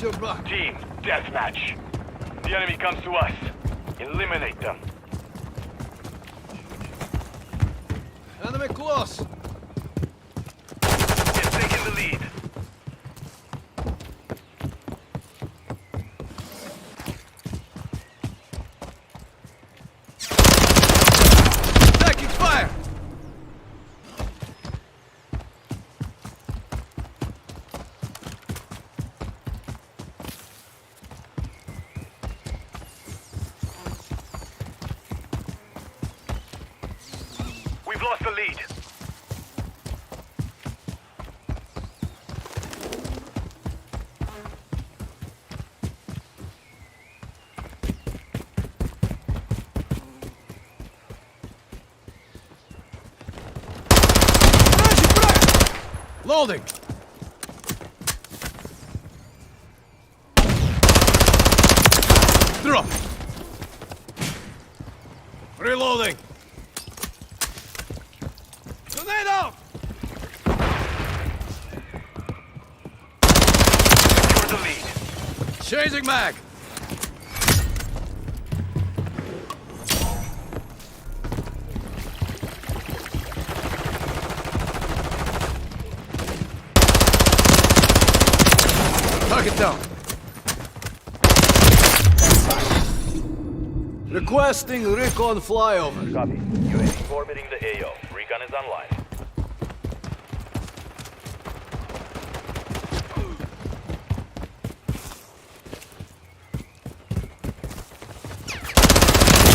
Watch your back. Team, deathmatch. The enemy comes to us. Eliminate them. Enemy close. We've taken the lead. Taking fire. We've lost the lead. Loading. Drop. Reloading. Tornado. Secure the lead. Changing mag. Target down. Requesting recon flyover. Copy. UAV orbiting the AO. Recon is online.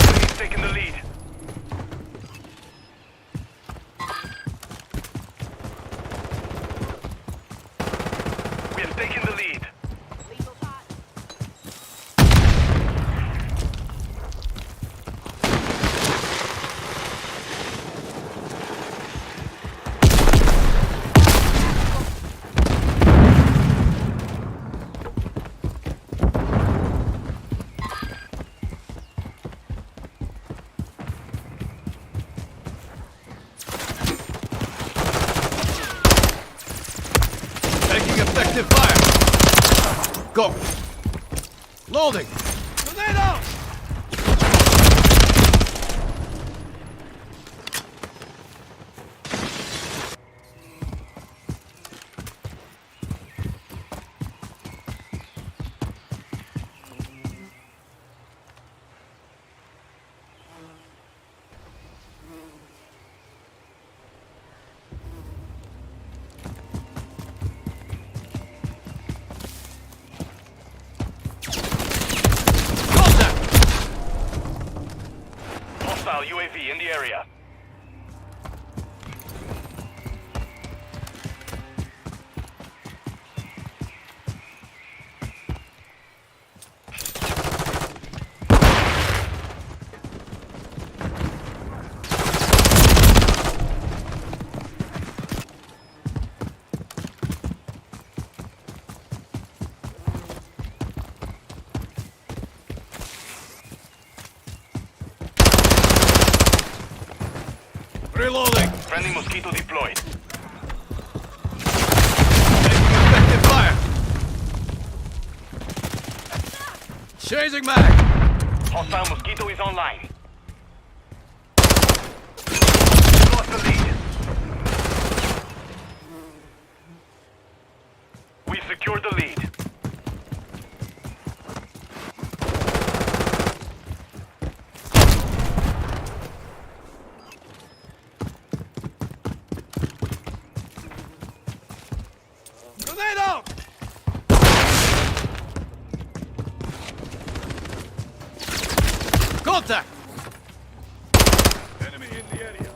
Enemy's taking the lead. We have taken the lead. Taking effective fire. Go. Loading. Tornado. Hostile UAV in the area. Reloading. Friendly mosquito deployed. Taking effective fire. Changing mag. Hostile mosquito is online. Lost the lead. We secured the lead. Tornado. Contact. Enemy in the area.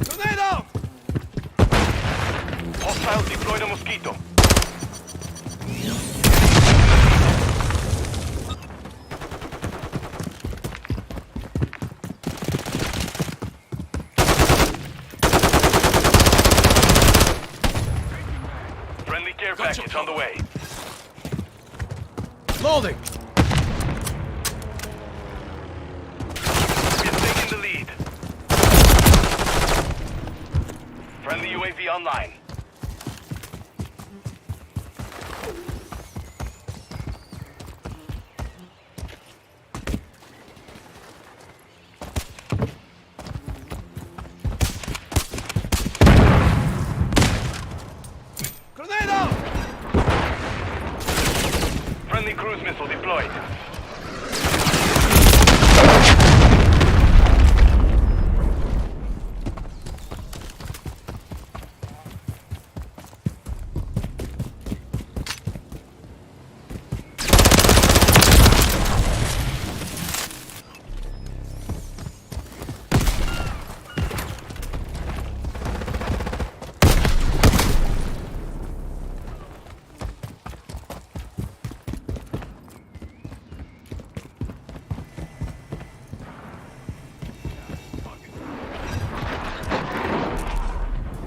Tornado. Hostiles deployed a mosquito. Friendly care package on the way. Loading. We have taken the lead. UAV online. Grenade out! Friendly cruise missile deployed.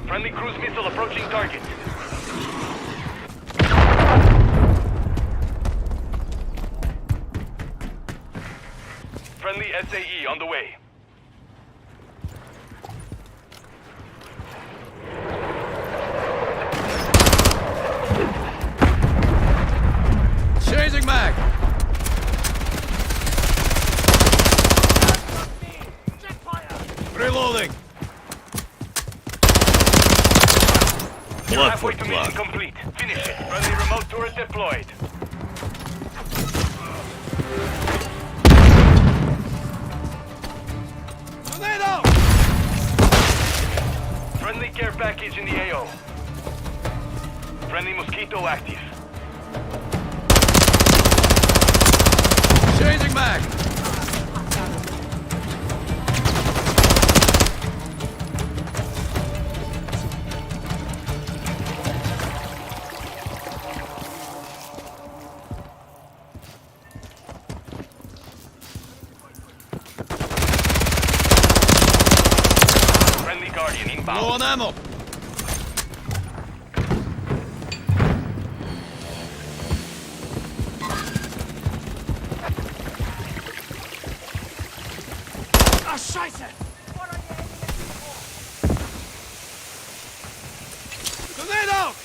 Friendly cruise missile approaching target. Friendly SAE on the way. Changing mag! Reloading! Blood Halfway for to blood. mission complete. Finish it. Friendly remote turret deployed. Grenade out! Friendly care package in the AO. Friendly mosquito active. Changing mag! Friendly Guardian inbound. Low on ammo! Ah, Scheiße! Grenade out!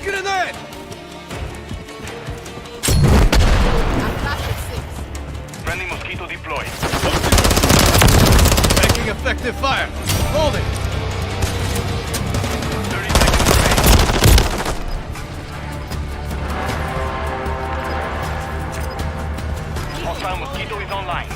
Grenade! Friendly mosquito deployed. Making effective fire. Holding. 30 seconds remaining. Hostile mosquito is online.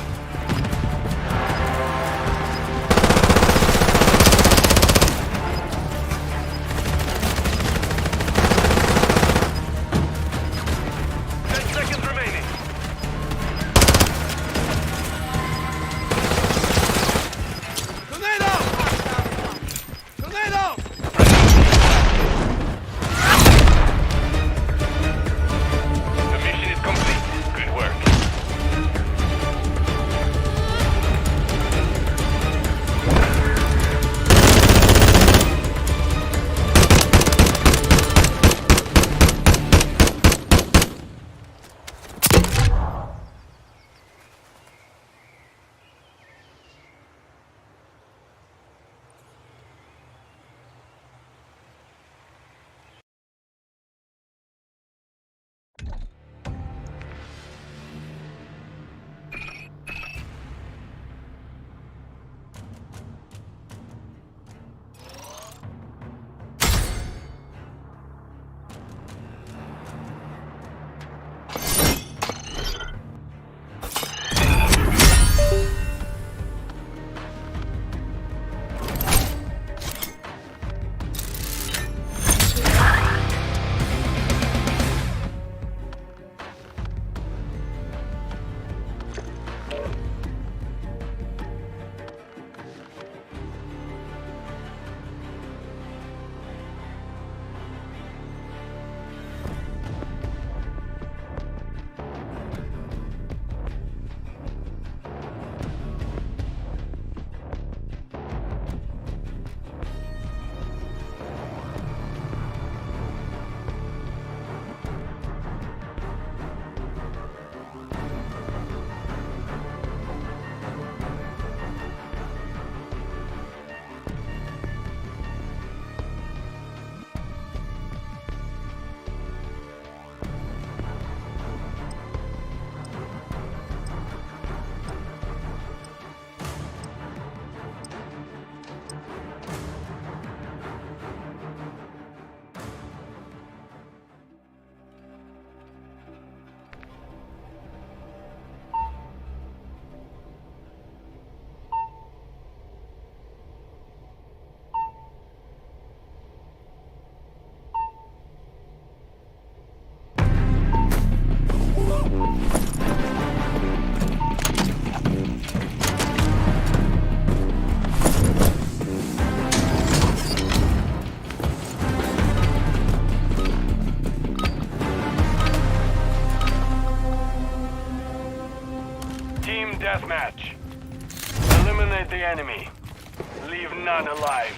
alive.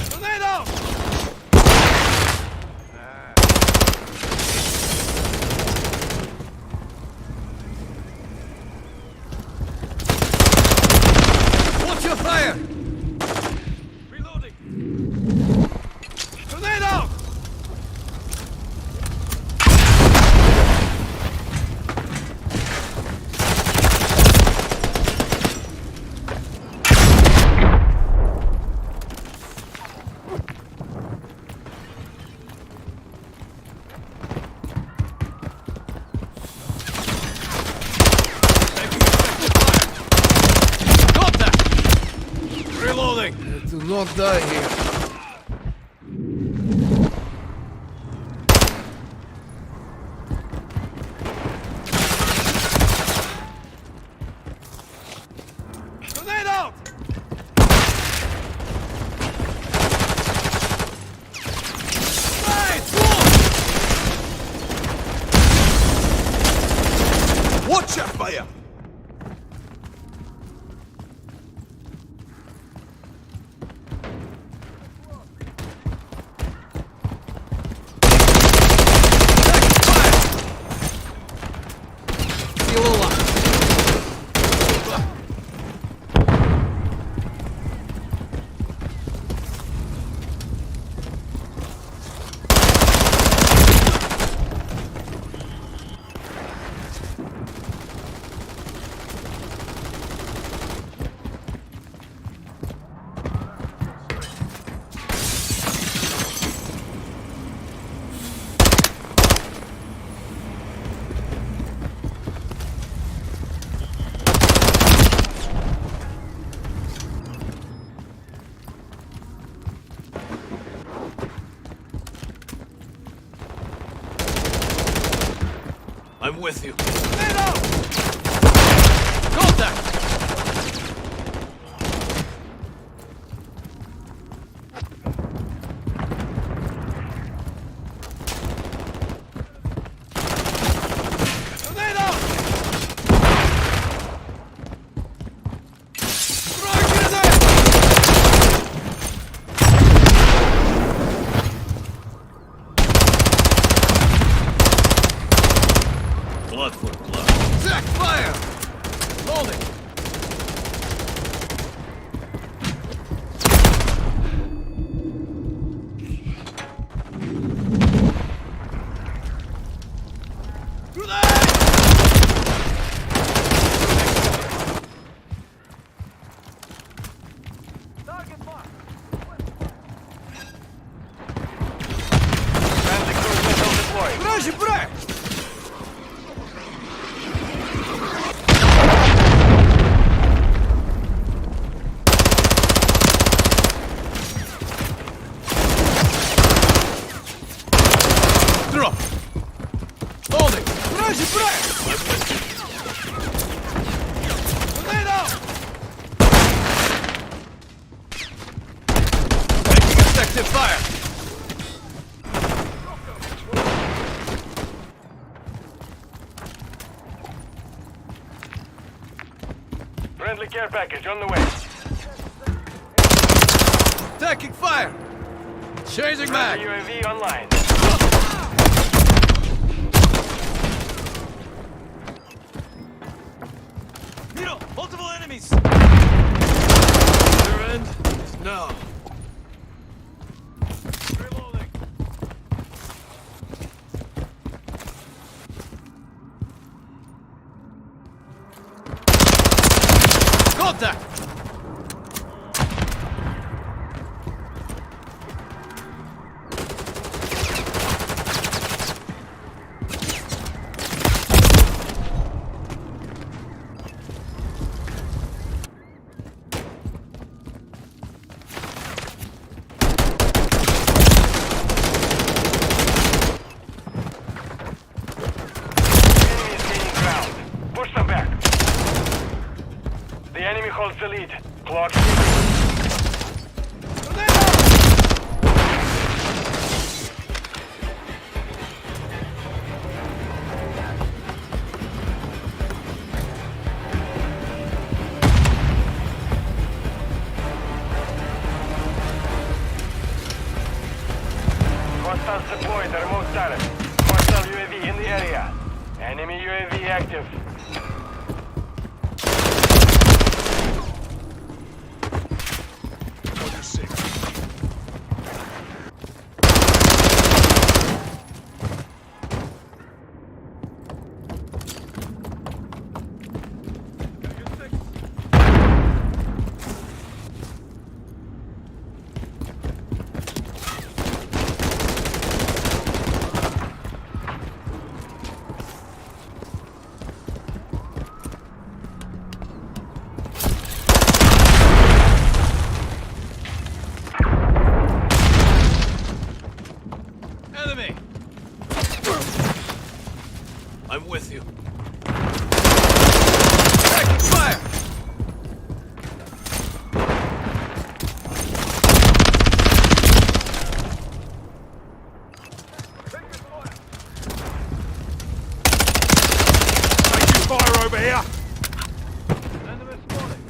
Grenade out! Watch your fire! Reloading! Grenade out! Contact! Reloading! Do not die here. Grenade out! Right, watch your fire! I'm with you. Grenade out! Contact! Grenade out! Throw a grenade! Blood for blood. Attack fire! Hold it! Target mark! Friendly cruise missile deployed. Вражий брат! Drop! Hold it! Вражий брат! Grenade out! Taking effective fire! Friendly care package on the way. Taking fire! Changing Friendly mag! UAV online. Miro! Multiple enemies! Their end is now. Reloading. Contact! Enemy is gaining ground. Push them back. The enemy holds the lead. Clock. Grenade out! Hostiles deployed the remote turret. Hostile UAV in the area. Enemy UAV active. On your six. Enemy! I'm with you. Taking fire! Taking fire over here! Enemy spotted.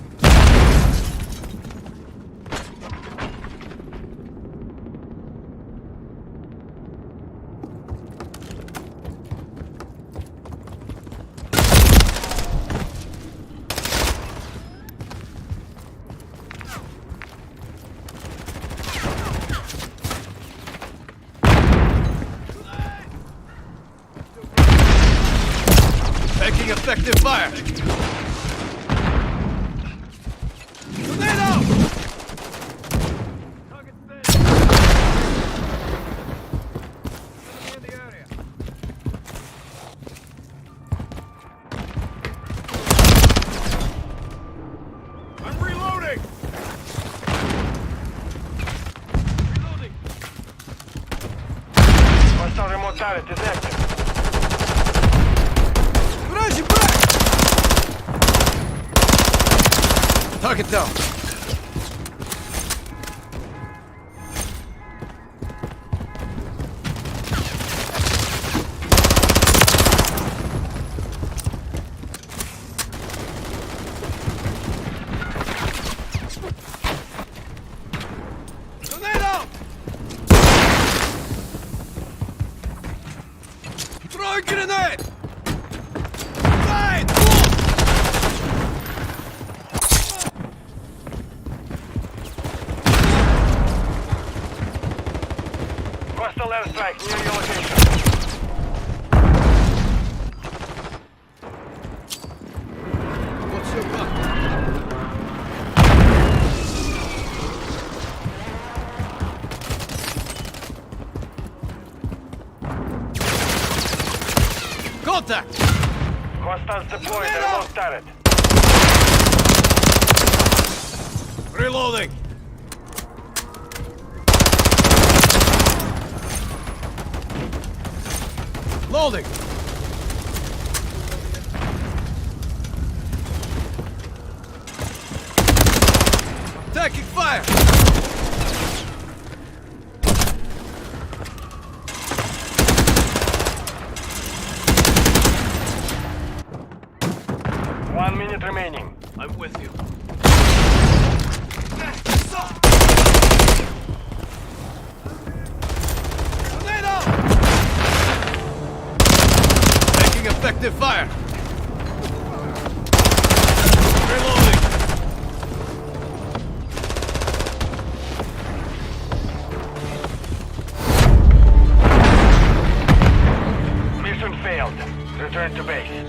Taking effective fire! Tornado! Target dead. Enemy in the area. I'm reloading! Reloading! Hostile remote turret is active. Raji, back! Target down. Tornado! Throw a grenade! Right! Hostile airstrike near your location. What's your gun? Contact! Hostiles deployed the remote turret. Reloading! Loading! Taking fire! One minute remaining. I'm with you. Tornado! Taking effective fire! Reloading! Mission failed. Return to base.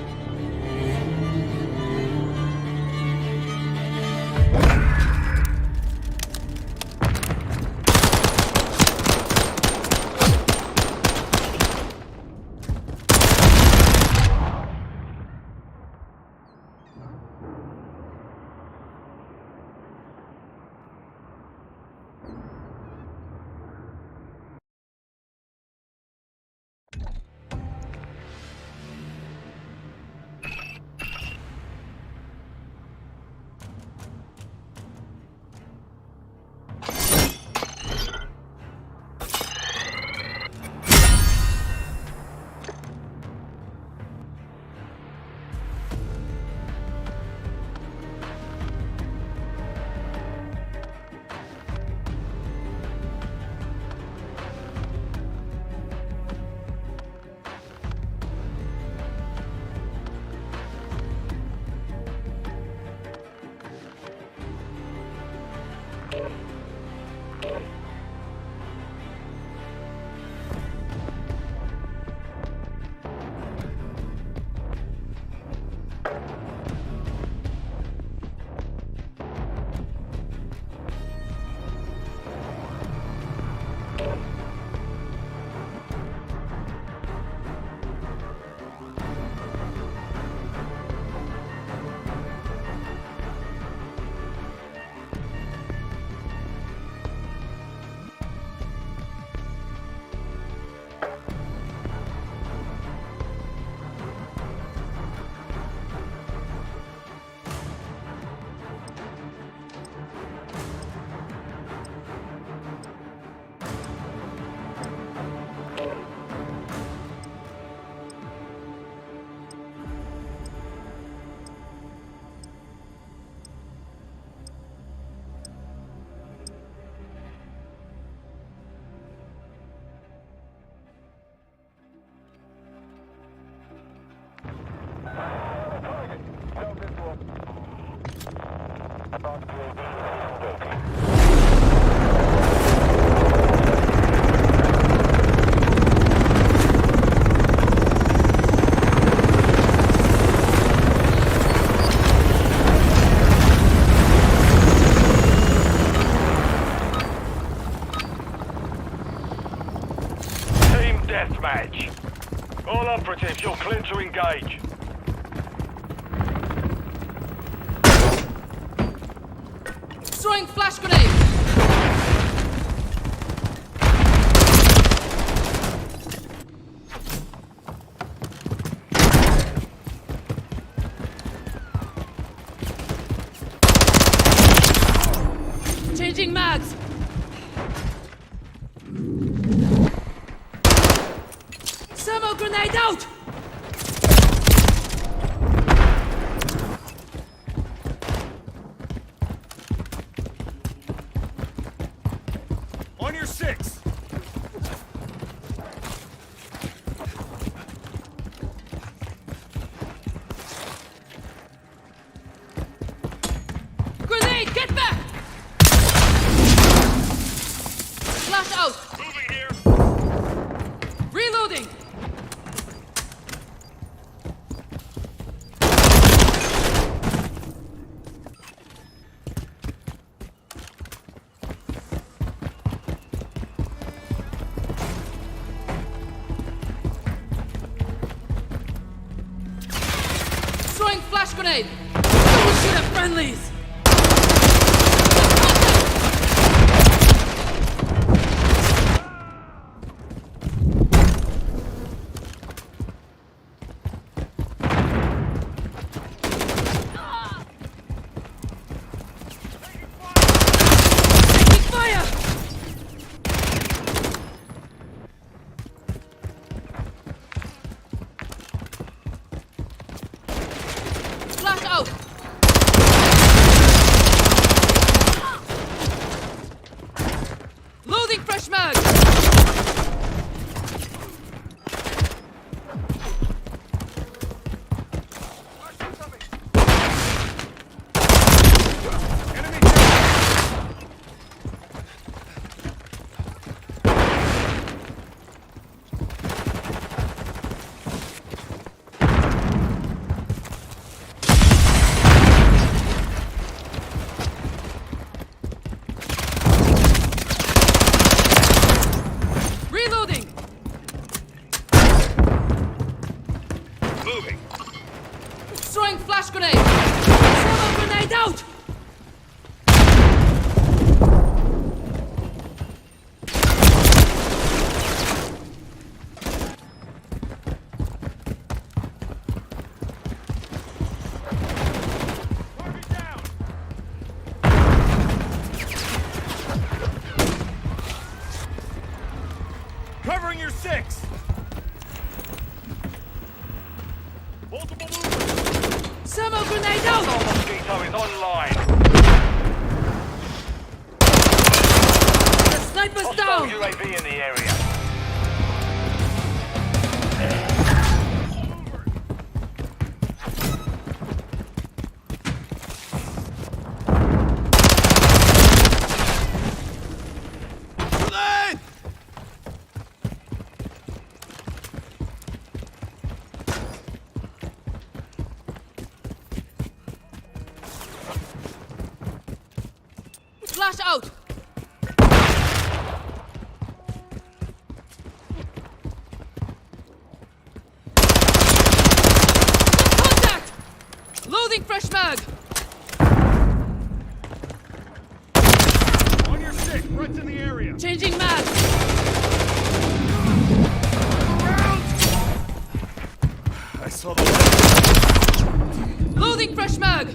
Team deathmatch. All operatives, you're clear to engage. Throwing flash grenade! Changing mags! Thermal grenade out! On your six! Grenade, get back! Flash out! Moving here! Reloading! Throwing flash grenade! Don't shoot at friendlies! Taking fire! Flash out! Loading fresh mag! Enemy down! Reloading! Moving! Throwing flash grenade! Thermal grenade out! Target down! Covering your six! Multiple movers! Thermal grenade out! Mosquito is online. The sniper's Hostile down! UAV in the area. Grenade! Flash out! Contact! Loading fresh mag! On your six! Threats in the area! Changing mag! Around! I saw the light! Loading fresh mag!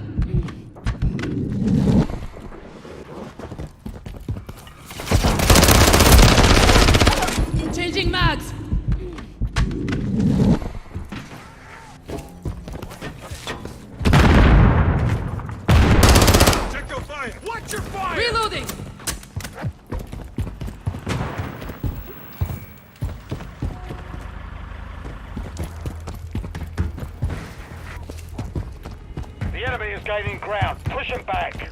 Changing mags! Check your fire! Watch your fire! Reloading! The enemy is gaining ground. Push them back.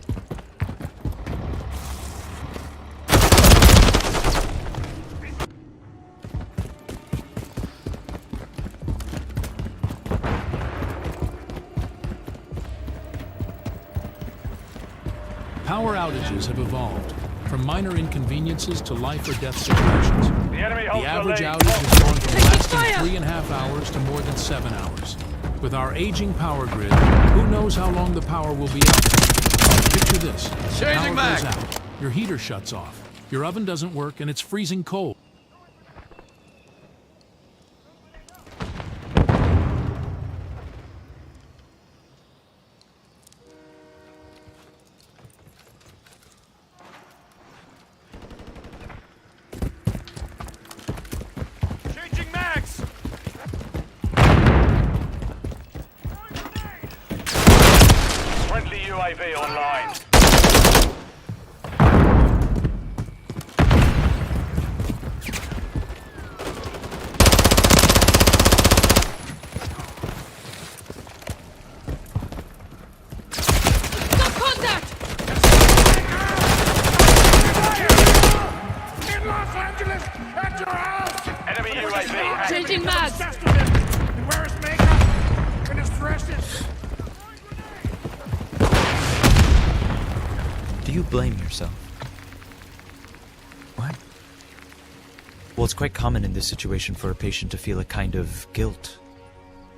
Power outages have evolved, from minor inconveniences to life or death situations. The enemy holds The average the lead. outage has gone from Taking lasting fire! 3.5 hours to more than 7 hours. With our aging power grid, who knows how long the power will be out for? Picture this. Changing Power goes mag. out. Your heater shuts off. Your oven doesn't work and it's freezing cold. Changing mags. Friendly UAV online. Got contact! In Los Angeles, at your house! Enemy UAV active. Changing mags! Obsessed with him. And wear his makeup and his dresses. Do you blame yourself? What? Well, it's quite common in this situation for a patient to feel a kind of guilt.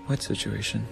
What situation?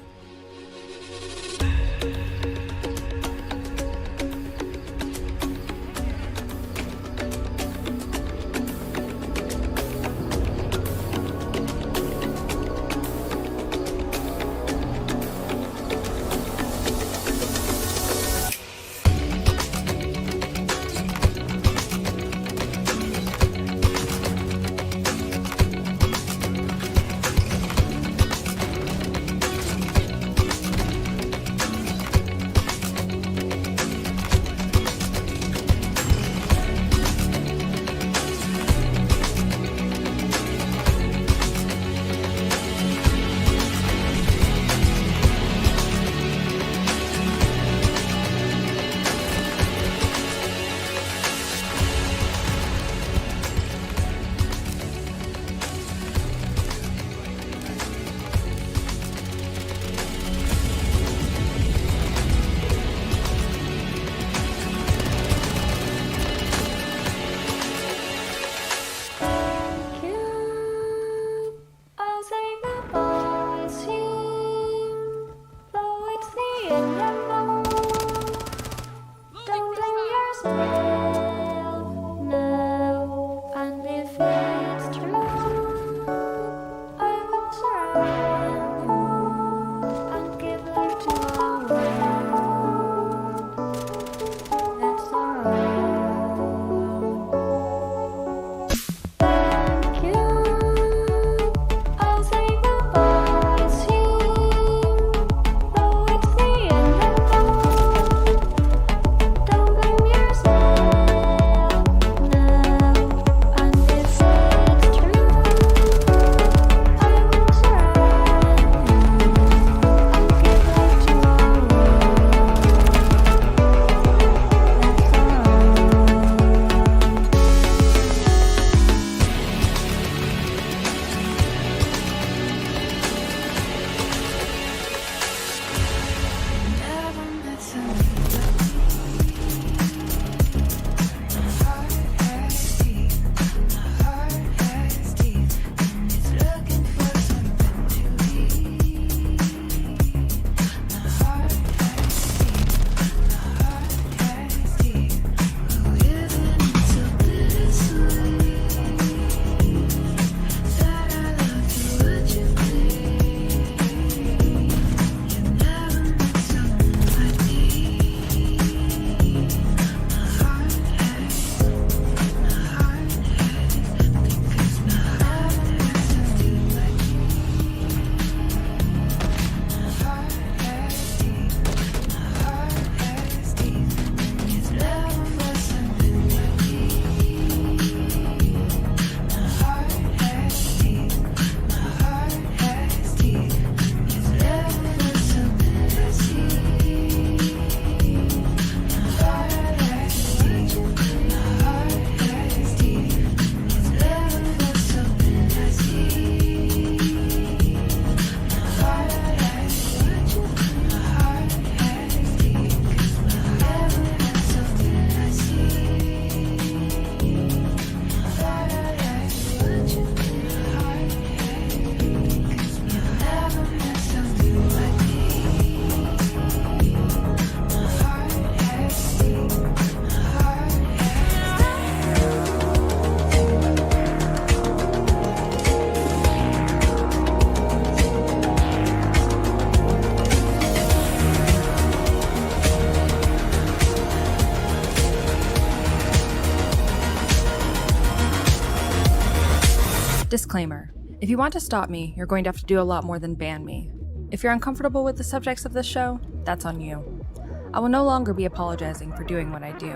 Disclaimer. If you want to stop me, you're going to have to do a lot more than ban me. If you're uncomfortable with the subjects of this show, that's on you. I will no longer be apologizing for doing what I do.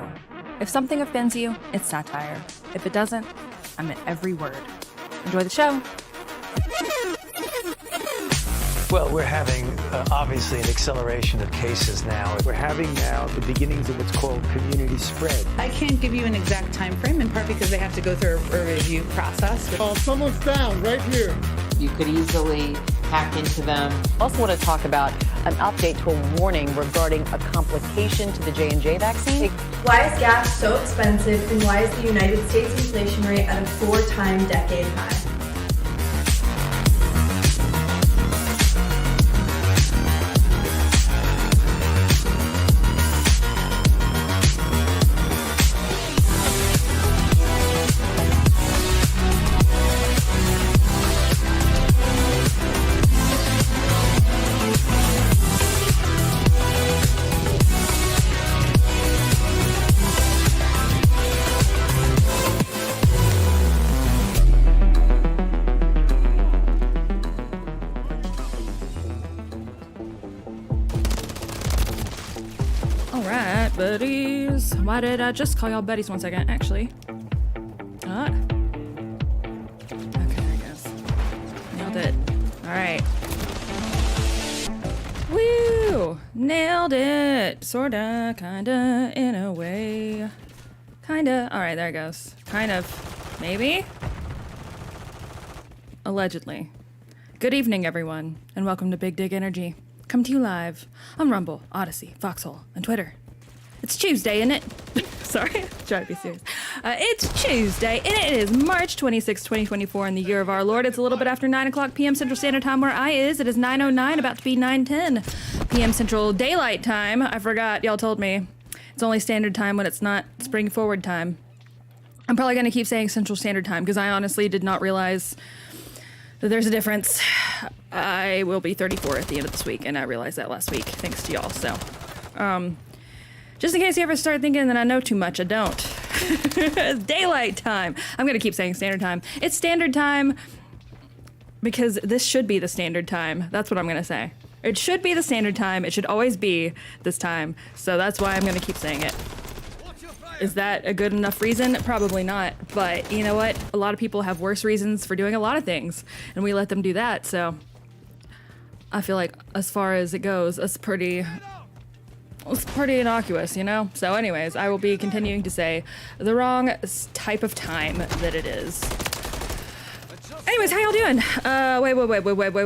If something offends you, it's satire. If it doesn't, I meant every word. Enjoy the show. Well, we're having, obviously, an acceleration of cases now. We're having now the beginnings of what's called community spread. I can't give you an exact time frame, in part because they have to go through a review process. Someone's down right here. You could easily hack into them. Also want to talk about an update to a warning regarding a complication to the J&J vaccine. Why is gas so expensive, and why is the United States inflation rate at a 4-time decade high? Buddies. Why did I just call y'all buddies? 1 second, actually. Okay, I guess. Nailed it. Alright. Woo! Nailed it! Sorta, kinda, in a way. Kinda. Alright, there it goes. Kind of. Maybe? Allegedly. Good evening, everyone, and welcome to Big Dig Energy. Come to you live on Rumble, Odyssey, Foxhole, and Twitter. It's Tuesday, isn't it? Sorry, try to be serious. It's Tuesday, and it is March 26, 2024, in the year of our Lord. It's a little bit after 9 o'clock p.m. Central Standard Time where I is. It is 9:09, about to be 9:10 p.m. Central Daylight Time. I forgot, y'all told me. It's only Standard Time when it's not Spring Forward Time. I'm probably going to keep saying Central Standard Time, because I honestly did not realize that there's a difference. I will be 34 at the end of this week, and I realized that last week, thanks to y'all, so. Just in case you ever start thinking that I know too much, I don't. It's daylight time. I'm gonna keep saying standard time. It's standard time because this should be the standard time. That's what I'm gonna say. It should be the standard time. It should always be this time. So that's why I'm gonna keep saying it. Is that a good enough reason? Probably not. But you know what? A lot of people have worse reasons for doing a lot of things, and we let them do that. So I feel like as far as it goes, it's pretty innocuous, you know? So anyways, I will be continuing to say the wrong type of time that it is. Anyways, how y'all doing?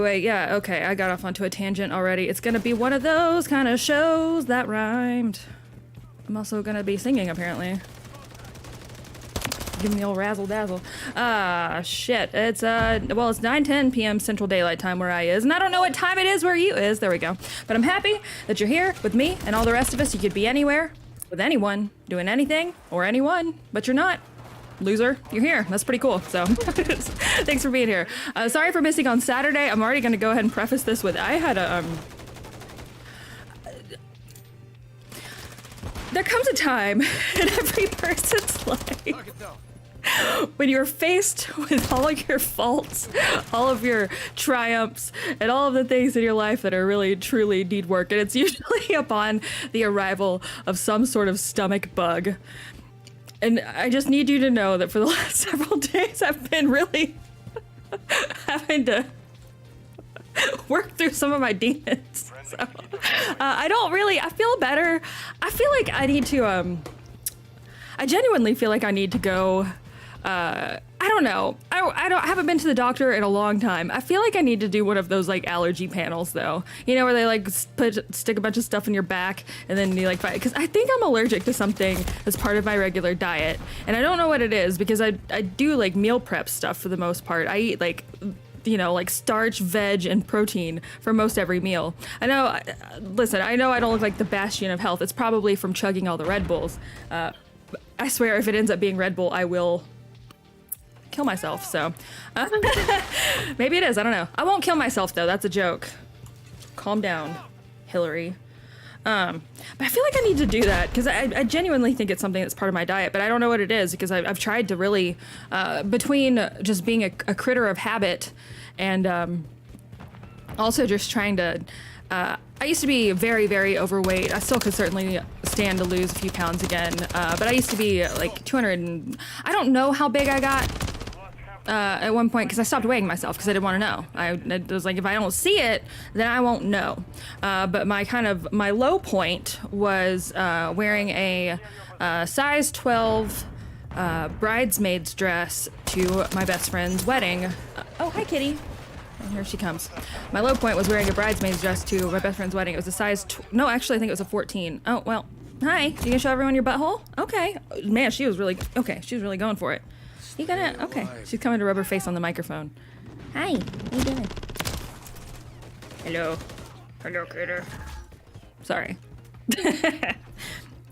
Wait. Yeah, okay, I got off onto a tangent already. It's gonna be one of those kind of shows that rhymed. I'm also gonna be singing, apparently. Give me the old razzle dazzle. Shit. It's, well, it's 9:10 p.m. Central Daylight Time where I is, and I don't know what time it is where you is. There we go. But I'm happy that you're here with me and all the rest of us. You could be anywhere, with anyone, doing anything, or anyone, but you're not. Loser, you're here. That's pretty cool. So, thanks for being here. Sorry for missing on Saturday. I'm already gonna go ahead and preface this with, I had a, there comes a time in every person's life when you're faced with all of your faults, all of your triumphs, and all of the things in your life that are really, truly need work. And it's usually upon the arrival of some sort of stomach bug. And I just need you to know that for the last several days, I've been really having to work through some of my demons. So, I feel better. I feel like I need to, I genuinely feel like I need to go, I don't know. I haven't been to the doctor in a long time. I feel like I need to do one of those like allergy panels though. You know, where they like stick a bunch of stuff in your back and then you like fight. Because I think I'm allergic to something as part of my regular diet. And I don't know what it is because I do like meal prep stuff for the most part. I eat like, you know, like starch, veg, and protein for most every meal. I know, listen, I know I don't look like the bastion of health. It's probably from chugging all the Red Bulls. I swear if it ends up being Red Bull, I will kill myself, so. Maybe it is, I don't know. I won't kill myself though, that's a joke. Calm down, Hillary. But I feel like I need to do that because I genuinely think it's something that's part of my diet, but I don't know what it is because I've tried to really, between just being a critter of habit and also just trying to, I used to be very, very overweight. I still could certainly stand to lose a few pounds again, but I used to be like 200 and I don't know how big I got at one point because I stopped weighing myself because I didn't want to know. It was like, if I don't see it, then I won't know. But my low point was wearing a size 12 bridesmaid's dress to my best friend's wedding. Oh, hi, kitty. And here she comes. My low point was wearing a bridesmaid's dress to my best friend's wedding. It was a size, no, actually, I think it was a 14. Oh, well, hi. You gonna show everyone your butthole? Okay. Man, she was really going for it. You gonna, okay. She's coming to rub her face on the microphone. Hi, how you doing? Hello. Hello, critter. Sorry. Who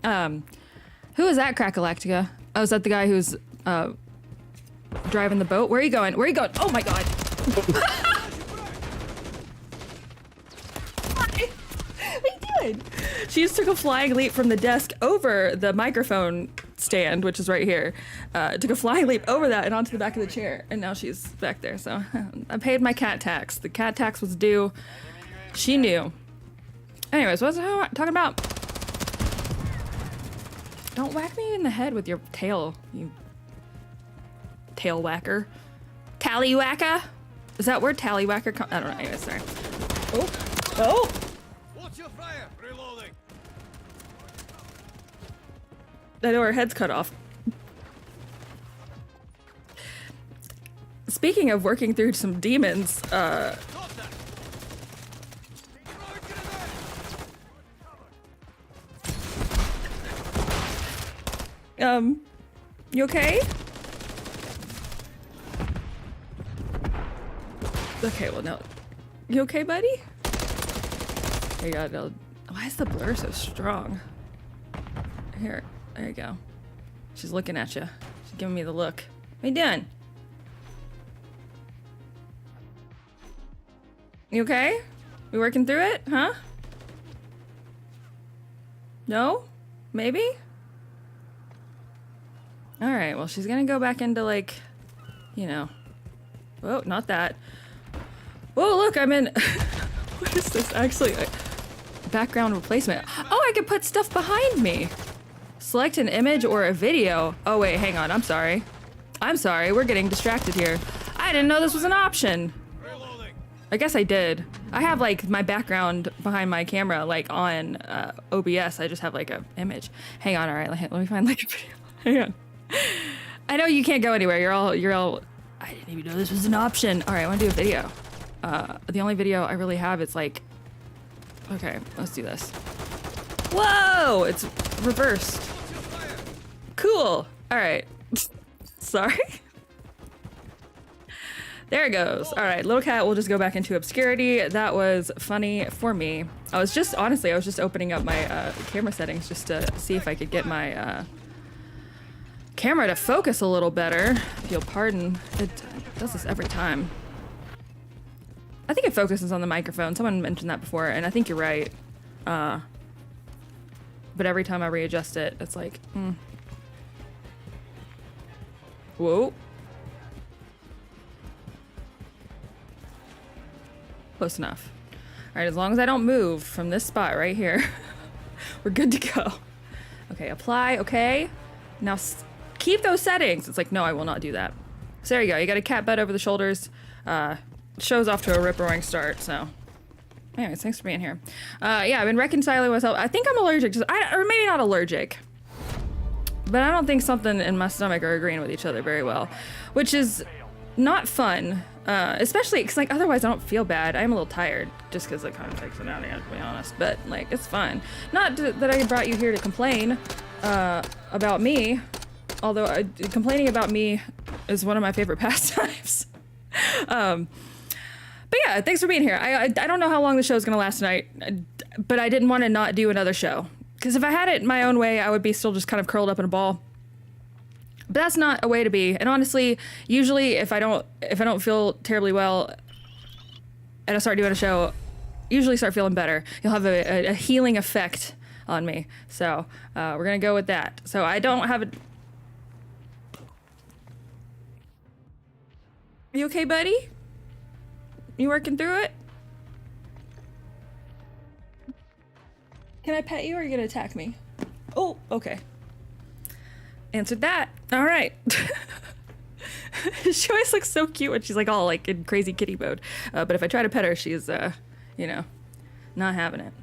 is that, Crackalactica? Oh, is that the guy who's, driving the boat? Where are you going? Where are you going? Oh my god. What are you doing? She just took a flying leap from the desk over the microphone stand, which is right here. Took a flying leap over that and onto the back of the chair, and now she's back there. So I paid my cat tax. The cat tax was due. She knew. Anyways, what was I talking about? Don't whack me in the head with your tail, you tail whacker. Tallywhacker? Is that word tallywhacker? I don't know. Anyways, sorry. Oh. Oh! Watch your fire! Reloading! I know her head's cut off. Speaking of working through some demons, you okay? Okay, well, no. You okay, buddy? There you go. Why is the blur so strong? Here, there you go. She's looking at you. She's giving me the look. What you doing? You okay? We working through it, huh? No? Maybe? Alright, well, she's gonna go back into, like, you know. Whoa, not that. Whoa, look, I'm in... What is this? Actually, background replacement. Oh, I can put stuff behind me. Select an image or a video. Oh, wait, hang on. I'm sorry. I'm sorry. We're getting distracted here. I didn't know this was an option. I guess I did. I have, like, my background behind my camera, like, on OBS. I just have, like, a image. Hang on, all right. Let me find, like, a video. Hang on. I know you can't go anywhere. You're all... I didn't even know this was an option. All right, I want to do a video. The only video I really have, it's like... Okay, let's do this. Whoa! It's reversed. Cool. All right. Sorry. There it goes. All right, little cat will just go back into obscurity. That was funny for me. Honestly, I was just opening up my camera settings just to see if I could get my camera to focus a little better. If you'll pardon, it does this every time. I think it focuses on the microphone. Someone mentioned that before, and I think you're right. But every time I readjust it, it's like, Whoa. Close enough. All right, as long as I don't move from this spot right here, we're good to go. Okay, apply, okay. Now keep those settings. It's like, no, I will not do that. So there you go. You got a cat butt over the shoulders. Show's off to a rip-roaring start, so. Anyways, thanks for being here. Yeah, I've been reconciling myself. I think I'm allergic to, or maybe not allergic, but I don't think something in my stomach are agreeing with each other very well, which is not fun. Especially because, like, otherwise I don't feel bad. I'm a little tired just because it kind of takes it out of me, to be honest, but, like, it's fine. Not that I brought you here to complain about me, although complaining about me is one of my favorite pastimes. But yeah, thanks for being here. I don't know how long the show's gonna last tonight, but I didn't want to not do another show. Because if I had it my own way, I would be still just kind of curled up in a ball. But that's not a way to be. And honestly, usually if I don't feel terribly well and I start doing a show, usually start feeling better. You'll have a healing effect on me. So we're gonna go with that. So I don't have a... You okay, buddy? You working through it? Can I pet you or are you gonna attack me? Oh, okay. Answered that. All right. She always looks so cute when she's like all like in crazy kitty mode. But if I try to pet her, she's, you know, not having it.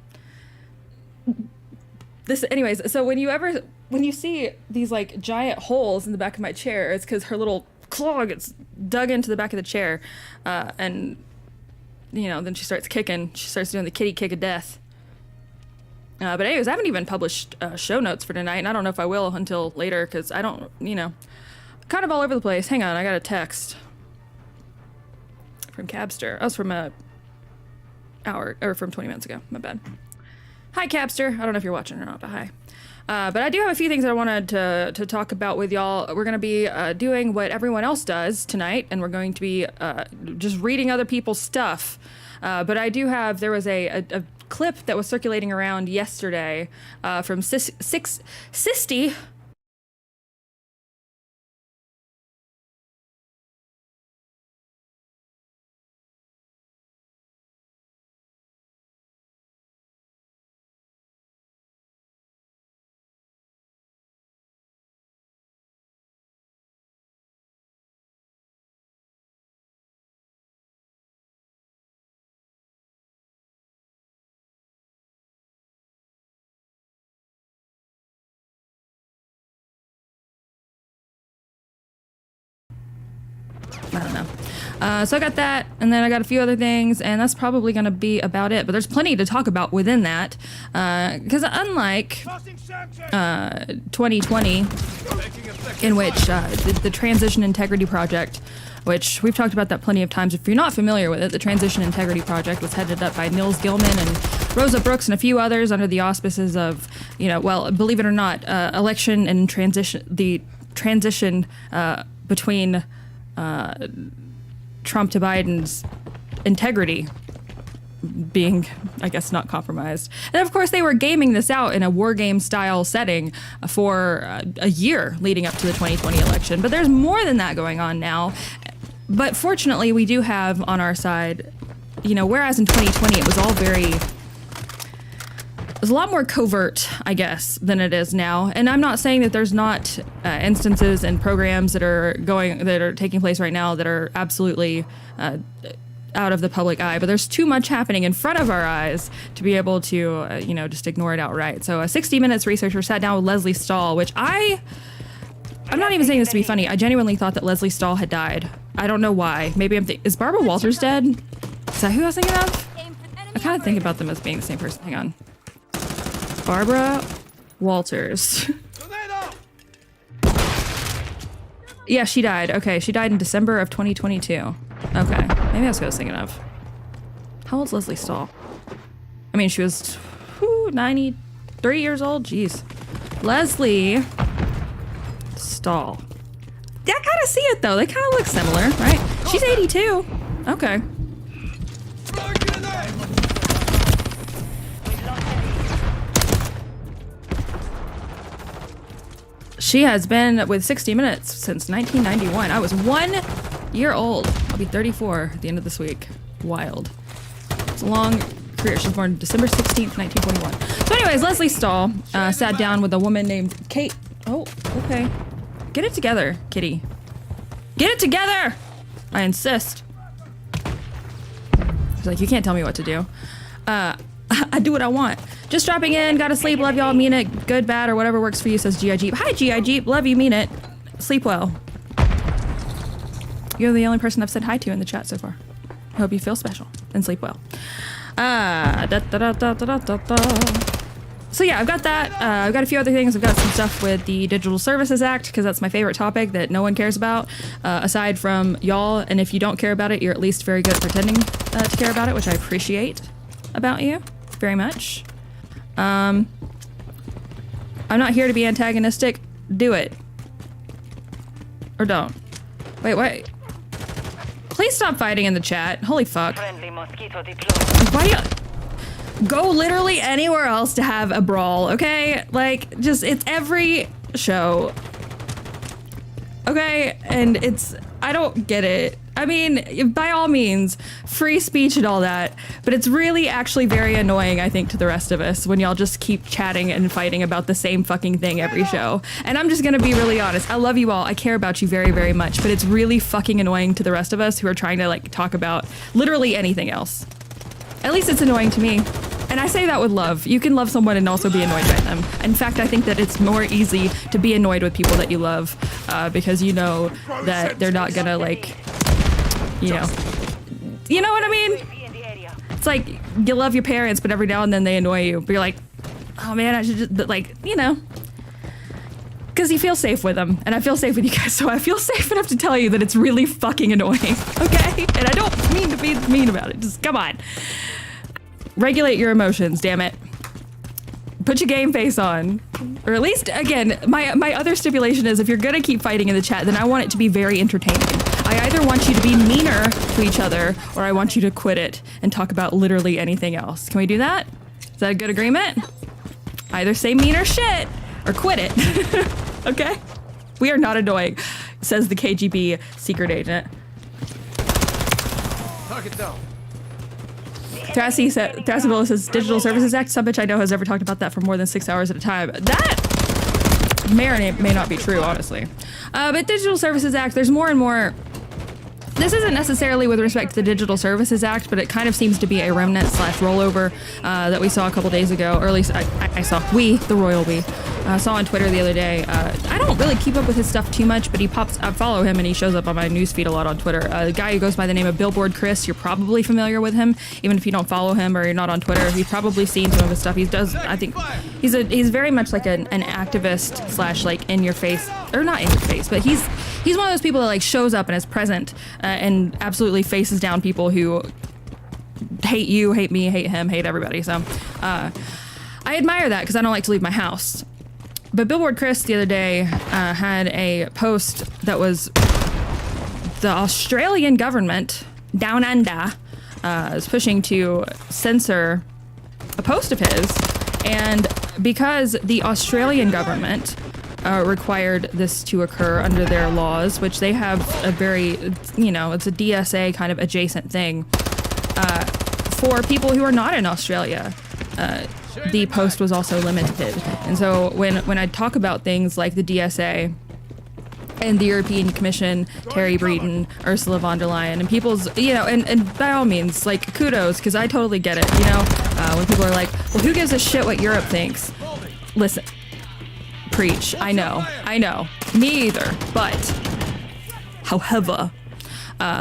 Anyways, so when you see these like giant holes in the back of my chair, it's because her little claw gets dug into the back of the chair, and you know, then she starts kicking. She starts doing the kitty kick of death. But anyways, I haven't even published show notes for tonight, and I don't know if I will until later because I don't, you know, kind of all over the place. Hang on, I got a text from Cabster. Oh, it's from a hour or from 20 minutes ago. My bad. Hi, Cabster. I don't know if you're watching or not, but hi. But I do have a few things that I wanted to talk about with y'all. We're going to be doing what everyone else does tonight, and we're going to be just reading other people's stuff. But I do have, there was a clip that was circulating around yesterday from Sisty. I don't know. So I got that, and then I got a few other things, and that's probably going to be about it. But there's plenty to talk about within that, because unlike 2020, in which the Transition Integrity Project, which we've talked about that plenty of times. If you're not familiar with it, the Transition Integrity Project was headed up by Nils Gilman and Rosa Brooks and a few others under the auspices of, you know, well, believe it or not, election and the transition between Trump to Biden's integrity being, I guess, not compromised. And of course, they were gaming this out in a war game style setting for a year leading up to the 2020 election. But there's more than that going on now. But fortunately, we do have on our side, you know, whereas in 2020 it was all very... It was a lot more covert, I guess, than it is now. And I'm not saying that there's not instances and programs that are taking place right now that are absolutely out of the public eye, but there's too much happening in front of our eyes to be able to, you know, just ignore it outright. So 60 Minutes researcher sat down with Leslie Stahl, which I'm not even saying this to be funny. I genuinely thought that Leslie Stahl had died. I don't know why. Maybe is Barbara Walters dead? Is that who I was thinking of? I kind of think about them as being the same person. Hang on. Barbara Walters. Yeah, she died. Okay, she died in December of 2022. Okay, maybe that's what I was thinking of. How old's Leslie Stahl? I mean, she was 93 years old. Jeez. Leslie Stahl. Yeah, I kind of see it though. They kind of look similar, right? She's 82. Okay. She has been with 60 Minutes since 1991. I was 1 year old. I'll be 34 at the end of this week. Wild. It's a long career. She was born December 16th, 1941. So anyways, Leslie Stahl sat down with a woman named Kate. Oh, okay. Get it together, kitty. Get it together! I insist. She's like, you can't tell me what to do. I do what I want. Just dropping in, gotta sleep, love y'all, mean it, good, bad, or whatever works for you, says G.I. Jeep. Hi, G.I. Jeep, love you, mean it. Sleep well. You're the only person I've said hi to in the chat so far. I hope you feel special and sleep well. So yeah, I've got that. I've got a few other things. I've got some stuff with the Digital Services Act, because that's my favorite topic that no one cares about, aside from y'all. And if you don't care about it, you're at least very good at pretending to care about it, which I appreciate about you very much. I'm not here to be antagonistic. Do it. Or don't. Wait. Please stop fighting in the chat. Holy fuck. Why do you... Go literally anywhere else to have a brawl, okay? Like, just, it's every show. Okay? And it's, I don't get it. I mean, by all means, free speech and all that, but it's really actually very annoying, I think, to the rest of us when y'all just keep chatting and fighting about the same fucking thing every show. And I'm just gonna be really honest. I love you all. I care about you very, very much, but it's really fucking annoying to the rest of us who are trying to like talk about literally anything else. At least it's annoying to me. And I say that with love. You can love someone and also be annoyed by them. In fact, I think that it's more easy to be annoyed with people that you love because you know that they're not gonna like, you know what I mean? It's like you love your parents, but every now and then they annoy you. But you're like, oh man, I should just, like, you know. Because you feel safe with them, and I feel safe with you guys, so I feel safe enough to tell you that it's really fucking annoying, okay? And I don't mean to be mean about it, just come on. Regulate your emotions, damn it. Put your game face on. Or at least, again, my other stipulation is if you're gonna keep fighting in the chat, then I want it to be very entertaining. I either want you to be meaner to each other, or I want you to quit it and talk about literally anything else. Can we do that? Is that a good agreement? Either say meaner shit, or quit it. Okay? We are not annoying, says the KGB secret agent. Target down. Thrasivilla says, Digital Services Act, some bitch I know has ever talked about that for more than 6 hours at a time. That may or may not be true, honestly. But Digital Services Act, there's more and more. This isn't necessarily with respect to the Digital Services Act, but it kind of seems to be a remnant / rollover that we saw a couple days ago, or at least I saw, the royal we, saw on Twitter the other day. I don't really keep up with his stuff too much, but I follow him and he shows up on my newsfeed a lot on Twitter. The guy who goes by the name of Billboard Chris, you're probably familiar with him, even if you don't follow him or you're not on Twitter. You've probably seen some of his stuff. He does, I think, he's very much like an activist / like in your face, or not in your face, but he's one of those people that like shows up and is present and absolutely faces down people who hate you, hate me, hate him, hate everybody. So I admire that because I don't like to leave my house. But Billboard Chris the other day had a post that was the Australian government, down under, is pushing to censor a post of his. And because the Australian government required this to occur under their laws, which they have a very, it's a DSA kind of adjacent thing, for people who are not in Australia. The post was also limited. And so when I talk about things like the DSA and the European Commission, Terry Breton, Ursula von der Leyen, and people's, and by all means, like, kudos, because I totally get it, when people are like, well, who gives a shit what Europe thinks? Listen, preach, I know, me either, but, however,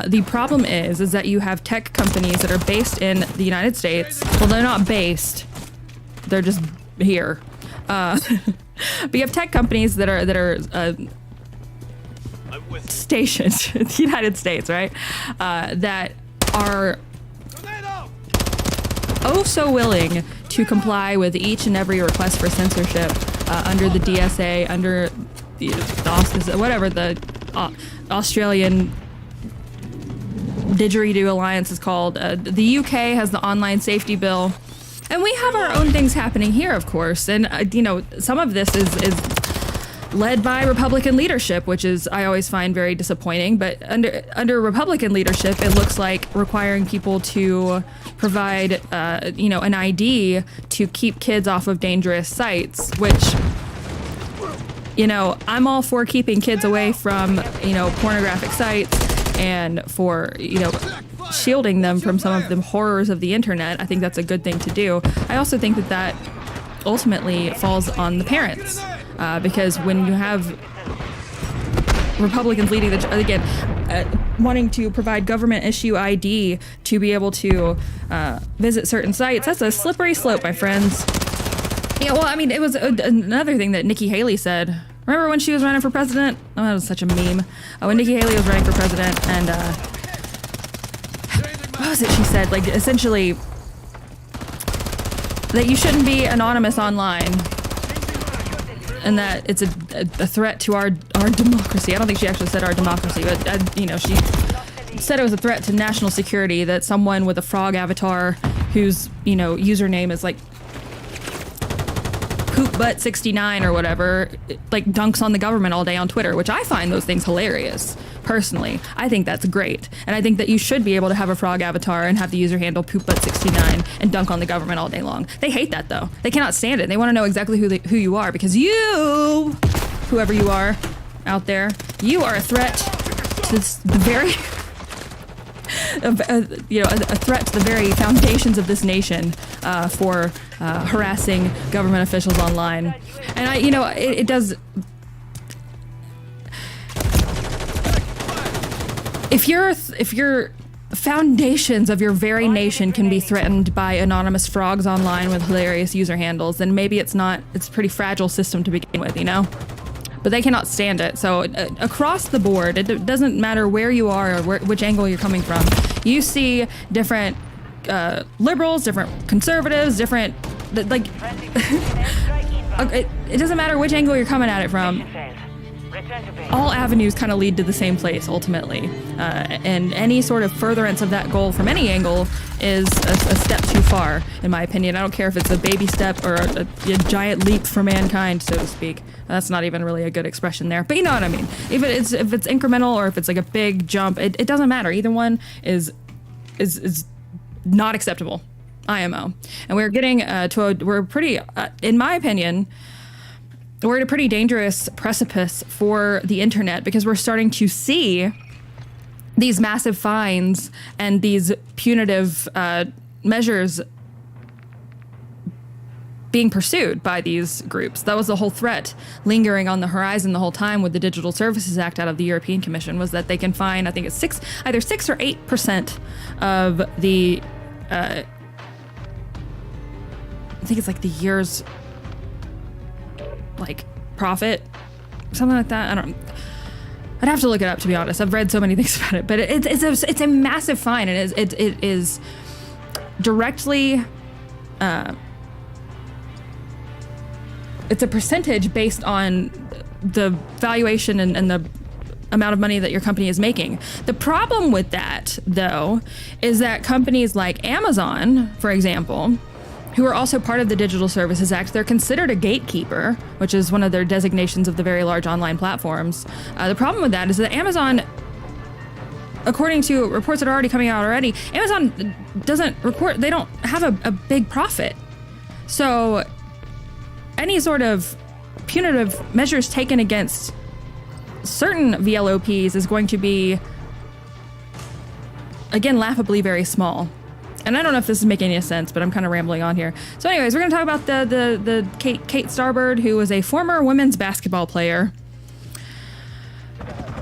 the problem is that you have tech companies that are based in the United States. Well, they're not based, they're just here. But you have tech companies that are stationed in the United States, right? That are oh so willing to comply with each and every request for censorship under the DSA, under the whatever the Australian Didgeridoo Alliance is called. The UK has the Online Safety Bill. And we have our own things happening here, of course. And, some of this is led by Republican leadership, which is, I always find very disappointing. But under Republican leadership, it looks like requiring people to provide, an ID to keep kids off of dangerous sites, which, I'm all for keeping kids away from, pornographic sites and for, shielding them from some of the horrors of the internet. I think that's a good thing to do. I also think that ultimately falls on the parents, because when you have Republicans leading wanting to provide government issue ID to be able to visit certain sites, that's a slippery slope, my friends. Yeah, well, I mean, it was another thing that Nikki Haley said. Remember when she was running for president? Oh, that was such a meme. When Nikki Haley was running for president, and what was it she said? Like, essentially, that you shouldn't be anonymous online, and that it's a threat to our democracy. I don't think she actually said our democracy, but she said it was a threat to national security that someone with a frog avatar whose, you know, username is like poopbutt69 or whatever, like dunks on the government all day on Twitter, which I find those things hilarious. Personally, I think that's great. And I think that you should be able to have a frog avatar and have the user handle poopbutt69 and dunk on the government all day long. They hate that though. They cannot stand it. They want to know exactly who you are, because you, whoever you are out there, you are a threat to the very, you know, a threat to the very foundations of this nation for harassing government officials online. And you know, it does. If your foundations of your very nation can be threatened by anonymous frogs online with hilarious user handles, then maybe it's a pretty fragile system to begin with, you know? But they cannot stand it. So across the board, it doesn't matter where you are or which angle you're coming from. You see different liberals, different conservatives, different, like, it doesn't matter which angle you're coming at it from. All avenues kind of lead to the same place ultimately, and any sort of furtherance of that goal from any angle is a step too far, in my opinion. I don't care if it's a baby step or a giant leap for mankind, so to speak. That's not even really a good expression there, but you know what I mean. If it's incremental or if it's like a big jump, it doesn't matter. Either one is not acceptable. IMO, and we're getting we're pretty, in my opinion. We're at a pretty dangerous precipice for the internet, because we're starting to see these massive fines and these punitive measures being pursued by these groups. That was the whole threat lingering on the horizon the whole time with the Digital Services Act out of the European Commission, was that they can fine, I think it's either 6 or 8% of the, I think it's like the year's like profit, something like that. I'd have to look it up, to be honest. I've read so many things about it, but it's a massive fine, and it is directly it's a percentage based on the valuation and the amount of money that your company is making. The problem with that, though, is that companies like Amazon, for example, who are also part of the Digital Services Act, they're considered a gatekeeper, which is one of their designations of the very large online platforms. The problem with that is that Amazon, according to reports that are already coming out already, Amazon doesn't report, they don't have a big profit. So any sort of punitive measures taken against certain VLOPs is going to be, again, laughably very small. And I don't know if this is making any sense, but I'm kind of rambling on here. So anyways, we're going to talk about the Kate Starbird, who was a former women's basketball player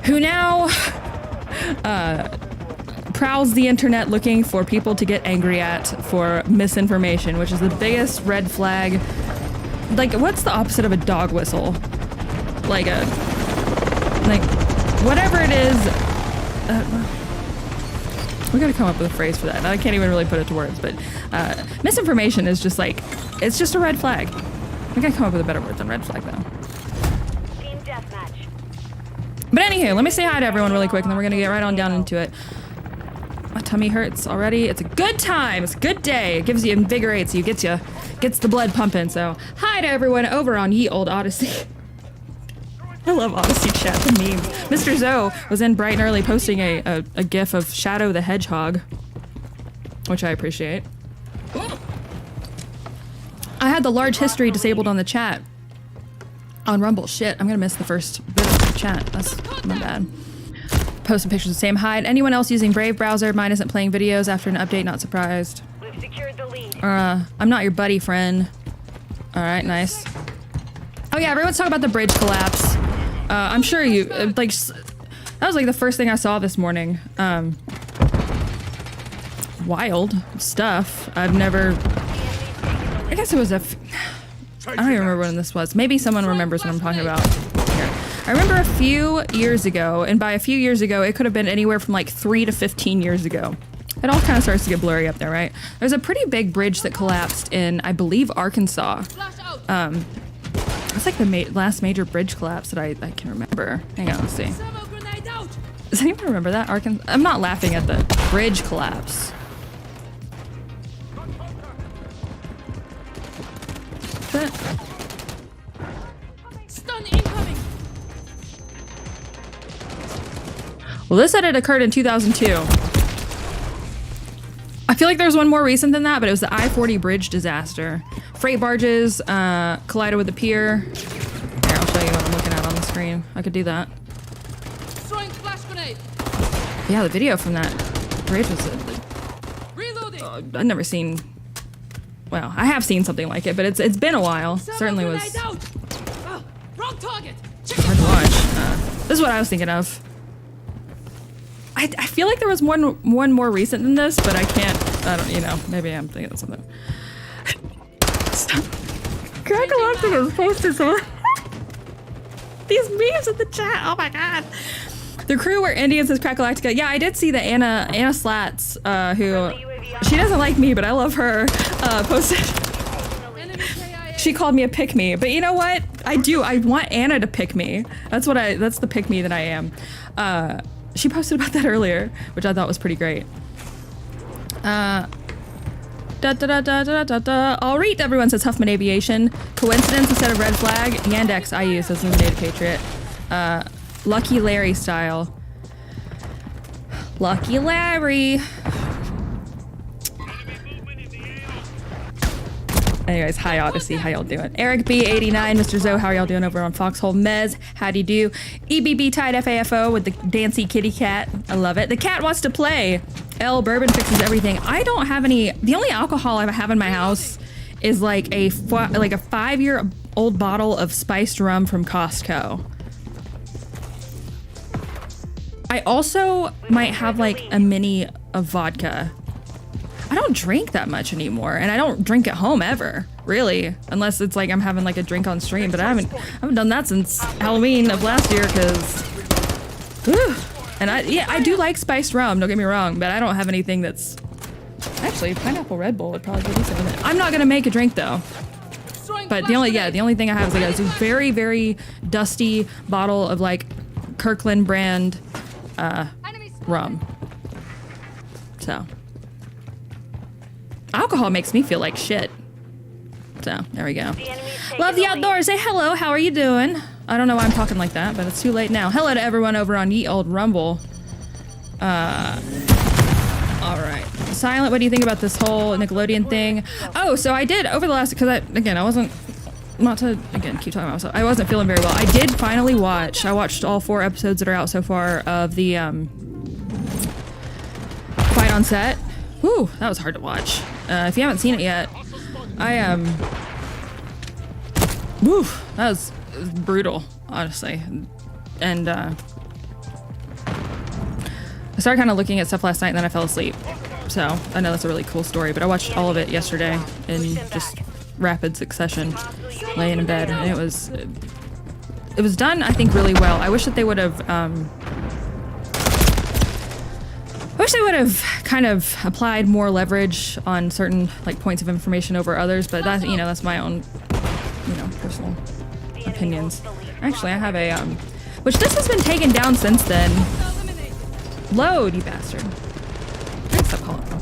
who now prowls the internet looking for people to get angry at for misinformation, which is the biggest red flag. Like, what's the opposite of a dog whistle? Like whatever it is. We gotta come up with a phrase for that. I can't even really put it to words, but misinformation is just like, it's just a red flag. We gotta come up with a better word than red flag, though. Team deathmatch. But anywho, let me say hi to everyone really quick, and then we're gonna get right on down into it. My tummy hurts already. It's a good time. It's a good day. It gives you, invigorates you, gets the blood pumping. So hi to everyone over on Ye Old Odyssey. I love Odyssey chat, the memes. Mr. Zoe was in bright and early posting a gif of Shadow the Hedgehog, which I appreciate. I had the large history disabled on the chat on Rumble. Shit, I'm gonna miss the first bit of the chat. That's my bad. Posting pictures of Sam Hyde. Anyone else using Brave browser? Mine isn't playing videos after an update, not surprised. We've secured the lead. I'm not your buddy, friend. Alright, nice. Oh yeah, everyone's talking about the bridge collapse. I'm sure you, like, that was like the first thing I saw this morning. Wild stuff. I've never, I guess it was I don't even remember when this was. Maybe someone remembers what I'm talking about. Here. I remember a few years ago, and by a few years ago, it could have been anywhere from like 3 to 15 years ago. It all kind of starts to get blurry up there, right? There's a pretty big bridge that collapsed in, I believe, Arkansas. It's like the last major bridge collapse that I can remember. Hang on, let's see. Does anyone remember that? I'm not laughing at the bridge collapse. Well, this said it occurred in 2002. I feel like there's one more recent than that, but it was the I-40 bridge disaster. Freight barges collided with the pier. Here, I'll show you what I'm looking at on the screen. I could do that. Throwing flash grenade. Yeah, the video from that bridge was... Reloading. I've never seen... Well, I have seen something like it, but it's been a while. Certainly was wrong target. hard to watch. This is what I was thinking of. I feel like there was one more recent than this, but I can't... I don't... You know, maybe I'm thinking of something. Stop. Crack-a-lack has posted some... These memes in the chat. Oh my god. The crew were Indians as Crack-a-Lactica. Yeah, I did see that Anna Slats, who... She doesn't like me, but I love her, posted... She called me a pick-me. But you know what? I do. I want Anna to pick me. That's the pick-me that I am. She posted about that earlier, which I thought was pretty great. All right, everyone, says Huffman Aviation. Coincidence instead of red flag. Yandex I use, says Illuminated Patriot. Lucky Larry style. Lucky Larry. Anyways, hi Odyssey, how y'all doing? Eric B89, Mr. Zoe, how y'all doing over on Foxhole? Mez, how'd you do? EBB Tide FAFO with the dancy kitty cat. I love it. The cat wants to play. L Bourbon fixes everything. I don't have any. The only alcohol I have in my house is like a 5-year-old bottle of spiced rum from Costco. I also might have like a mini of vodka. I don't drink that much anymore, and I don't drink at home ever, really, unless it's like I'm having like a drink on stream. But I haven't done that since Halloween of last year, because, and I do like spiced rum. Don't get me wrong, but I don't have anything that's actually pineapple Red Bull would probably be decent with it. I'm not gonna make a drink though. But the only thing I have is like a very, very dusty bottle of like Kirkland brand rum. So. Alcohol makes me feel like shit. So, there we go. Love the outdoors. Say hello. How are you doing? I don't know why I'm talking like that, but it's too late now. Hello to everyone over on Ye Old Rumble. Alright. Silent, what do you think about this whole Nickelodeon thing? Oh, so I did over the last... Because I wasn't... Not to, again, keep talking about myself. I wasn't feeling very well. I did finally watch... I watched all 4 episodes that are out so far of the, Fight on Set. Whew, that was hard to watch. If you haven't seen it yet, whew, that was brutal, honestly. And, I started kind of looking at stuff last night and then I fell asleep. So, I know that's a really cool story, but I watched all of it yesterday in just rapid succession, laying in bed, and it was done, I think, really well. I wish that they would have, kind of applied more leverage on certain like points of information over others, but that's, you know, that's my own, you know, personal opinions. Actually, I have a which this has been taken down since then. Load, you bastard.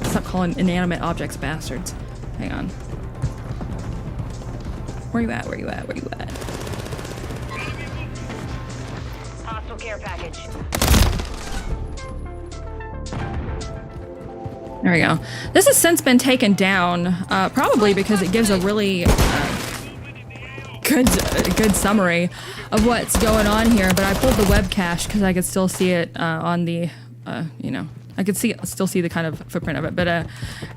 Stop calling inanimate objects bastards. Hang on. Where you at? Where you at? Where you at? Hostile care package. There we go. This has since been taken down, probably because it gives a really good summary of what's going on here. But I pulled the web cache because I could still see it on the, you know, I could still see the kind of footprint of it. But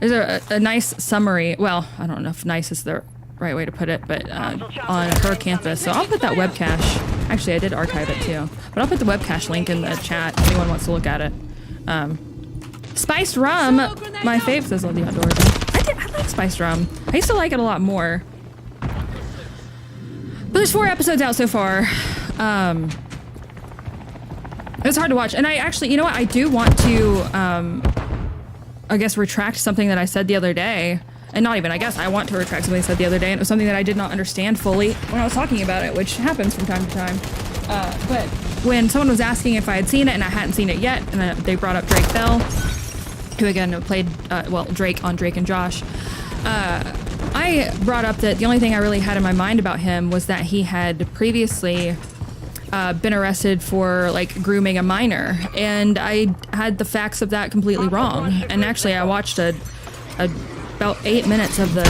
there's a nice summary. Well, I don't know if nice is the right way to put it, but on her campus. So I'll put that web cache. Actually, I did archive it too, but I'll put the web cache link in the chat if anyone wants to look at it. Spiced rum, my fave, says Love the Outdoors. I like spiced rum. I used to like it a lot more. But there's 4 episodes out so far. It's hard to watch. And I actually, you know what? I do want to, I guess, retract something that I said the other day. And not even, I guess, I want to retract something I said the other day. And it was something that I did not understand fully when I was talking about it, which happens from time to time. But when someone was asking if I had seen it and I hadn't seen it yet, and they brought up Drake Bell, who again played, well, Drake on Drake and Josh, I brought up that the only thing I really had in my mind about him was that he had previously been arrested for like grooming a minor, and I had the facts of that completely wrong. And actually, I watched about 8 minutes of the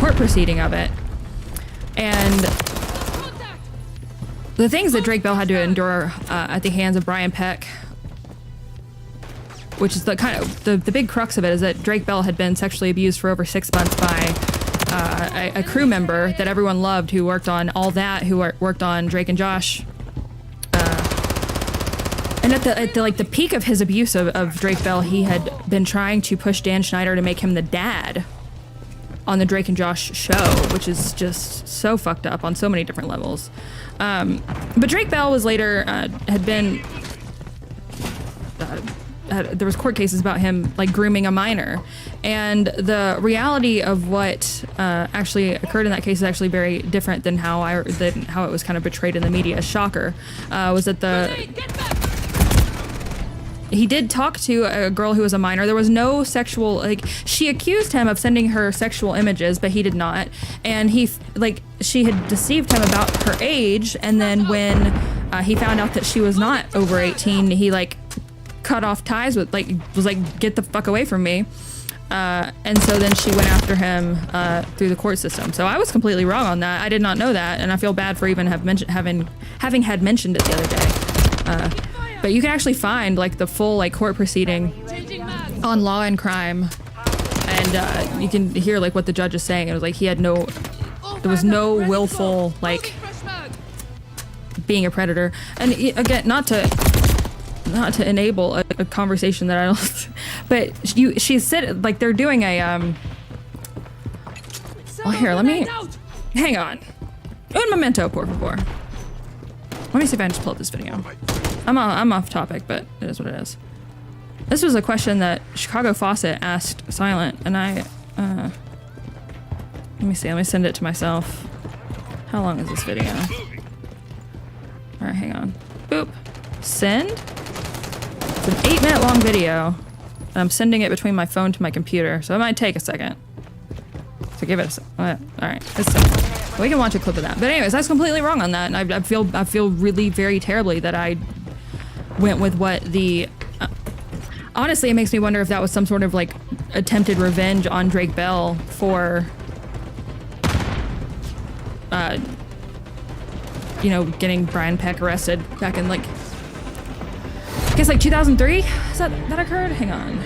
court proceeding of it, and the things that Drake Bell had to endure at the hands of Brian Peck, which is the kind of the big crux of it, is that Drake Bell had been sexually abused for over 6 months by a crew member that everyone loved, who worked on All That, who worked on Drake and Josh. And at the peak of his abuse of Drake Bell, he had been trying to push Dan Schneider to make him the dad on the Drake and Josh show, which is just so fucked up on so many different levels. But Drake Bell was later there was court cases about him like grooming a minor, and the reality of what actually occurred in that case is actually very different than how it was kind of portrayed in the media. Shocker, was that he did talk to a girl who was a minor. There was no sexual, like, she accused him of sending her sexual images, but he did not. And she had deceived him about her age, and then when he found out that she was not over 18, he like cut off ties with, like, was like, get the fuck away from me. And so then she went after him through the court system. So I was completely wrong on that. I did not know that, and I feel bad for even having had mentioned it the other day. But you can actually find like the full like court proceeding on Law and Crime, and you can hear like what the judge is saying. It was like there was no willful like being a predator. And again, not to enable a conversation that I don't, but she's said like they're doing a well, here, let me hang on. Un momento, por favor. Let me see if I can just pull up this video. I'm off topic, but it is what it is. This was a question that Chicago Fawcett asked Silent, and let me see, let me send it to myself. How long is this video? All right, hang on. Boop. Send. It's an 8-minute long video, and I'm sending it between my phone to my computer, so it might take a second. So give it all right, we can watch a clip of that. But anyways, I was completely wrong on that, and I feel really very terribly that I went with what the honestly, it makes me wonder if that was some sort of like attempted revenge on Drake Bell for you know, getting Brian Peck arrested back in like, I guess like 2003. Is that occurred? Hang on.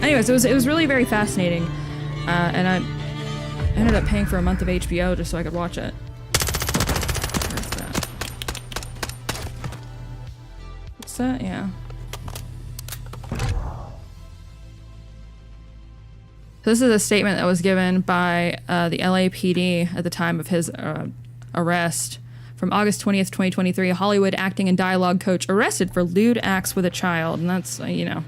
Anyways, it was really very fascinating, and I ended up paying for a month of HBO just so I could watch it. Where's that? What's that? Yeah. So this is a statement that was given by the LAPD at the time of his arrest. From August 20th, 2023, a Hollywood acting and dialogue coach arrested for lewd acts with a child. And that's, you know.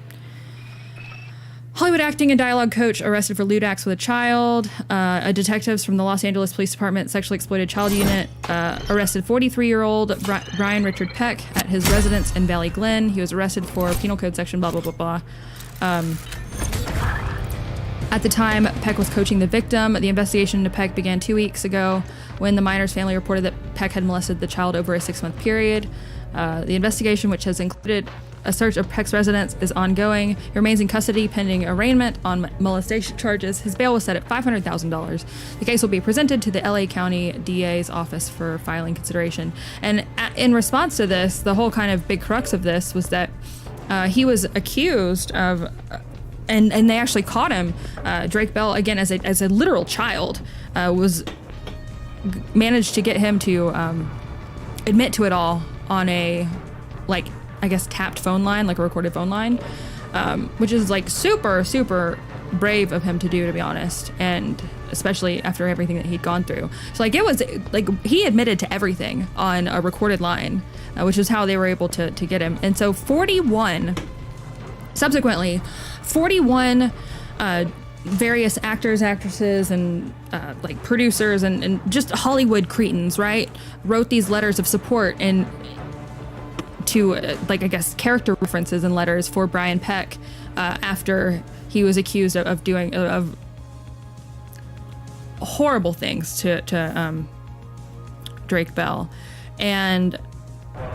Hollywood acting and dialogue coach arrested for lewd acts with a child. A detectives from the Los Angeles Police Department Sexually Exploited Child Unit arrested 43-year-old Brian Richard Peck at his residence in Valley Glen. He was arrested for Penal Code section blah, blah, blah, blah. At the time, Peck was coaching the victim. The investigation into Peck began 2 weeks ago when the minor's family reported that Peck had molested the child over a 6-month period. The investigation, which has included a search of Peck's residence, is ongoing. He remains in custody pending arraignment on molestation charges. His bail was set at $500,000. The case will be presented to the LA County DA's office for filing consideration. And in response to this, the whole kind of big crux of this was that he was accused of... And they actually caught him. Drake Bell, again, as a literal child, managed to get him to admit to it all on a, like, I guess tapped phone line, like a recorded phone line, which is like super, super brave of him to do, to be honest, and especially after everything that he'd gone through. So like it was like he admitted to everything on a recorded line, which is how they were able to get him. And so 41 various actors, actresses, and like producers and just Hollywood cretins, right, wrote these letters of support and to like, I guess, character references and letters for Brian Peck after he was accused of doing horrible things to Drake Bell. And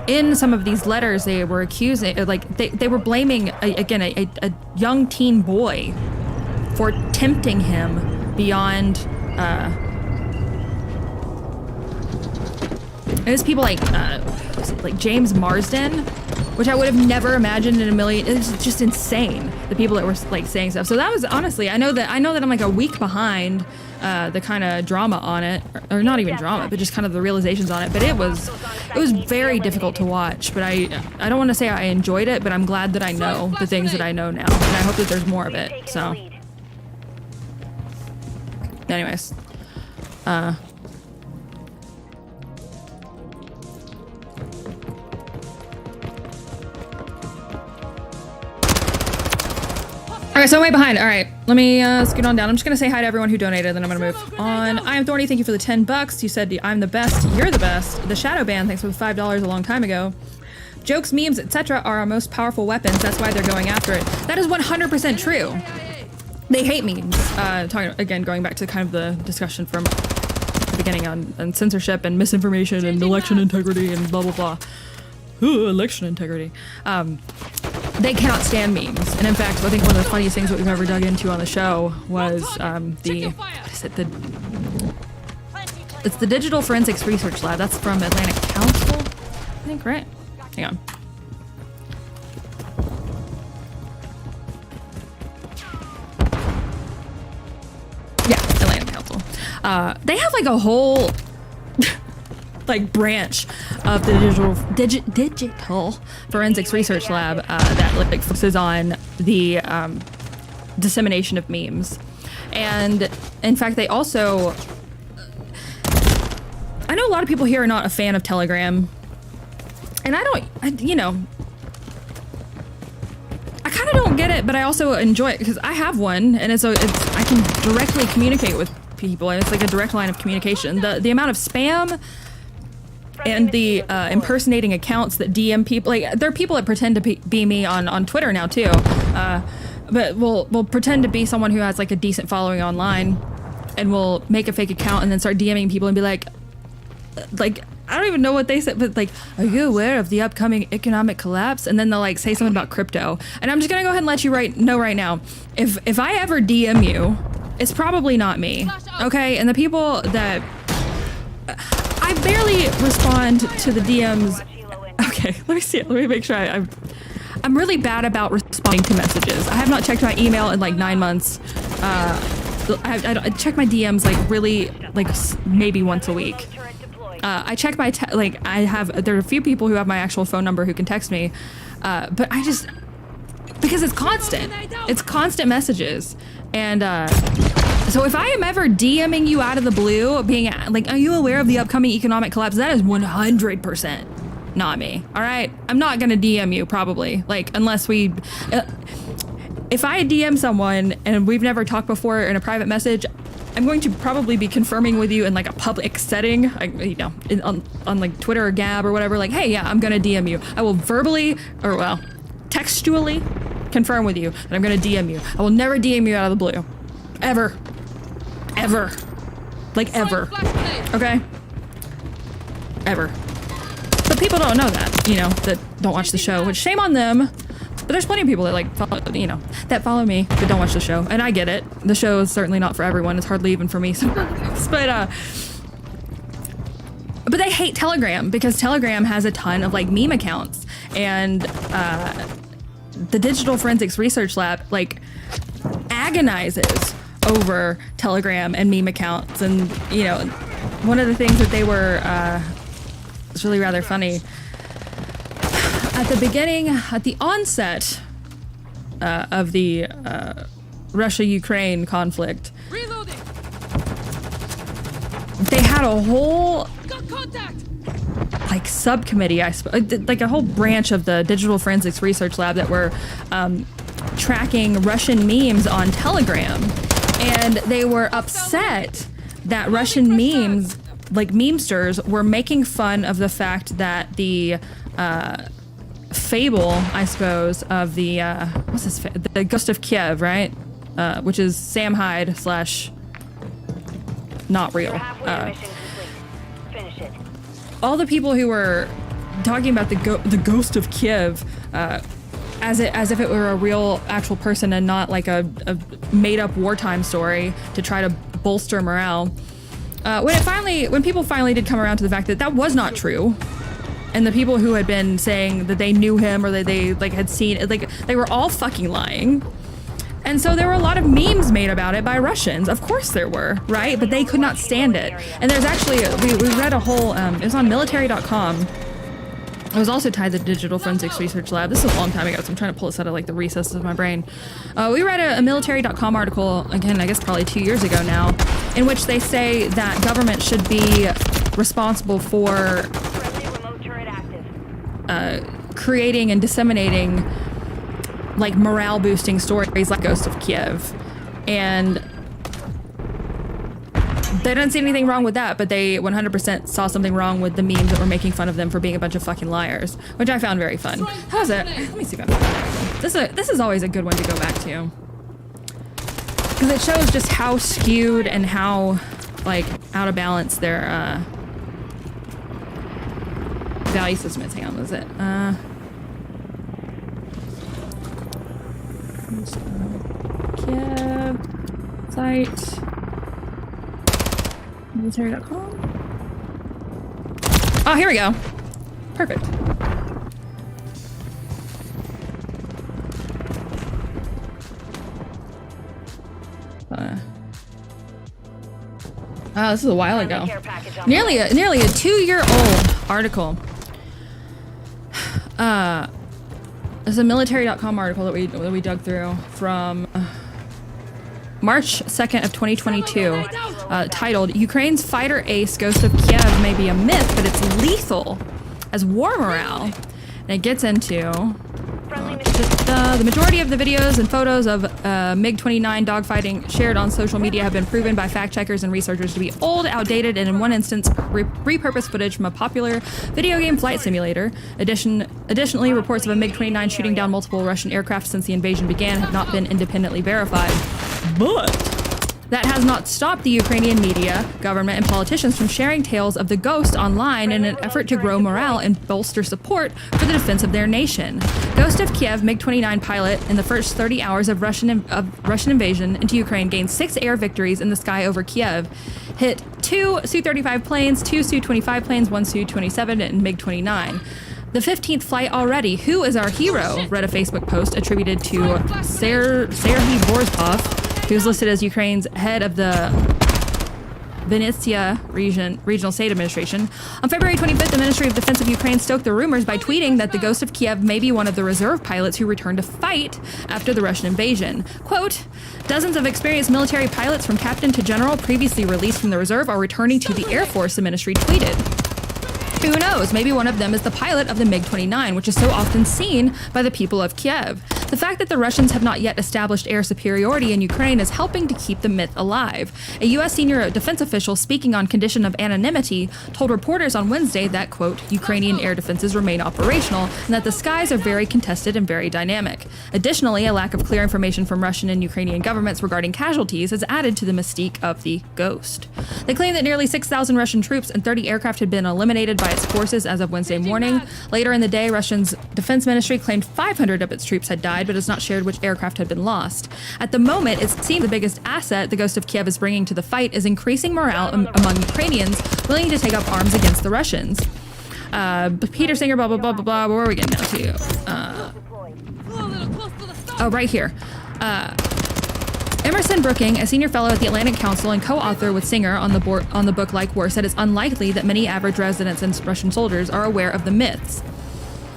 in some of these letters, they were accusing, like, they were blaming, again, a young teen boy for tempting him beyond, there's people like James Marsden, which I would have never imagined in a million. It's just insane, the people that were like saying stuff. So that was, honestly, I know that I'm like a week behind the kind of drama on it, or not even drama, but just kind of the realizations on it. But it was very difficult to watch. But I don't want to say I enjoyed it, but I'm glad that I know the things that I know now, and I hope that there's more of it. So, anyways, Alright, so I'm way behind. Alright, let me scoot on down. I'm just gonna say hi to everyone who donated, then I'm gonna move on. I am Thorny, thank you for the $10. You said I'm the best, you're the best. The Shadow Band, thanks for the $5 a long time ago. Jokes, memes, etc. are our most powerful weapons, that's why they're going after it. That is 100% true. They hate memes. Again, going back to kind of the discussion from the beginning on censorship and misinformation and election integrity and blah blah blah. Ooh, election integrity. They cannot stand memes, and in fact, I think one of the funniest things that we've ever dug into on the show was it's the Digital Forensics Research Lab. That's from Atlantic Council, I think, right? Hang on. Yeah, Atlantic Council. They have like a whole like branch of the digital forensics research lab that like focuses on the dissemination of memes. And in fact, they also, I know a lot of people here are not a fan of Telegram, and I kind of don't get it, but I also enjoy it because I have one, and I can directly communicate with people, and it's like a direct line of communication. The amount of spam and the impersonating accounts that DM people, like there are people that pretend to be me on Twitter now too, but will pretend to be someone who has like a decent following online, and will make a fake account and then start DMing people and be like I don't even know what they said, but like, are you aware of the upcoming economic collapse? And then they'll like say something about crypto, and I'm just gonna go ahead and let you know right now, if I ever DM you, it's probably not me, okay? And the people that I barely respond to the DMs. Okay, let me see it. Let me make sure I'm really bad about responding to messages. I have not checked my email in like 9 months. I check my DMs like really like maybe once a week. I check my there are a few people who have my actual phone number who can text me, but I just, because it's constant messages, and so if I am ever DMing you out of the blue, being like, are you aware of the upcoming economic collapse? That is 100% not me. All right, I'm not gonna DM you probably, like, unless we. If I DM someone and we've never talked before in a private message, I'm going to probably be confirming with you in like a public setting, on like Twitter or Gab or whatever. Like, hey, yeah, I'm gonna DM you. I will verbally, or well, textually confirm with you that I'm gonna DM you. I will never DM you out of the blue, ever. Like ever. Okay? Ever. But people don't know that, that don't watch the show, which shame on them. But there's plenty of people that like follow, that follow me but don't watch the show, and I get it. The show is certainly not for everyone. It's hardly even for me sometimes. But they hate Telegram because Telegram has a ton of like meme accounts, and the Digital Forensics Research Lab like agonizes over Telegram and meme accounts. And one of the things that they were it's really rather funny at the beginning, at the onset of the Russia-Ukraine conflict. Reloading. They had a whole like subcommittee, like a whole branch of the Digital Forensics Research Lab that were tracking Russian memes on Telegram, and they were upset that Russian memes, like memesters, were making fun of the fact that the fable, I suppose, of the the Ghost of Kiev, right? Which is Sam Hyde / not real. all the people who were talking about the ghost of Kiev as if it were a real actual person and not like a made up wartime story to try to bolster morale. When people finally did come around to the fact that that was not true, and the people who had been saying that they knew him or that they like had seen, like they were all fucking lying. And so there were a lot of memes made about it by Russians. Of course there were, right? But they could not stand it. And there's actually, we read a whole, it was on mw3. It was also tied to the Digital Forensics Research Lab. This is a long time ago, so I'm trying to pull this out of like the recesses of my brain. We read a mw3.com article, again, I guess probably 2 years ago now, in which they say that government should be responsible for creating and disseminating like morale boosting stories like Ghost of Kiev. And they didn't see anything wrong with that, but they 100% saw something wrong with the memes that were making fun of them for being a bunch of fucking liars, which I found very fun. How's it? Let me see if I can. This is always a good one to go back to, because it shows just how skewed and how like out of balance their value system is. Hang on, was it? Kiev site. mw3.com. Oh, here we go. Perfect. Oh, this is a while ago. Nearly a 2-year-old article. This is a mw3.com article that we dug through from March 2nd of 2022, titled "Ukraine's fighter ace Ghost of Kiev may be a myth, but it's lethal as war morale." And it gets into the majority of the videos and photos of MiG-29 dogfighting shared on social media have been proven by fact checkers and researchers to be old, outdated, and in one instance repurposed footage from a popular video game flight simulator. Additionally, reports of a MiG-29 shooting down multiple Russian aircraft since the invasion began have not been independently verified. But that has not stopped the Ukrainian media, government, and politicians from sharing tales of the ghost online in an effort to grow morale and bolster support for the defense of their nation. Ghost of Kiev MiG-29 pilot in the first 30 hours of Russian invasion into Ukraine gained 6 air victories in the sky over Kiev, hit 2 Su-35 planes, 2 Su-25 planes, 1 Su-27, and MiG-29. The 15th flight already. Who is our hero? Read a Facebook post attributed to Serhiy Borzhov, who's listed as Ukraine's head of the Vinnytsia Regional State Administration. On February 25th, the Ministry of Defense of Ukraine stoked the rumors by tweeting that the Ghost of Kiev may be one of the reserve pilots who returned to fight after the Russian invasion. Quote, "Dozens of experienced military pilots from captain to general previously released from the reserve are returning to the Air Force," the ministry tweeted. Who knows, maybe one of them is the pilot of the MiG-29, which is so often seen by the people of Kiev. The fact that the Russians have not yet established air superiority in Ukraine is helping to keep the myth alive. A U.S. senior defense official speaking on condition of anonymity told reporters on Wednesday that, quote, "Ukrainian air defenses remain operational and that the skies are very contested and very dynamic." Additionally, a lack of clear information from Russian and Ukrainian governments regarding casualties has added to the mystique of the ghost. They claim that nearly 6,000 Russian troops and 30 aircraft had been eliminated by its forces as of Wednesday morning. Later in the day, Russia's defense ministry claimed 500 of its troops had died, but has not shared which aircraft had been lost. At the moment, it seems the biggest asset the Ghost of Kiev is bringing to the fight is increasing morale among Ukrainians willing to take up arms against the Russians. Peter Singer, blah, blah, blah, blah, blah. Where are we getting now to? Oh, right here. Emerson Brooking, a senior fellow at the Atlantic Council and co-author with Singer on the book Like War, said it's unlikely that many average residents and Russian soldiers are aware of the myths.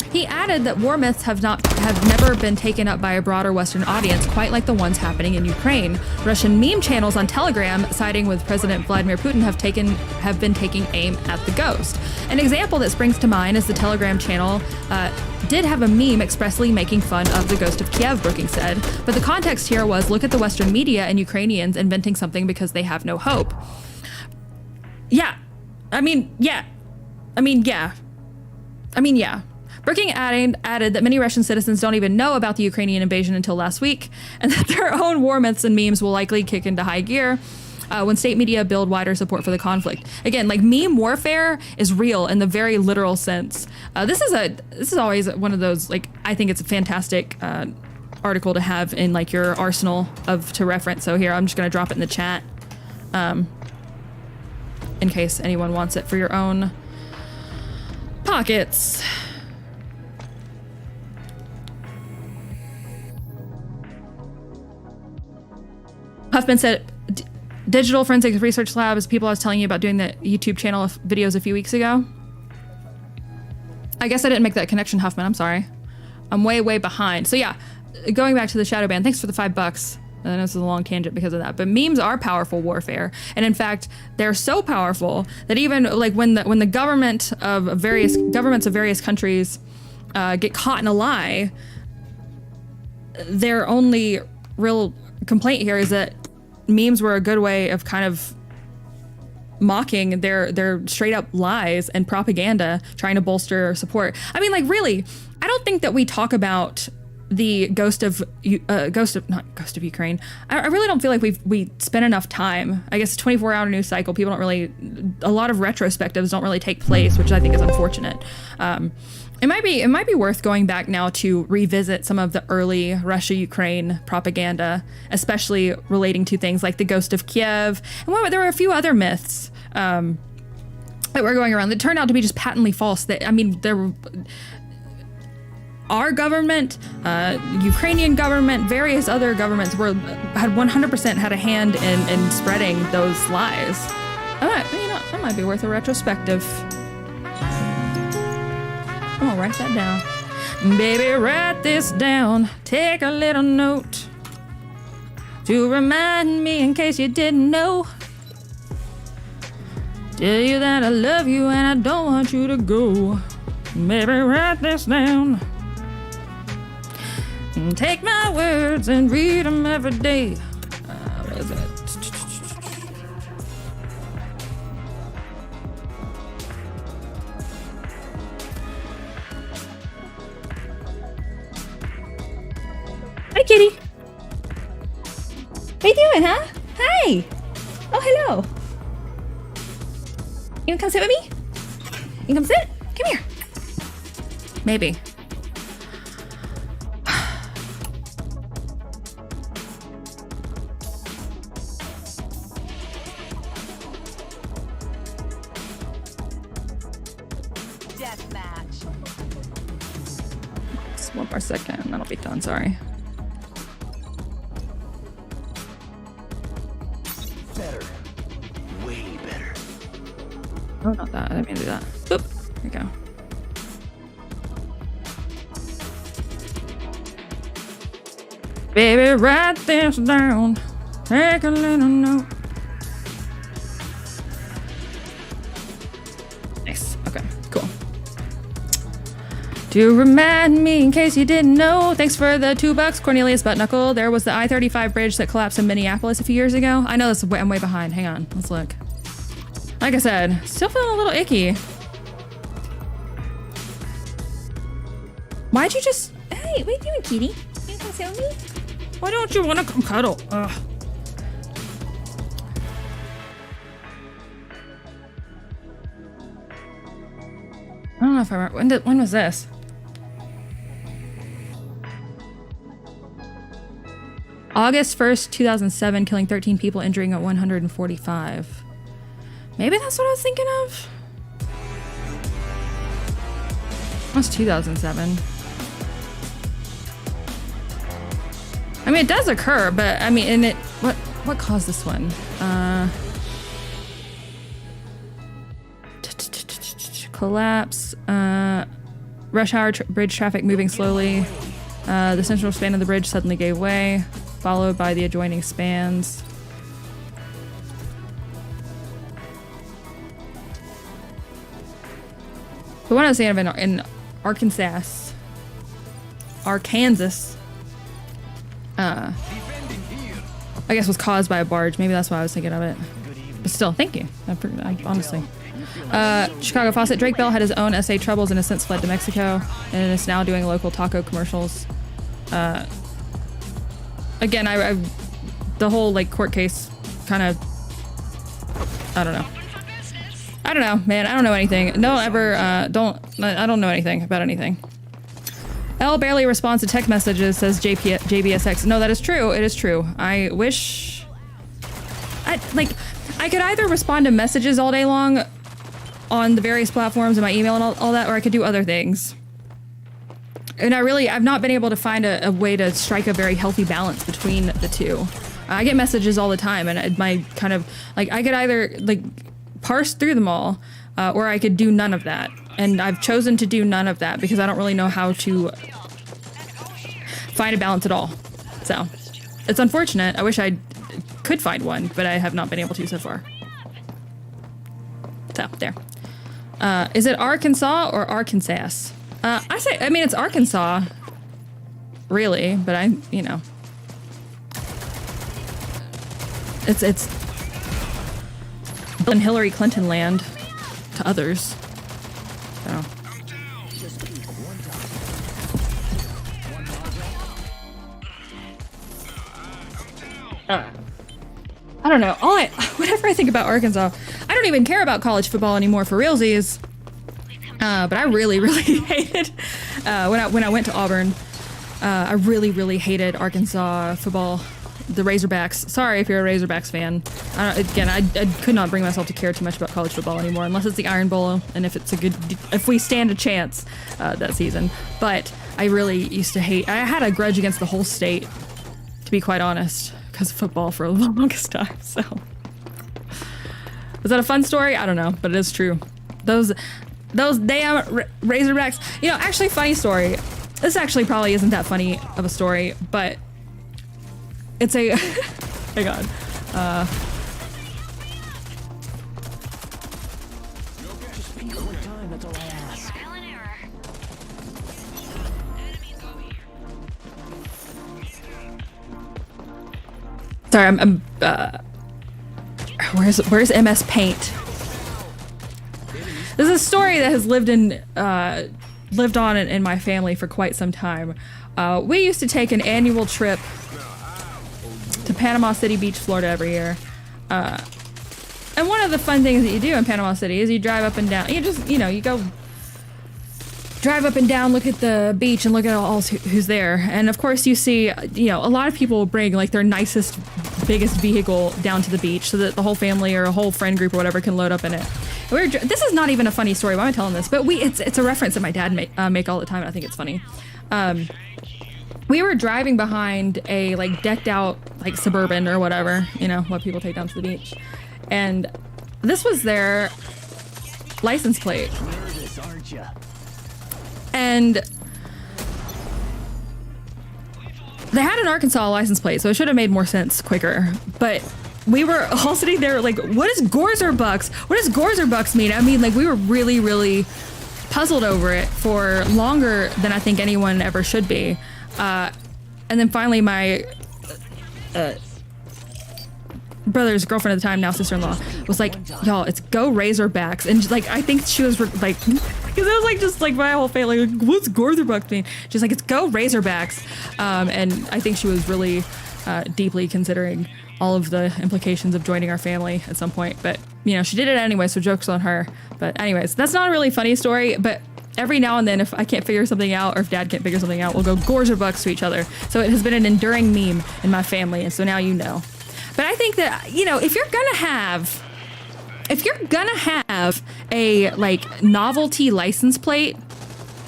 He added that war myths have never been taken up by a broader Western audience, quite like the ones happening in Ukraine. Russian meme channels on Telegram, siding with President Vladimir Putin, have been taking aim at the ghost. An example that springs to mind is the Telegram channel did have a meme expressly making fun of the Ghost of Kiev, Brooking said, but the context here was, look at the Western media and Ukrainians inventing something because they have no hope. Yeah. Brooking added that many Russian citizens don't even know about the Ukrainian invasion until last week, and that their own war myths and memes will likely kick into high gear when state media build wider support for the conflict. Again, like meme warfare is real in the very literal sense. This is always one of those, like, I think it's a fantastic article to have in like your arsenal to reference. So here, I'm just gonna drop it in the chat in case anyone wants it for your own pockets. Huffman said, Digital Forensics Research Lab is people I was telling you about doing the YouTube channel videos a few weeks ago. I guess I didn't make that connection, Huffman. I'm sorry. I'm way behind. So yeah, going back to the shadow ban, thanks for the $5. And this is a long tangent because of that. But memes are powerful warfare. And in fact, they're so powerful that even like when the governments of various countries get caught in a lie, their only real complaint here is that memes were a good way of kind of mocking their straight up lies and propaganda, trying to bolster support. I mean, like, really, I don't think that we talk about the ghost of Ukraine. I really don't feel like we spend enough time. I guess 24-hour news cycle, people don't really, a lot of retrospectives don't really take place, which I think is unfortunate. It might be worth going back now to revisit some of the early Russia-Ukraine propaganda, especially relating to things like the ghost of Kiev. And there were a few other myths that were going around that turned out to be just patently false. Our government, Ukrainian government, various other governments had 100% had a hand in spreading those lies. That might be worth a retrospective. I'm gonna write that down. Baby, write this down. Take a little note to remind me in case you didn't know. Tell you that I love you and I don't want you to go. Baby, write this down. And take my words and read them every day. Where is it? Hi, kitty. How you doing, huh? Hi. Oh, hello. You wanna come sit with me? You come sit? Come here. Maybe. Just one more second, and that'll be done. Sorry. Better. Way better. Oh, not that. I didn't mean to do that. Boop. There we go. Baby, write this down. Take a little note. Nice. Okay, cool. To remind me, in case you didn't know, thanks for the $2, Cornelius Buttknuckle. There was the I-35 bridge that collapsed in Minneapolis a few years ago. I know this. I'm way behind. Hang on. Let's look. Like I said, still feeling a little icky. Why'd you just... Hey, what are you doing, kitty? You come sit with me? Why don't you want to come cuddle? Ugh. I don't know if I remember. When was this? August 1st, 2007, killing 13 people, injuring 145. Maybe that's what I was thinking of? That's 2007. I mean, it does occur, but I mean, what caused this one? Collapse. Rush hour bridge traffic moving slowly. The central span of the bridge suddenly gave way, followed by the adjoining spans. The one I was thinking of in Arkansas. I guess was caused by a barge. Maybe that's why I was thinking of it. But still, thank you. Honestly. Chicago Faucet. Drake Bell had his own SA troubles and has since fled to Mexico and is now doing local taco commercials. Again, the whole like court case kind of I don't know. I don't know, man. I don't know anything. Don't ever, I don't know anything about anything. L barely responds to text messages, says JBSX. No, that is true. It is true. I wish... I could either respond to messages all day long on the various platforms and my email and all that, or I could do other things. And I've not been able to find a way to strike a very healthy balance between the two. I get messages all the time, and my kind of, like, I could either, like, parse through them all, or I could do none of that. And I've chosen to do none of that because I don't really know how to find a balance at all. So, it's unfortunate. I wish I could find one, but I have not been able to so far. So, there. Is it Arkansas or Arkansas? I mean, it's Arkansas, really, but you know. It's in Hillary Clinton land to others. So. I don't know. Whenever I think about Arkansas, I don't even care about college football anymore for realsies. But I really, really hated when I went to Auburn. I really, really hated Arkansas football, the Razorbacks. Sorry if you're a Razorbacks fan. Again, I could not bring myself to care too much about college football anymore, unless it's the Iron Bowl and if we stand a chance that season. But I really used to hate. I had a grudge against the whole state, to be quite honest, because of football for the longest time. So, was that a fun story? I don't know, but it is true. Those damn Razorbacks. You know, actually, funny story. This actually probably isn't that funny of a story, but it's a... hang on. Sorry, I'm where's MS Paint? This is a story that has lived on in my family for quite some time. We used to take an annual trip to Panama City Beach, Florida every year. And one of the fun things that you do in Panama City is you drive up and down. You go drive up and down, look at the beach and look at all who's there. And of course you see, a lot of people bring like their nicest, biggest vehicle down to the beach so that the whole family or a whole friend group or whatever can load up in it. This is not even a funny story. Why am I telling this? But it's a reference that my dad make all the time, and I think it's funny. We were driving behind a like decked out like Suburban or whatever, what people take down to the beach, and this was their license plate. And they had an Arkansas license plate, so it should have made more sense quicker. But we were all sitting there like, what is Gorzer-Bucks? What does Gorzer-Bucks mean? I mean, like, we were really, really puzzled over it for longer than I think anyone ever should be. And then finally my brother's girlfriend at the time, now sister-in-law, was like, y'all, it's go Razorbacks. And like, I think she was like, because it was like just like my whole family, like, what's Gorzer-Bucks mean? She's like, it's go Razorbacks. And I think she was really deeply considering all of the implications of joining our family at some point. But, she did it anyway, so joke's on her. But anyways, that's not a really funny story, but every now and then, if I can't figure something out or if Dad can't figure something out, we'll go Gorzer-Bucks to each other. So it has been an enduring meme in my family, and so now you know. But I think that, if you're gonna have a like novelty license plate,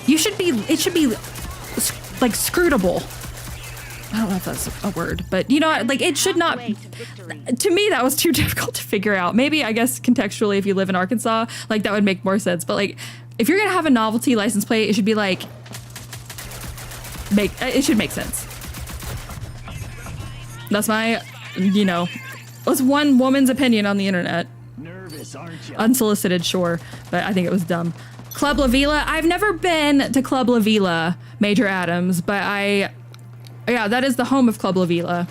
it should be like scrutable. I don't know if that's a word, but like it should not. To me, that was too difficult to figure out. Maybe, I guess, contextually, if you live in Arkansas, like that would make more sense. But like, if you're gonna have a novelty license plate, it should be like it should make sense. That's my, that's one woman's opinion on the internet. Nervous, aren't you? Unsolicited, sure, but I think it was dumb. Club La Vila. I've never been to Club La Vila, Major Adams, but yeah, that is the home of Club La Vila.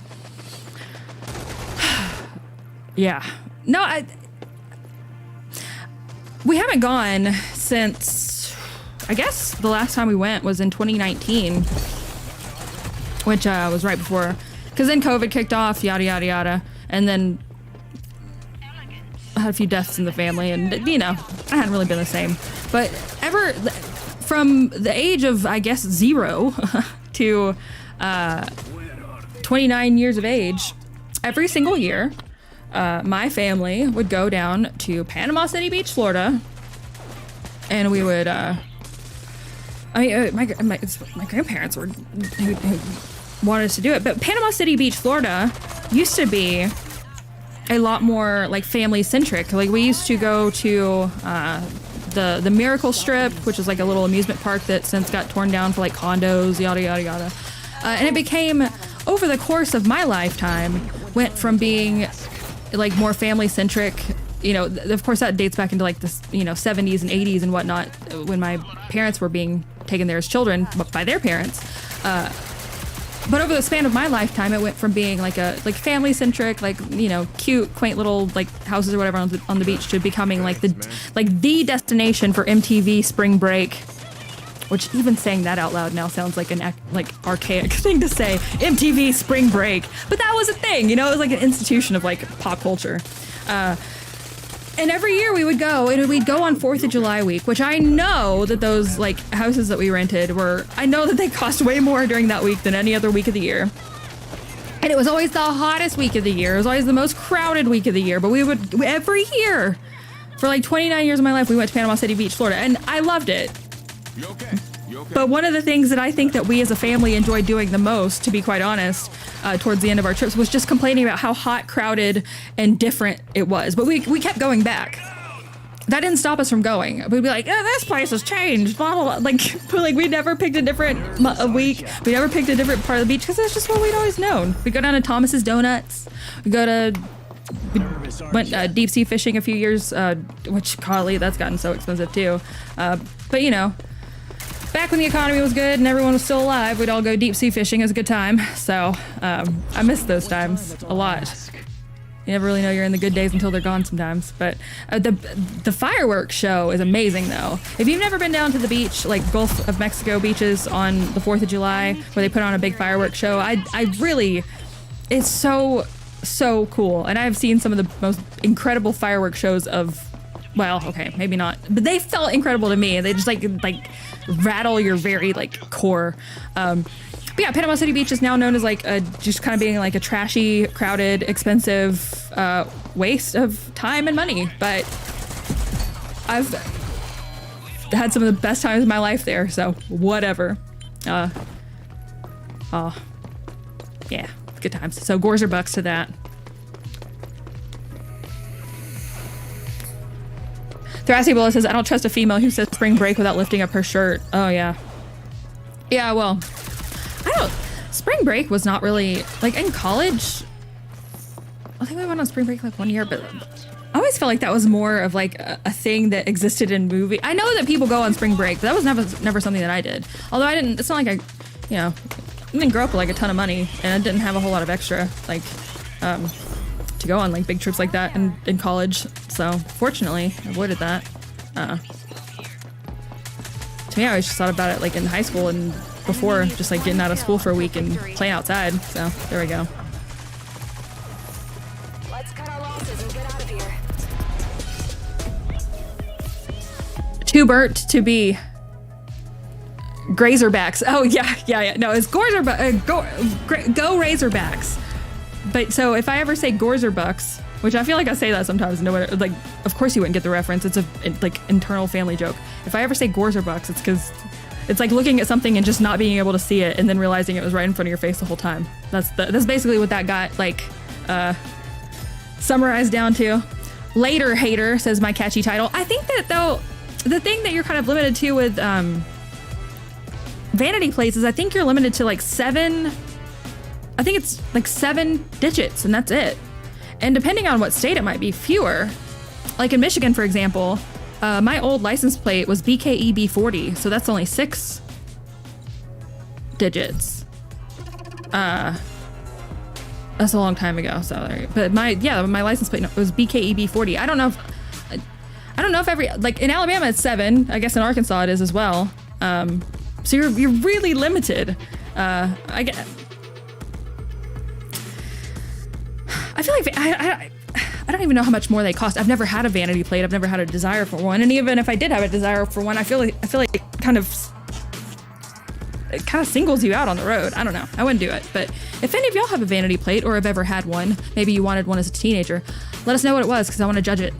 Yeah. No, we haven't gone since, I guess the last time we went was in 2019, which was right before, because then COVID kicked off, yada, yada, yada. And then, had a few deaths in the family, and you know, I hadn't really been the same. But from the age of, I guess, 0 to 29 years of age, every single year, my family would go down to Panama City Beach, Florida, and we would, my grandparents who wanted us to do it, but Panama City Beach, Florida used to be a lot more like family centric. Like we used to go to the Miracle Strip, which is like a little amusement park that since got torn down for like condos, yada yada yada. And it became, over the course of my lifetime, went from being like more family centric. You know, of course that dates back into like the 70s and 80s and whatnot, when my parents were being taken there as children by their parents. But over the span of my lifetime, it went from being like family centric, like, you know, cute, quaint little like houses or whatever on the beach, to becoming like the destination for MTV spring break. Which even saying that out loud now sounds like an archaic thing to say. MTV spring break, but that was a thing, you know. It was like an institution of like pop culture. And every year we would go, and we'd go on 4th of July week, which I know that those like houses that we rented I know that they cost way more during that week than any other week of the year. And it was always the hottest week of the year. It was always the most crowded week of the year. But we would, every year, for like 29 years of my life, we went to Panama City Beach, Florida, and I loved it. You okay? You okay? But one of the things that I think that we as a family enjoyed doing the most, to be quite honest, towards the end of our trips, was just complaining about how hot, crowded, and different it was. But we kept going back. That didn't stop us from going. We'd be like, oh, this place has changed, blah, blah, blah. Like we never picked a different week. We never picked a different part of the beach, because that's just what we'd always known. We'd go down to Thomas's Donuts. We went deep sea fishing a few years, which, golly, that's gotten so expensive too. But you know, back when the economy was good and everyone was still alive, we'd all go deep sea fishing. It was a good time. So I miss those times a lot. You never really know you're in the good days until they're gone sometimes. But the fireworks show is amazing, though. If you've never been down to the beach, like Gulf of Mexico beaches on the 4th of July, where they put on a big fireworks show, I really, it's so cool. And I've seen some of the most incredible fireworks shows of, well, okay, maybe not, but they felt incredible to me. They just like rattle your very like core. But yeah, Panama City Beach is now known as like just kind of being like a trashy, crowded, expensive waste of time and money. But I've had some of the best times of my life there, so whatever. Yeah, good times. So Gores or Bucks to that. Thrassybola says, I don't trust a female who says spring break without lifting up her shirt. Oh, yeah. Yeah, well, spring break was not really, like, in college, I think we went on spring break like 1 year, but I always felt like that was more of like a thing that existed in movie. I know that people go on spring break, but that was never something that I did. Although it's not like I didn't grow up with like a ton of money, and I didn't have a whole lot of extra, like, to go on like big trips like that in college. So fortunately, I avoided that. To me, I always just thought about it like in high school and before, just like getting out of school for a week and playing outside. So there we go. Let's cut our losses and get out of here. Too burnt to be Grazerbacks. Oh yeah. No, it's go Razorbacks. But so if I ever say Gorzer Bucks, which I feel like I say that sometimes, nobody, like, of course you wouldn't get the reference. It's a like internal family joke. If I ever say Gorzer Bucks, it's because it's like looking at something and just not being able to see it, and then realizing it was right in front of your face the whole time. That's basically what that got like summarized down to. Later hater, says my catchy title. I think that though, the thing that you're kind of limited to with vanity plates is I think you're limited to like 7. I think it's like 7 digits, and that's it. And depending on what state, it might be fewer. Like in Michigan, for example, my old license plate was BKEB40, so that's only 6 digits. That's a long time ago. So, but my license plate was BKEB40. I don't know if every, like in Alabama it's 7. I guess in Arkansas it is as well. So you're really limited. I feel like I don't even know how much more they cost. I've never had a vanity plate. I've never had a desire for one. And even if I did have a desire for one, I feel like it kind of singles you out on the road. I don't know. I wouldn't do it. But if any of y'all have a vanity plate or have ever had one, maybe you wanted one as a teenager, let us know what it was because I want to judge it.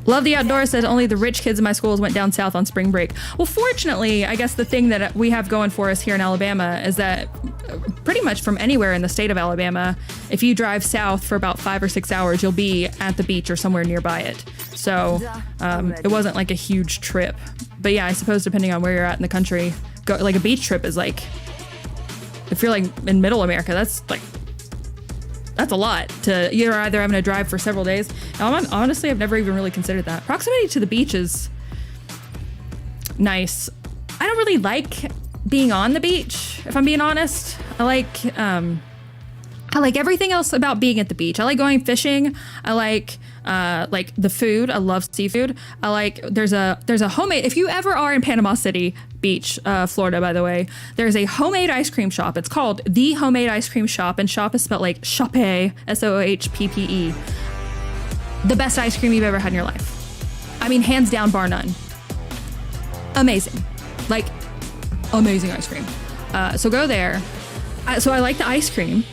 Love the Outdoors says only the rich kids in my schools went down south on spring break. Well, fortunately, I guess the thing that we have going for us here in Alabama is that pretty much from anywhere in the state of Alabama, if you drive south for about 5 or 6 hours, you'll be at the beach or somewhere nearby it. So it wasn't like a huge trip. But yeah, I suppose depending on where you're at in the country, like a beach trip is like, if you're like in middle America, that's a lot to, you're either having to drive for several days. Honestly, I've never even really considered that. Proximity to the beach is nice. I don't really like being on the beach, if I'm being honest. I like everything else about being at the beach. I like going fishing. I like the food. I love seafood. I like, there's a homemade, if you ever are in Panama City Beach, Florida, by the way, there's a homemade ice cream shop. It's called The Homemade Ice Cream Shop, and shop is spelled like Shoppe, Sohppe. The best ice cream you've ever had in your life. I mean, hands down, bar none. Amazing. Like, amazing ice cream. So go there. So I like the ice cream.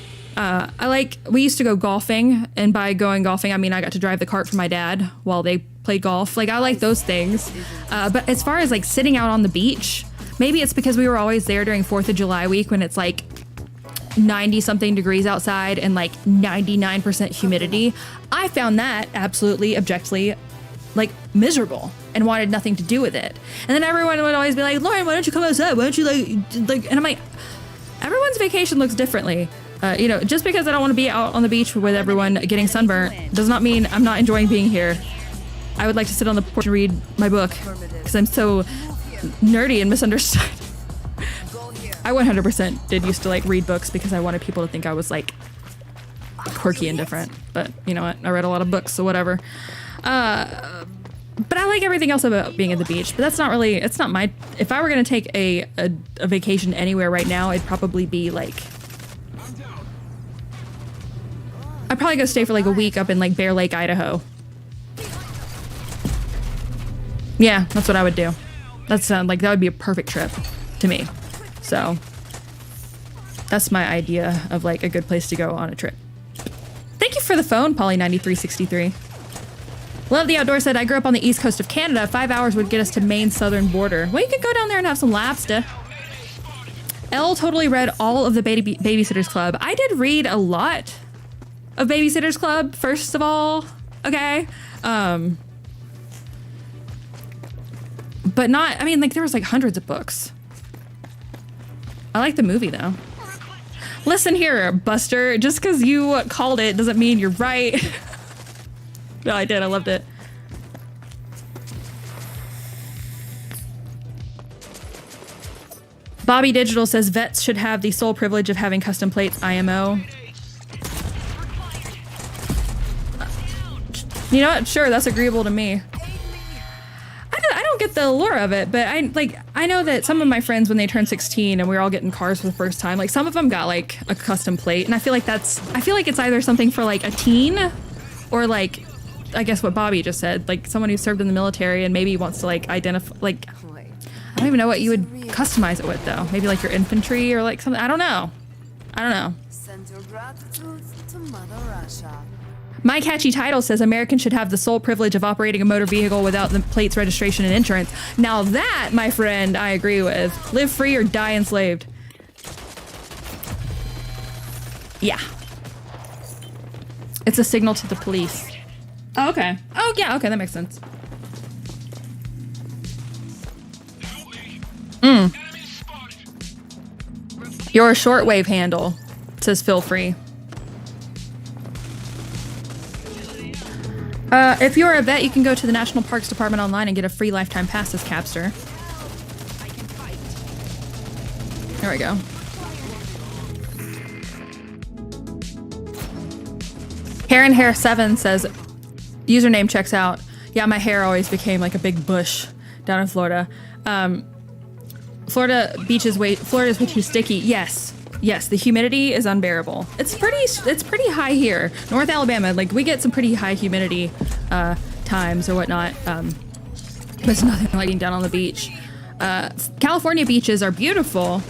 We used to go golfing, and by going golfing, I mean I got to drive the cart for my dad while they played golf. Like, I like those things. But as far as like sitting out on the beach, maybe it's because we were always there during 4th of July week when it's like 90 something degrees outside and like 99% humidity. I found that absolutely objectively like miserable and wanted nothing to do with it. And then everyone would always be like, Lauren, why don't you come outside? Why don't you like, and I'm like, everyone's vacation looks differently. Just because I don't want to be out on the beach with everyone getting sunburnt does not mean I'm not enjoying being here. I would like to sit on the porch and read my book because I'm so nerdy and misunderstood. I 100% did used to like read books because I wanted people to think I was like quirky and different. But you know what? I read a lot of books, so whatever. But I like everything else about being at the beach. But that's not really, it's not my, if I were going to take a vacation anywhere right now, it'd probably be like, I'd probably go stay for like a week up in like Bear Lake, Idaho. Yeah, that's what I would do. That would be a perfect trip to me. So that's my idea of like a good place to go on a trip. Thank you for the phone, Polly9363. Love the Outdoor said, I grew up on the east coast of Canada. 5 hours would get us to Maine's southern border. Well, you could go down there and have some lobster. Elle totally read all of the Babysitter's Club. I did read a lot of Babysitter's Club, first of all. Okay. But not, I mean, like, there was like hundreds of books. I like the movie, though. Listen here, Buster. Just because you called it doesn't mean you're right. No, I did. I loved it. Bobby Digital says vets should have the sole privilege of having custom plates IMO. You know what? Sure, that's agreeable to me. I don't get the allure of it, but I know that some of my friends, when they turned 16 and we were all getting cars for the first time, like some of them got like a custom plate, and I feel like it's either something for like a teen or like, I guess what Bobby just said, like someone who served in the military and maybe wants to like identify, like, I don't even know what you would customize it with though. Maybe like your infantry or like something. I don't know. Send your gratitude to Mother Russia. My catchy title says Americans should have the sole privilege of operating a motor vehicle without the plates, registration, and insurance. Now that, my friend, I agree with. Live free or die enslaved. Yeah. It's a signal to the police. Oh, okay. Oh, yeah, okay, that makes sense. Your shortwave handle says feel free. If you're a vet, you can go to the National Parks Department online and get a free lifetime pass as Capster. There we go. Karen Hair 7 says, username checks out. Yeah, my hair always became like a big bush down in Florida. Florida's way too sticky. Yes. Yes, the humidity is unbearable. It's pretty high here. North Alabama, like we get some pretty high humidity times or whatnot. But it's nothing like being down on the beach. California beaches are beautiful,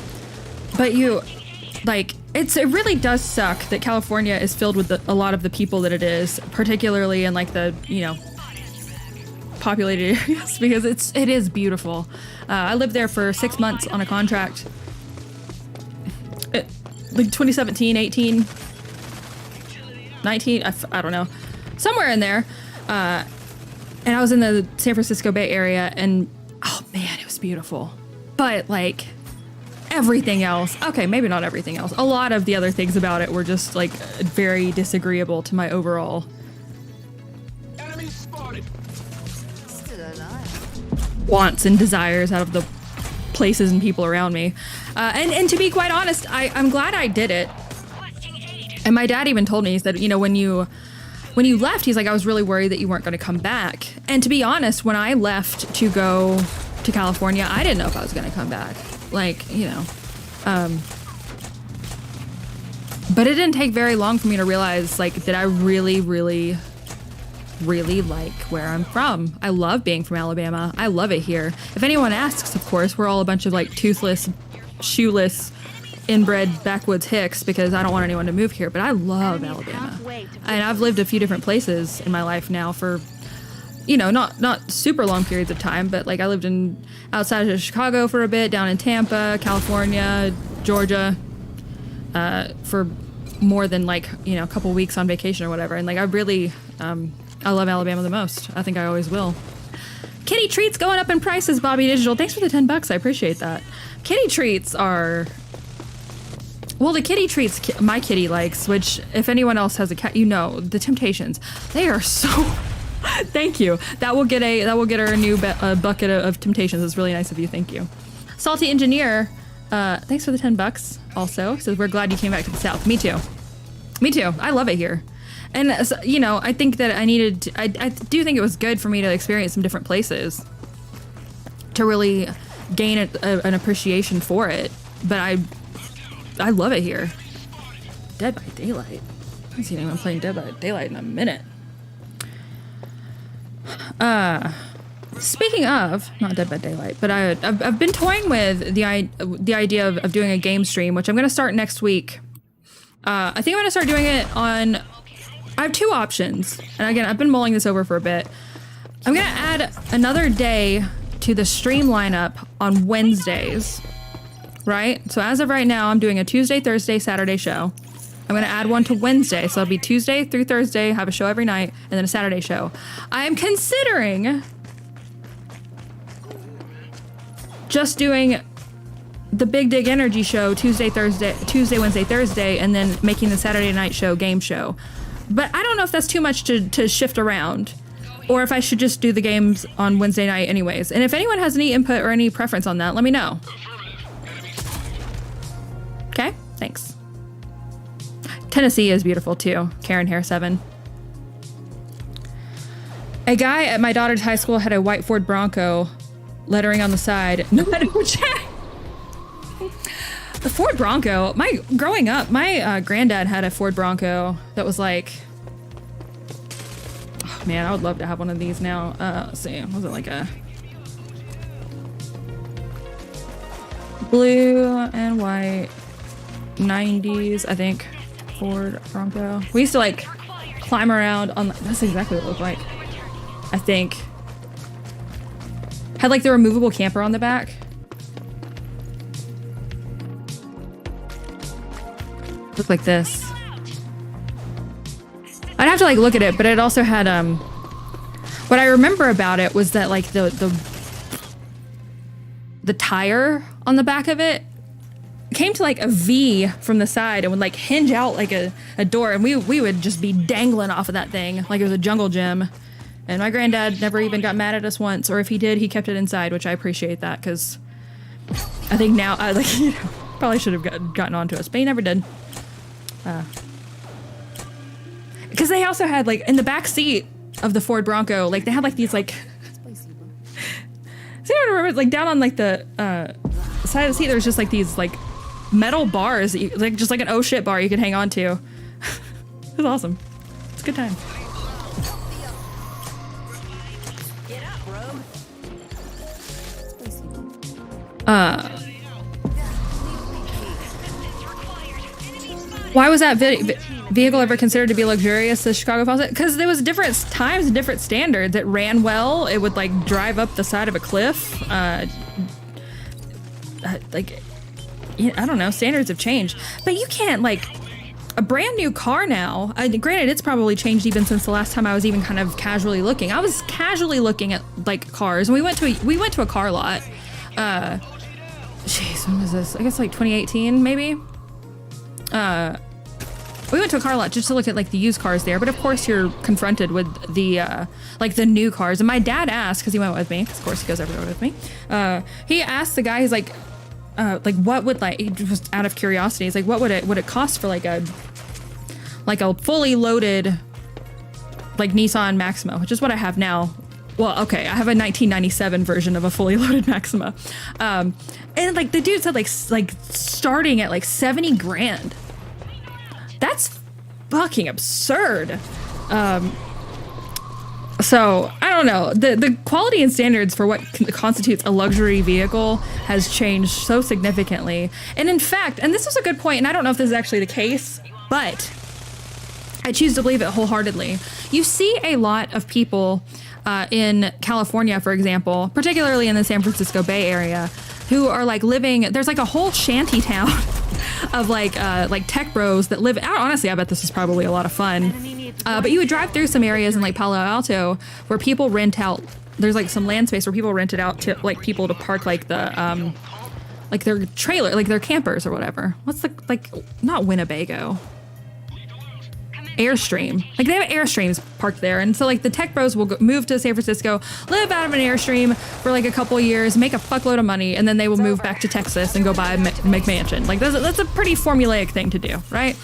but it really does suck that California is filled with a lot of the people that it is, particularly in like the, populated areas, because it is beautiful. I lived there for 6 months on a contract. Like 2017, 18, 19, I don't know, somewhere in there. And I was in the San Francisco Bay Area, and oh man, it was beautiful. But like everything else, okay, maybe not everything else. A lot of the other things about it were just like very disagreeable to my overall wants and desires out of the places and people around me. And to be quite honest, I'm glad I did it. And my dad even told me, he said, when you left, he's like, I was really worried that you weren't going to come back. And to be honest, when I left to go to California, I didn't know if I was going to come back. Like, but it didn't take very long for me to realize like that I really, really, really like where I'm from. I love being from Alabama. I love it here. If anyone asks, of course, we're all a bunch of like toothless, shoeless, inbred backwoods hicks because I don't want anyone to move here, but I love Alabama. And I've lived a few different places in my life now for, not super long periods of time, but like I lived outside of Chicago for a bit, down in Tampa, California, Georgia, for more than like, a couple weeks on vacation or whatever. And like I really, I love Alabama the most. I think I always will. Kitty treats going up in prices, Bobby Digital. Thanks for the $10. I appreciate that. Kitty treats are... Well, the kitty treats my kitty likes, which if anyone else has a cat, the Temptations. They are so... Thank you. That will get her a new bucket of Temptations. It's really nice of you. Thank you. Salty Engineer, thanks for the $10 also. Says, we're glad you came back to the South. Me too. Me too. I love it here. And, I think that I do think it was good for me to experience some different places to really gain an appreciation for it. But I love it here. Dead by Daylight. I haven't seen anyone playing Dead by Daylight in a minute. Speaking of, not Dead by Daylight, but I've been toying with the idea of doing a game stream, which I'm going to start next week. I think I'm going to start doing it on... I have two options, and again, I've been mulling this over for a bit. I'm gonna add another day to the stream lineup on Wednesdays, right? So as of right now, I'm doing a Tuesday, Thursday, Saturday show. I'm gonna add one to Wednesday, so it'll be Tuesday through Thursday, have a show every night, and then a Saturday show. I am considering just doing the Big Dig Energy show Tuesday, Wednesday, Thursday, and then making the Saturday night show game show. But I don't know if that's too much to shift around, or if I should just do the games on Wednesday night anyways. And if anyone has any input or any preference on that, let me know. Okay, thanks. Tennessee is beautiful too. Karen Hare 7. A guy at my daughter's high school had a white Ford Bronco, lettering on the side. No matter which. The Ford Bronco, growing up, my granddad had a Ford Bronco that was like, oh man, I would love to have one of these now. Let's see, was it like a blue and white 90s, I think, Ford Bronco. We used to like climb around on, that's exactly what it looked like, I think. Had like the removable camper on the back. Look like this. I'd have to like look at it, but it also had what I remember about it was that like the tire on the back of it came to like a V from the side and would like hinge out like a door, and we would just be dangling off of that thing like it was a jungle gym. And my granddad never even got mad at us once, or if he did, he kept it inside, which I appreciate that, because I think now I like probably should have gotten onto us, but he never did. Because they also had like in the back seat of the Ford Bronco, like they had like these like, does anyone remember like down on like the side of the seat there was just like these like metal bars, like just like an oh shit bar you could hang on to. It was awesome. It's a good time. Why was that vehicle ever considered to be luxurious as Chicago Falls? Because there was different times and different standards. It ran well. It would like drive up the side of a cliff. Like, I don't know. Standards have changed, but you can't like a brand new car now. Granted, it's probably changed even since the last time I was even kind of casually looking. I was casually looking at like cars, and we went to a car lot. Jeez, when was this? I guess like 2018, maybe. We went to a car lot just to look at like the used cars there, but of course you're confronted with the like the new cars. And my dad asked, because he went with me, of course he goes everywhere with me. He asked the guy, he's like what would like, just out of curiosity, he's like, what would it cost for like a fully loaded like Nissan Maxima, which is what I have now. Well, okay, I have a 1997 version of a fully loaded Maxima. And like the dude said like starting at like 70 grand. That's fucking absurd. So I don't know. The quality and standards for what constitutes a luxury vehicle has changed so significantly. And in fact, and this was a good point, and I don't know if this is actually the case, but I choose to believe it wholeheartedly. You see a lot of people in California, for example, particularly in the San Francisco Bay Area, who are like living, there's like a whole shanty town of like tech bros that live, honestly, I bet this is probably a lot of fun. But you would drive through some areas in like Palo Alto where people rent out, there's like some land space where people rent it out to like people to park like the, like their trailer, like their campers or whatever. What's the, like, not Winnebago. Airstream. Like they have Airstreams parked there, and so like the tech bros will move to San Francisco, live out of an Airstream for like a couple years, make a fuckload of money, and then they will move back to Texas and go buy a McMansion. Like that's a pretty formulaic thing to do, right?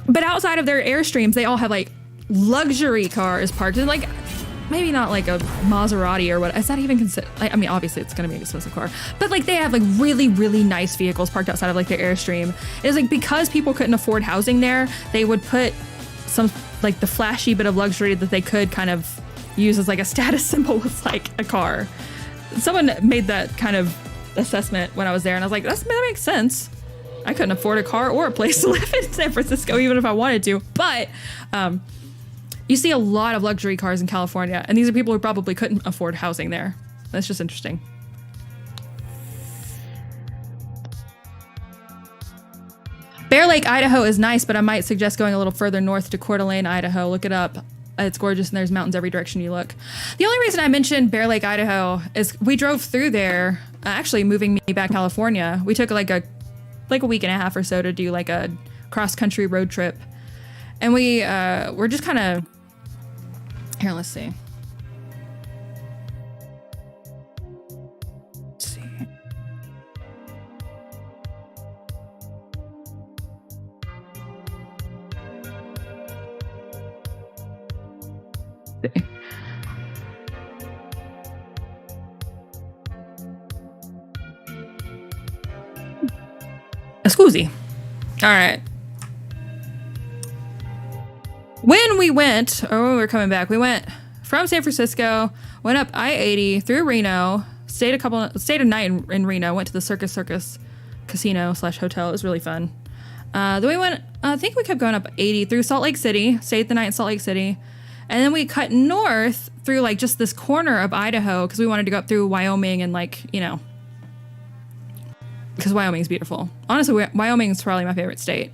But outside of their Airstreams, they all have like luxury cars parked, and like maybe not like a Maserati or what. Is that even considered? I mean, obviously it's gonna be an expensive car, but like they have like really, really nice vehicles parked outside of like their Airstream. It's like because people couldn't afford housing there, they would put some like the flashy bit of luxury that they could kind of use as like a status symbol with like a car. Someone made that kind of assessment when I was there, and I was like, that makes sense. I couldn't afford a car or a place to live in San Francisco, even if I wanted to. But you see a lot of luxury cars in California, and these are people who probably couldn't afford housing there. That's just interesting. Bear Lake, Idaho is nice, but I might suggest going a little further north to Coeur d'Alene, Idaho. Look it up. It's gorgeous, and there's mountains every direction you look. The only reason I mentioned Bear Lake, Idaho is we drove through there, actually moving me back to California. We took like a week and a half or so to do like a cross-country road trip. And we're just kind of, here, let's see. Scusi. All right. When we went, or when we were coming back, we went from San Francisco, went up I-80 through Reno, stayed a night in Reno, went to the Circus Casino / hotel. It was really fun. Then we went, I think we kept going up 80 through Salt Lake City, stayed the night in Salt Lake City. And then we cut north through like just this corner of Idaho because we wanted to go up through Wyoming and like, you know, because Wyoming's beautiful. Honestly, Wyoming's probably my favorite state.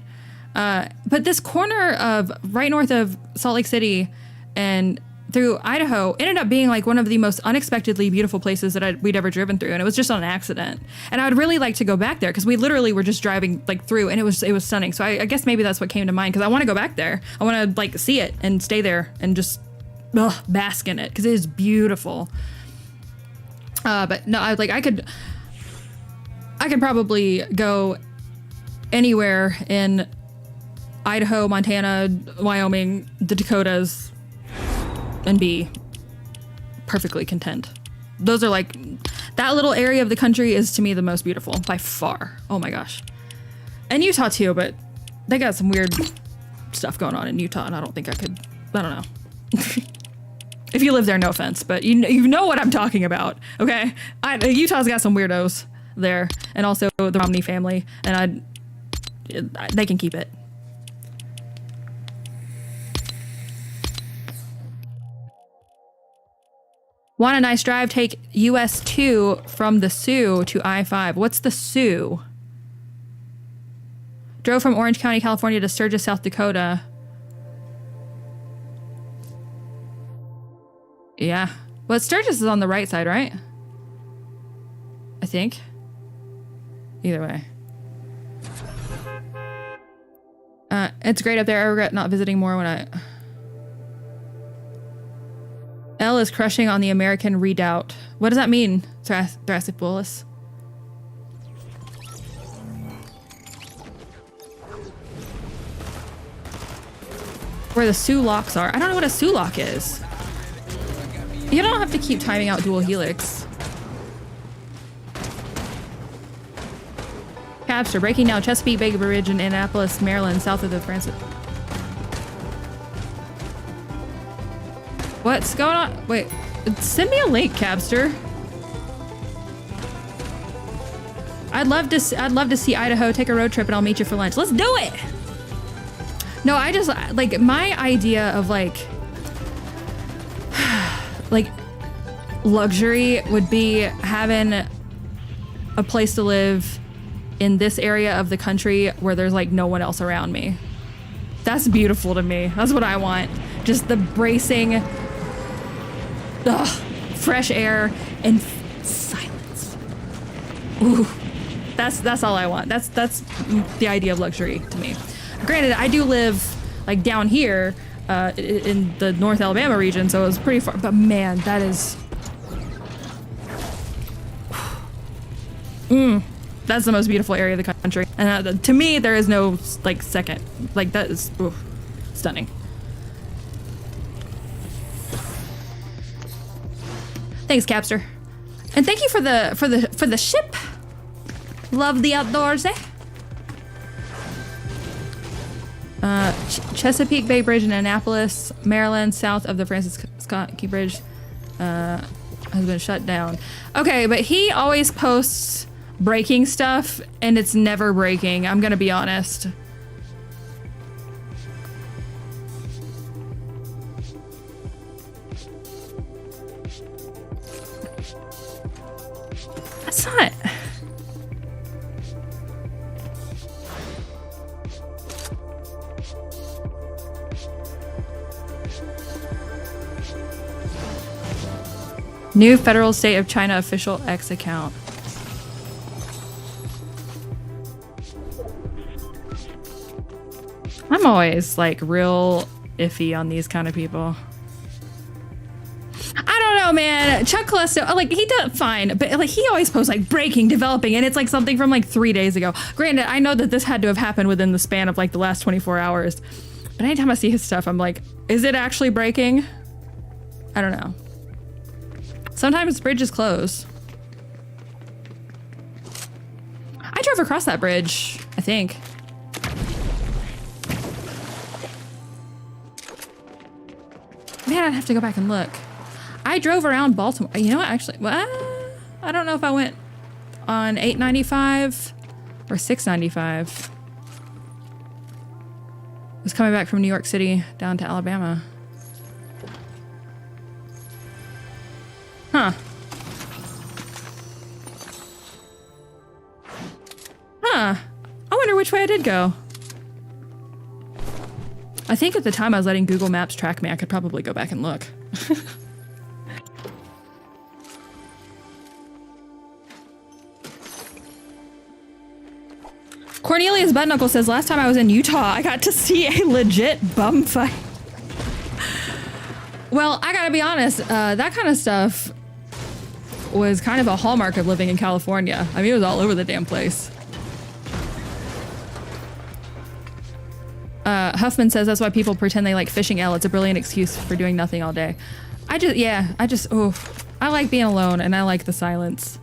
But this corner of right north of Salt Lake City and through Idaho ended up being like one of the most unexpectedly beautiful places that we'd ever driven through, and it was just on an accident. And I would really like to go back there because we literally were just driving like through, and it was stunning. So I guess maybe that's what came to mind because I want to go back there. I want to like see it and stay there and just bask in it because it is beautiful. But no, I could probably go anywhere in Idaho, Montana, Wyoming, the Dakotas, and be perfectly content. Those are like, That little area of the country is to me the most beautiful by far. Oh my gosh. And Utah too, but they got some weird stuff going on in Utah and I don't think I could, I don't know. If you live there, no offense, but you know what I'm talking about, okay? Utah's got some weirdos there, and also the Romney family, and they can keep it. Want a nice drive? Take US 2 from the Sioux to I-5. What's the Sioux? Drove from Orange County, California to Sturgis, South Dakota. Yeah. Well, Sturgis is on the right side, right? I think. Either way. It's great up there. I regret not visiting more when I... L is crushing on the American Redoubt. What does that mean, Thoracic Bolus? Where the Sioux locks are. I don't know what a Sioux lock is. You don't have to keep timing out dual helix. Capture breaking down Chesapeake Bay Bridge in Annapolis, Maryland, south of the Francis. What's going on? Wait, send me a link, Cabster. I'd love to see Idaho. Take a road trip and I'll meet you for lunch. Let's do it. No, I just like my idea of like luxury would be having a place to live in this area of the country where there's like no one else around me. That's beautiful to me. That's what I want. Just the bracing, fresh air and silence. Ooh, that's all I want. That's the idea of luxury to me. Granted, I do live like down here in the North Alabama region, so it was pretty far. But man, that is, that's the most beautiful area of the country. And to me, there is no like second. Like that is stunning. Thanks, Capster, and thank you for the ship. Love the outdoors, eh? Chesapeake Bay Bridge in Annapolis, Maryland, south of the Francis Scott Key Bridge, has been shut down. Okay, but he always posts breaking stuff, and it's never breaking. I'm gonna be honest. That's not... New Federal State of China official X account. I'm always like real iffy on these kind of people. I don't know, man. Chuck Callisto, like he does fine, but like he always posts like breaking, developing, and it's like something from like 3 days ago. Granted, I know that this had to have happened within the span of like the last 24 hours, but anytime I see his stuff, I'm like, is it actually breaking? I don't know. Sometimes bridges close. I drove across that bridge, I think. Man, I'd have to go back and look. I drove around Baltimore. You know what, actually, well, I don't know if I went on 895 or 695. I was coming back from New York City down to Alabama. Huh. Huh. I wonder which way I did go. I think at the time I was letting Google Maps track me. I could probably go back and look. Cornelius Buttknuckle says, last time I was in Utah, I got to see a legit bum fight. Well, I gotta be honest, that kind of stuff was kind of a hallmark of living in California. I mean, it was all over the damn place. Huffman says that's why people pretend they like fishing L. It's a brilliant excuse for doing nothing all day. I like being alone and I like the silence.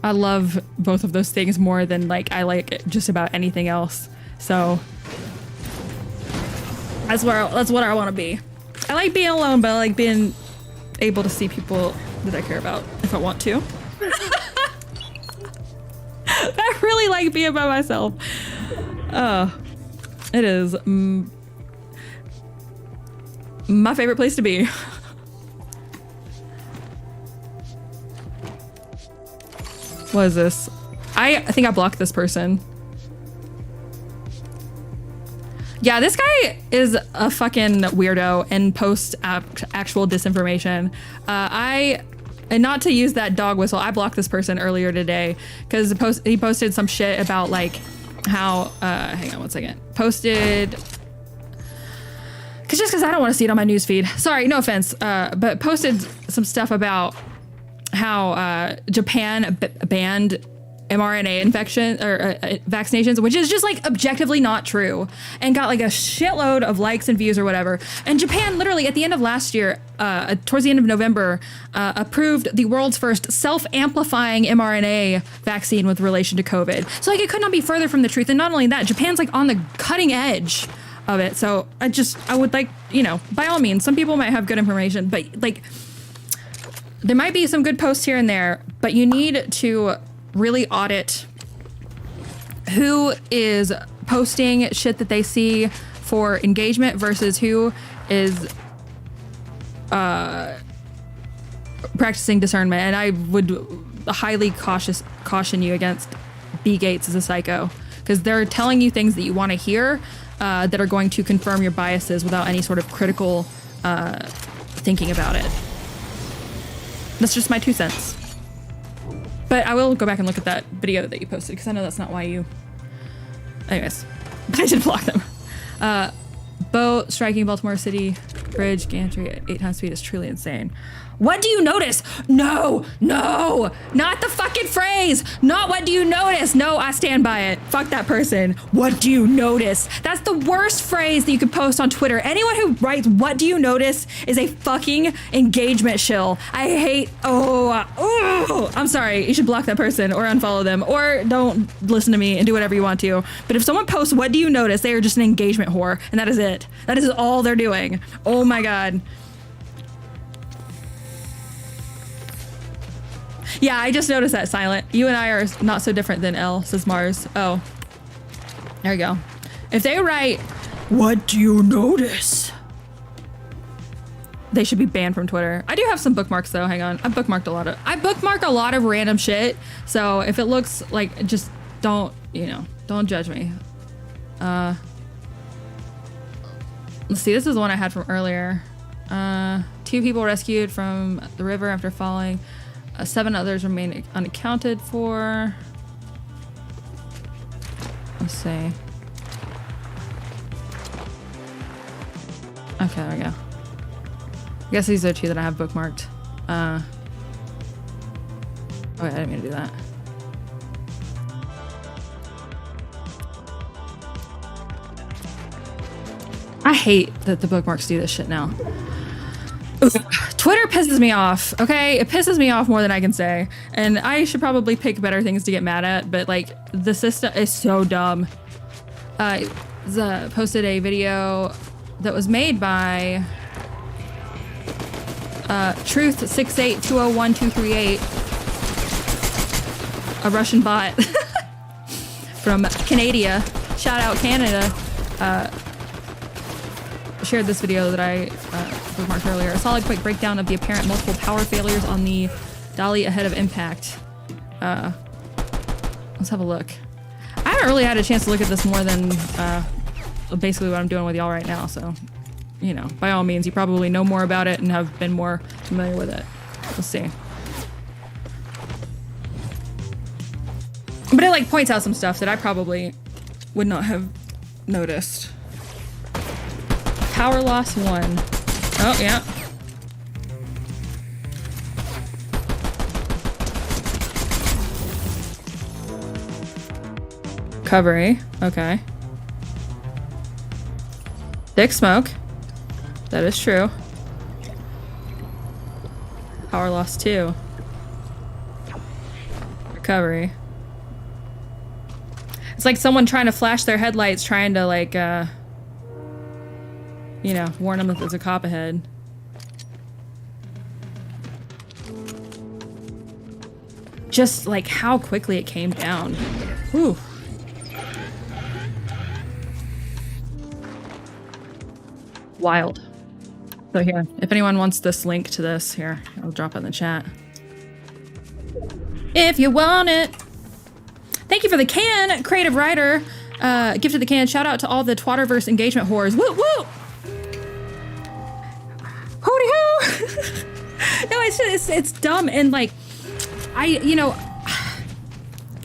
I love both of those things more than like I like just about anything else. So that's what I want to be. I like being alone, but I like being able to see people that I care about if I want to. I really like being by myself. It is my favorite place to be. What is this? I think I blocked this person. Yeah, this guy is a fucking weirdo and posts actual disinformation. And not to use that dog whistle, I blocked this person earlier today because he posted some shit about like how, hang on one second. Posted, because I don't want to see it on my newsfeed. Sorry, no offense, but posted some stuff about how Japan banned mRNA infection or vaccinations, which is just like objectively not true, and got like a shitload of likes and views or whatever. And Japan literally at the end of last year, towards the end of November, approved the world's first self-amplifying mRNA vaccine with relation to COVID. So like it could not be further from the truth. And not only that, Japan's like on the cutting edge of it. So I would like, you know, by all means, some people might have good information, but like there might be some good posts here and there, but you need to really audit who is posting shit that they see for engagement versus who is practicing discernment. And I would highly caution you against B. Gates as a psycho, because they're telling you things that you want to hear that are going to confirm your biases without any sort of critical thinking about it. That's just my 2 cents. But I will go back and look at that video that you posted, because I know that's not why you... Anyways, I did block them. Boat striking Baltimore City Bridge gantry at 8 times speed is truly insane. What do you notice? No, not the fucking phrase. Not what do you notice? No, I stand by it. Fuck that person. What do you notice? That's the worst phrase that you could post on Twitter. Anyone who writes what do you notice is a fucking engagement shill. I hate, I'm sorry. You should block that person or unfollow them or don't listen to me and do whatever you want to. But if someone posts what do you notice, they are just an engagement whore, and that is it. That is all they're doing. Oh my God. Yeah, I just noticed that, Silent. You and I are not so different than L, says Mars. Oh. There we go. If they write, what do you notice? They should be banned from Twitter. I do have some bookmarks though, hang on. I bookmark a lot of random shit. So if it looks like, just don't, don't judge me. Let's see, this is the one I had from earlier. 2 people rescued from the river after falling. 7 others remain unaccounted for. Let's see. Okay, there we go. I guess these are 2 that I have bookmarked. Oh, I didn't mean to do that. I hate that the bookmarks do this shit now. Twitter pisses me off, okay? It pisses me off more than I can say. And I should probably pick better things to get mad at, but like the system is so dumb. Posted a video that was made by Truth682012388, a Russian bot from Canada. Shout out Canada. Shared this video that I bookmarked earlier. A solid quick breakdown of the apparent multiple power failures on the dolly ahead of impact. Let's have a look. I haven't really had a chance to look at this more than basically what I'm doing with y'all right now, so by all means, you probably know more about it and have been more familiar with it. Let's see. But it like points out some stuff that I probably would not have noticed. Power loss 1. Oh, yeah. Recovery. Okay. Thick smoke. That is true. Power loss 2. recovery. It's like someone trying to flash their headlights, trying to like, you know, warn them that there's a cop ahead. Just like how quickly it came down. Whew. Wild. So here, if anyone wants this link to this, here, I'll drop it in the chat. If you want it. Thank you for the can, Creative Writer. Gifted the can. Shout out to all the Twitterverse engagement whores. Woo woo! Hooty hoo! No, it's dumb and like, you know,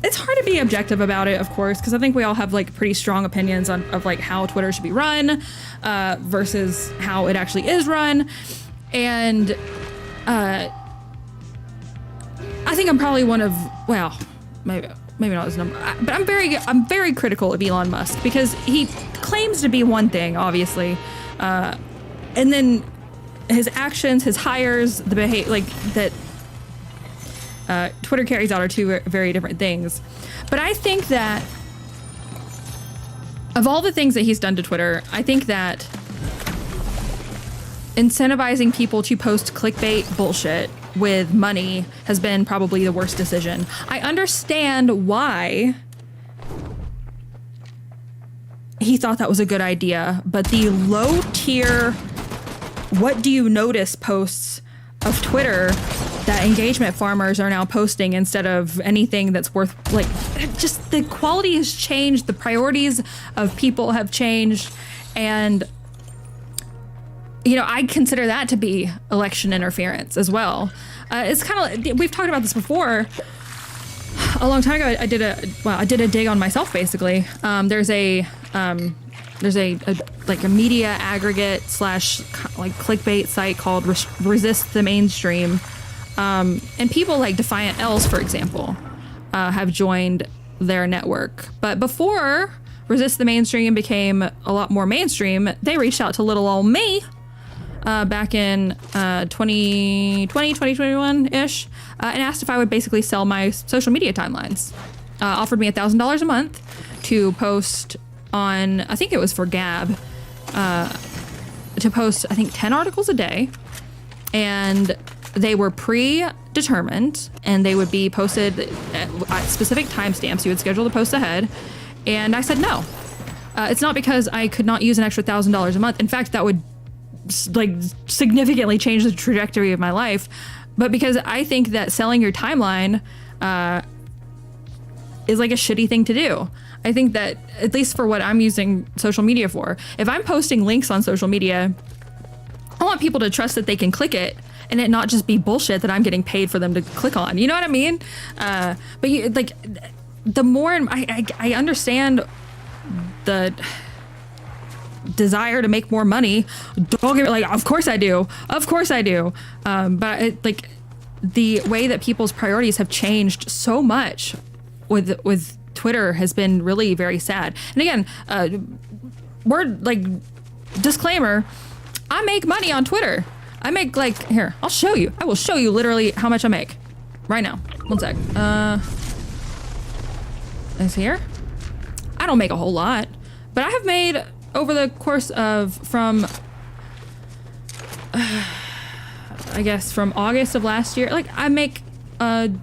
it's hard to be objective about it, of course, because I think we all have like pretty strong opinions of like how Twitter should be run versus how it actually is run. And I think I'm probably one of, well, maybe not his number, but I'm very critical of Elon Musk because he claims to be one thing, obviously, and then his actions, his hires, the behavior, like that Twitter carries out are two very different things. But I think that of all the things that he's done to Twitter, I think that incentivizing people to post clickbait bullshit with money has been probably the worst decision. I understand why he thought that was a good idea, but the low tier, what do you notice posts of Twitter that engagement farmers are now posting instead of anything that's worth, like, just the quality has changed, the priorities of people have changed, and you know, I consider that to be election interference as well. It's kind of, we've talked about this before. A long time ago, I did a dig on myself, basically. There's a like a media aggregate / like clickbait site called Resist the Mainstream. And people like Defiant Else, for example, have joined their network. But before Resist the Mainstream became a lot more mainstream, they reached out to little old me back in 2020, 2021-ish, and asked if I would basically sell my social media timelines. Offered me $1,000 a month to post on, I think it was for Gab, to post, I think, 10 articles a day. And they were predetermined, and they would be posted at specific timestamps. You would schedule the post ahead. And I said no. It's not because I could not use an extra $1,000 a month. In fact, that would like significantly change the trajectory of my life, but because I think that selling your timeline is like a shitty thing to do. I think that, at least for what I'm using social media for, if I'm posting links on social media, I want people to trust that they can click it and it not just be bullshit that I'm getting paid for them to click on. You know what I mean? But you, like, the more I understand the desire to make more money. Don't get me, like, of course I do. But like the way that people's priorities have changed so much with Twitter has been really very sad. And again, word, like, disclaimer, I make money on Twitter. I make, like, here, I'll show you. I will show you literally how much I make right now. One sec. Is here? I don't make a whole lot, but I have made over the course of from I guess from August of last year, like I make the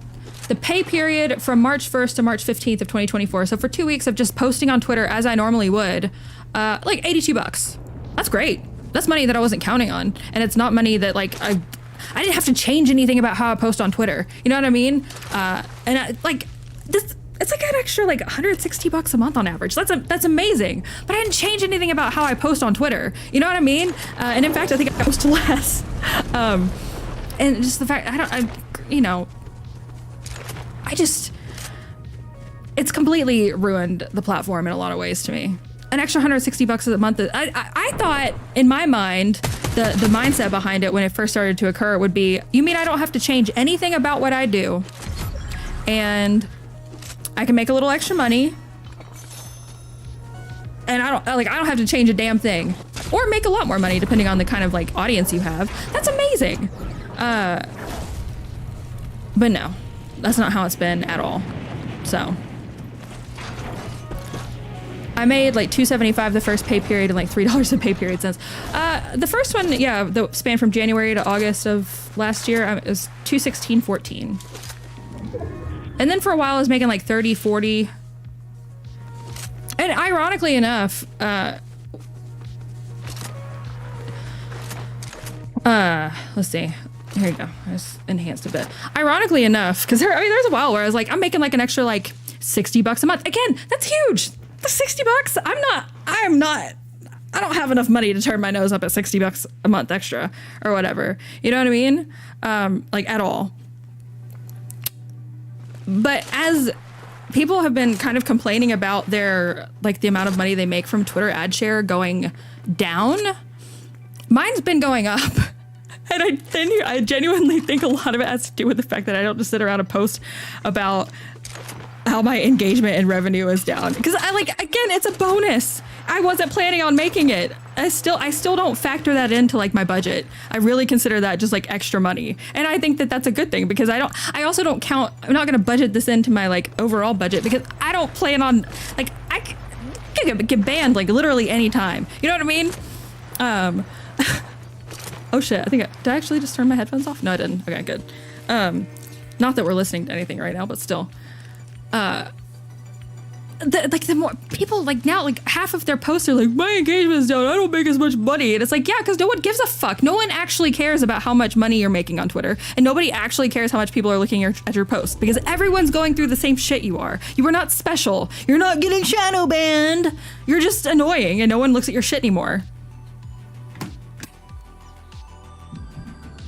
pay period from March 1st to March 15th of 2024. So for 2 weeks of just posting on Twitter as I normally would, like $82. That's great. That's money that I wasn't counting on. And it's not money that like I didn't have to change anything about how I post on Twitter. You know what I mean? And I, like this, it's like an extra like $160 a month on average. That's amazing. But I didn't change anything about how I post on Twitter. You know what I mean? And in fact, I think I post less. And just the fact it's completely ruined the platform in a lot of ways to me. An extra $160 a month. I thought in my mind, the mindset behind it when it first started to occur would be, you mean I don't have to change anything about what I do, and I can make a little extra money, and I don't have to change a damn thing, or make a lot more money depending on the kind of like audience you have. That's amazing. But no, That's not how it's been at all. So I made like $2.75 the first pay period and like $3 a pay period since. The first one, yeah, the span from January to August of last year, it was $2.16.14. And then for a while I was making like 30, 40. And ironically enough, let's see. Here you go. I just enhanced a bit. Ironically enough, because there's a while where I was like, I'm making like an extra like $60 a month. Again, that's huge. The $60, I don't have enough money to turn my nose up at $60 a month extra or whatever. You know what I mean? Like at all. But as people have been kind of complaining about their, like the amount of money they make from Twitter ad share going down, mine's been going up. And I genuinely think a lot of it has to do with the fact that I don't just sit around and post about how my engagement and revenue is down. Because again, it's a bonus. I wasn't planning on making it. I still don't factor that into like my budget. I really consider that just like extra money. And I think that that's a good thing because I also don't count, I'm not going to budget this into my like overall budget because I don't plan on, like I can get banned like literally anytime. You know what I mean? Oh shit, did I actually just turn my headphones off? No, I didn't. Okay, good. Not that we're listening to anything right now, but still. The more people like now, like half of their posts are like, my engagement is down, I don't make as much money. And it's like, yeah, because no one gives a fuck. No one actually cares about how much money you're making on Twitter. And nobody actually cares how much people are looking at your posts because everyone's going through the same shit you are. You are not special. You're not getting shadow banned. You're just annoying and no one looks at your shit anymore.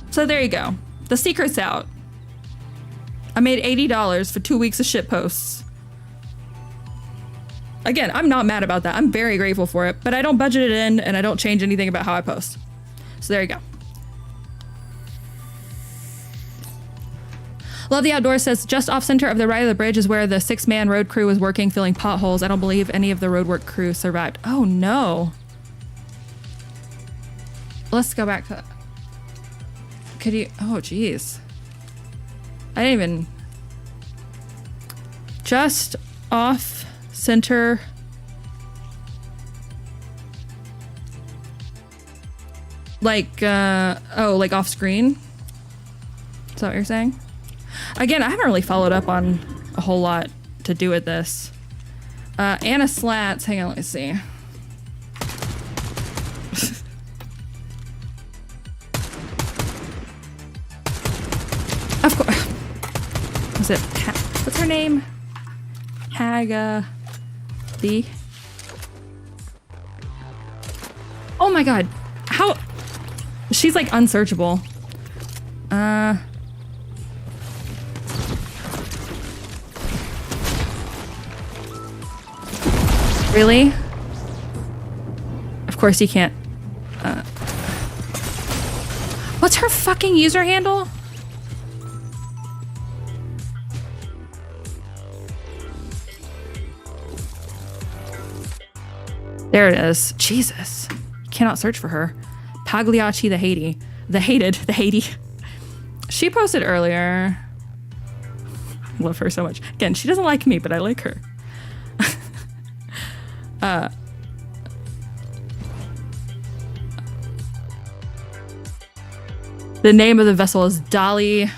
So there you go. The secret's out. I made $80 for 2 weeks of shit posts. Again, I'm not mad about that. I'm very grateful for it, but I don't budget it in and I don't change anything about how I post. So there you go. Love the Outdoors says, just off center of the right of the bridge is where the 6-man road crew was working, filling potholes. I don't believe any of the roadwork crew survived. Oh no. Let's go back to... Could you... Oh, geez. I didn't even... Just off center... Like, oh, like off screen? Is that what you're saying? Again, I haven't really followed up on a whole lot to do with this. Anna Slats, hang on, let me see. Of course. Was it, what's her name? Haga the. Oh my god. How? She's like unsearchable. Really? Of course you can't. What's her fucking user handle? There it is. Jesus. You cannot search for her. Pagliacci the Haiti. The Haiti. She posted earlier. I love her so much. Again, she doesn't like me, but I like her. The name of the vessel is Dolly.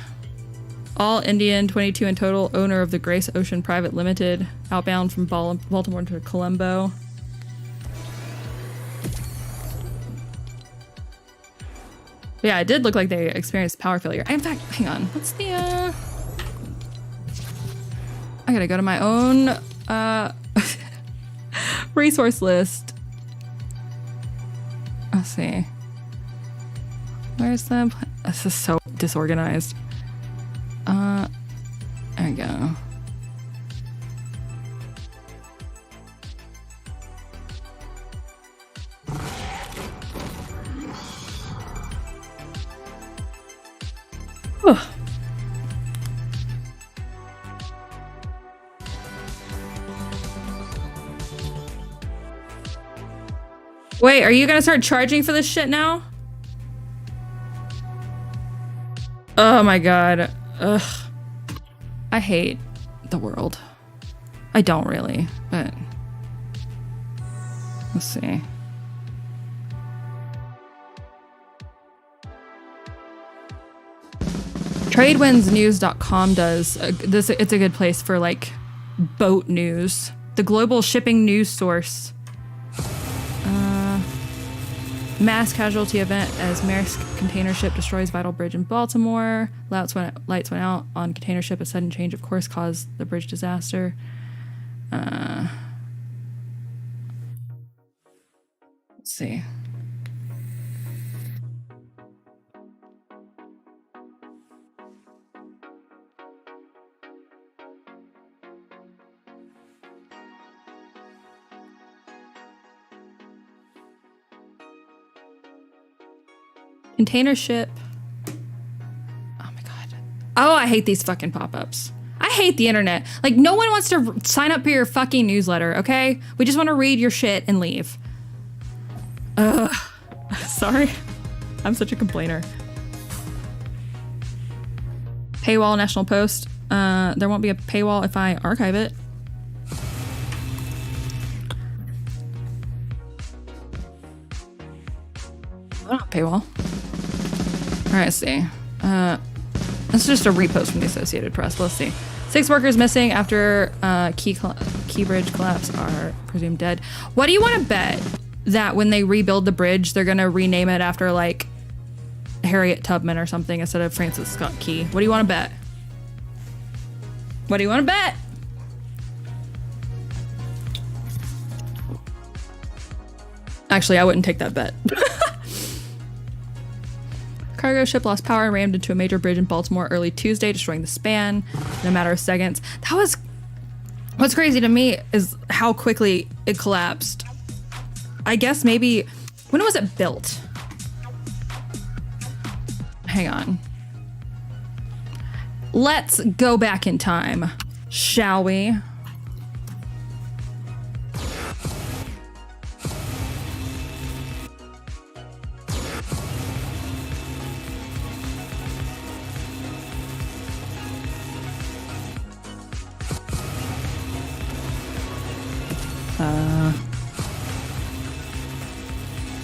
All Indian, 22 in total, owner of the Grace Ocean Private Limited, outbound from Baltimore to Colombo. Yeah, it did look like they experienced power failure. In fact, hang on. What's the, I gotta go to my own, resource list. Let's see. Where's the, this is so disorganized. There we go. Whew. Wait, are you gonna start charging for this shit now? Oh my god. Ugh. I hate the world. I don't really, but let's see. Tradewindsnews.com does this. It's a good place for like boat news. The global shipping news source. Mass casualty event as Maersk container ship destroys vital bridge in Baltimore. Lights went out on container ship. A sudden change of course caused the bridge disaster. Let's see. Container ship. Oh my god. Oh, I hate these fucking pop-ups. I hate the internet. Like, no one wants to sign up for your fucking newsletter, okay? We just want to read your shit and leave. Ugh. Sorry. I'm such a complainer. Paywall, National Post. There won't be a paywall if I archive it. Oh, paywall. All right, let's see. It's just a repost from the Associated Press. Let's see. 6 workers missing after key bridge collapse are presumed dead. What do you want to bet that when they rebuild the bridge, they're gonna rename it after like Harriet Tubman or something instead of Francis Scott Key? What do you want to bet? What do you want to bet? Actually, I wouldn't take that bet. Cargo ship lost power and rammed into a major bridge in Baltimore early Tuesday, destroying the span in a matter of seconds. That was... What's crazy to me is how quickly it collapsed. I guess maybe... When was it built? Hang on. Let's go back in time, shall we?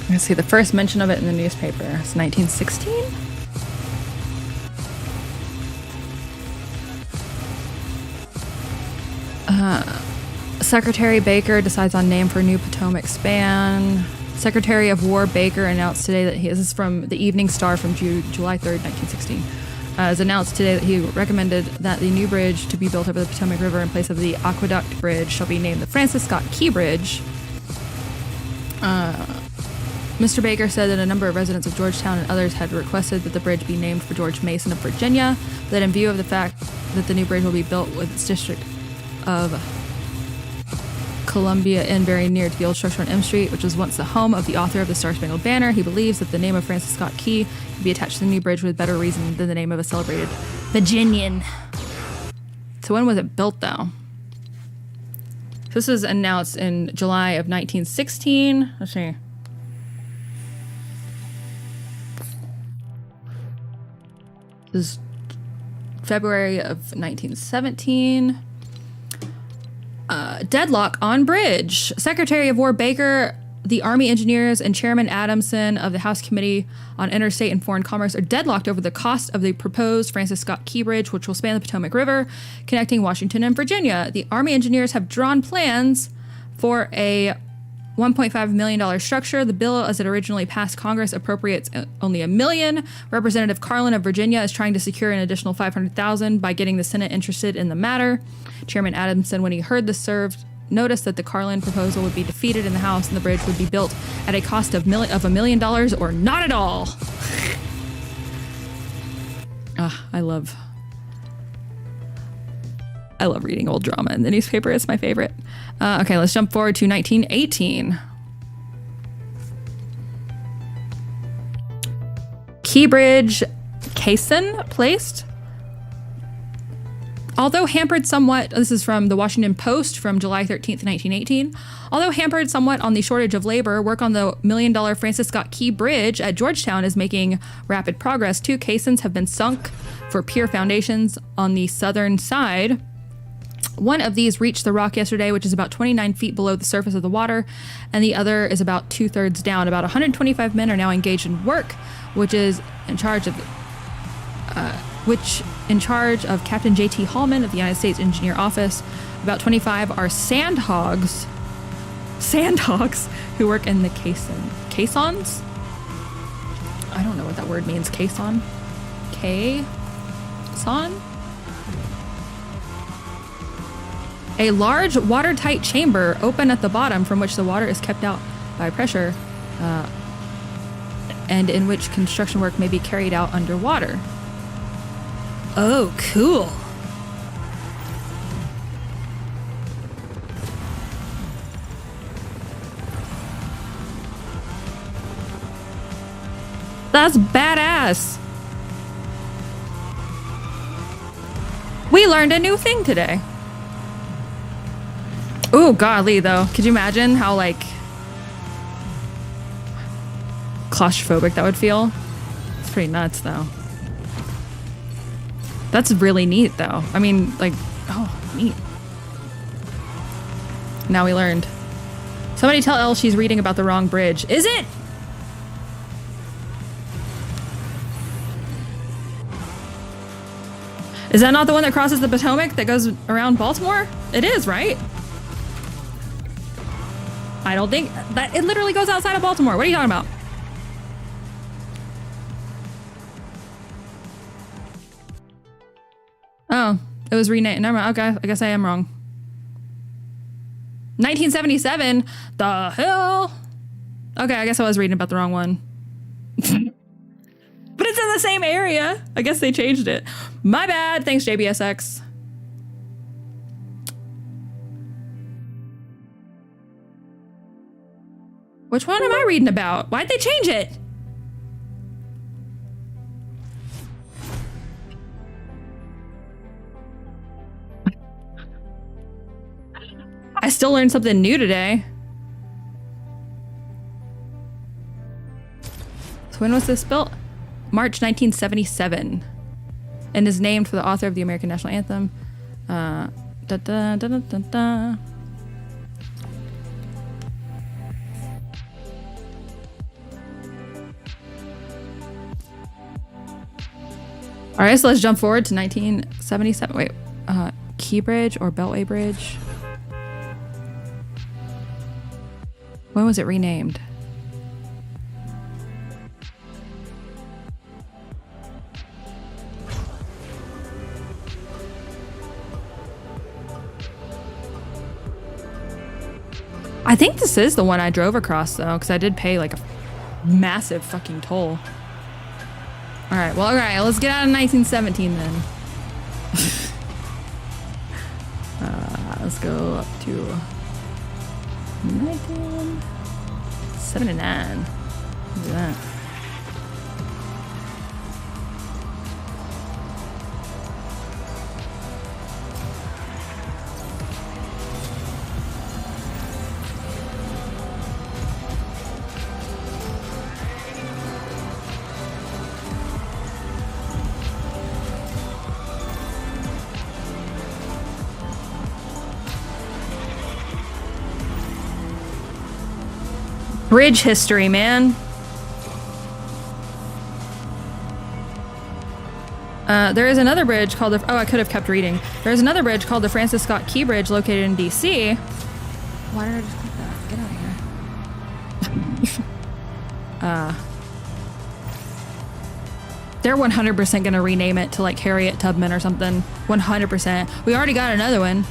Let's see, the first mention of it in the newspaper is 1916? Secretary Baker decides on name for new Potomac span. Secretary of War Baker announced today that this is from the Evening Star from July 3rd, 1916. Has announced today that he recommended that the new bridge to be built over the Potomac River in place of the Aqueduct Bridge shall be named the Francis Scott Key Bridge. Mr. Baker said that a number of residents of Georgetown and others had requested that the bridge be named for George Mason of Virginia, but that in view of the fact that the new bridge will be built with its district of Columbia Inn very near to the old structure on M Street, which was once the home of the author of the Star-Spangled Banner, he believes that the name of Francis Scott Key could be attached to the new bridge with better reason than the name of a celebrated Virginian. So when was it built, though? This was announced in July of 1916. Let's see. This is February of 1917. Deadlock on bridge. Secretary of War Baker, the Army engineers, and Chairman Adamson of the House Committee on Interstate and Foreign Commerce are deadlocked over the cost of the proposed Francis Scott Key Bridge, which will span the Potomac River, connecting Washington and Virginia. The Army engineers have drawn plans for a $1.5 million structure. The bill, as it originally passed Congress, appropriates only $1 million. Representative Carlin of Virginia is trying to secure an additional $500,000 by getting the Senate interested in the matter. Chairman Adamson, when he heard this served, noticed that the Carlin proposal would be defeated in the House and the bridge would be built at a cost of $1 million or not at all. I love reading old drama in the newspaper. It's my favorite. Okay, let's jump forward to 1918. Key Bridge caisson placed Although hampered somewhat, this is from the Washington Post from July 13th, 1918. Although hampered somewhat on the shortage of labor, work on the $1 million Francis Scott Key Bridge at Georgetown is making rapid progress. 2 caissons have been sunk for pier foundations on the southern side. One of these reached the rock yesterday, which is about 29 feet below the surface of the water, and the other is about 2/3 down. About 125 men are now engaged in work, which is in charge of Captain J.T. Hallman of the United States Engineer Office. About 25 are sandhogs who work in the caissons? I don't know what that word means. Caisson? Caisson? A large watertight chamber open at the bottom from which the water is kept out by pressure, and in which construction work may be carried out underwater. Oh, cool. That's badass. We learned a new thing today. Oh, golly, though. Could you imagine how, like, claustrophobic that would feel? It's pretty nuts, though. That's really neat, though. I mean, like, oh, neat. Now we learned. Somebody tell Elle she's reading about the wrong bridge. Is it? Is that not the one that crosses the Potomac that goes around Baltimore? It is, right? I don't think that it literally goes outside of Baltimore. What are you talking about? Oh, it was renamed. Never mind. Okay, I guess I am wrong. 1977? The hell? Okay, I guess I was reading about the wrong one. But it's in the same area. I guess they changed it. My bad. Thanks, JBSX. Which one am I reading about? Why'd they change it? I still learned something new today. So when was this built? March 1977. And is named for the author of the American National Anthem. Da, da, da, da, da, da. All right, so let's jump forward to 1977. Wait, Key Bridge or Beltway Bridge? When was it renamed? I think this is the one I drove across, though, because I did pay like a massive fucking toll. All right, well, all right, let's get out of 1917 then. Let's go up to 1979. Look at that. Bridge history, man. There is another bridge called the... Oh, I could have kept reading. There's another bridge called the Francis Scott Key Bridge located in D.C. Why did I just click that? Get out of here. They're 100% gonna rename it to like Harriet Tubman or something. 100%. We already got another one.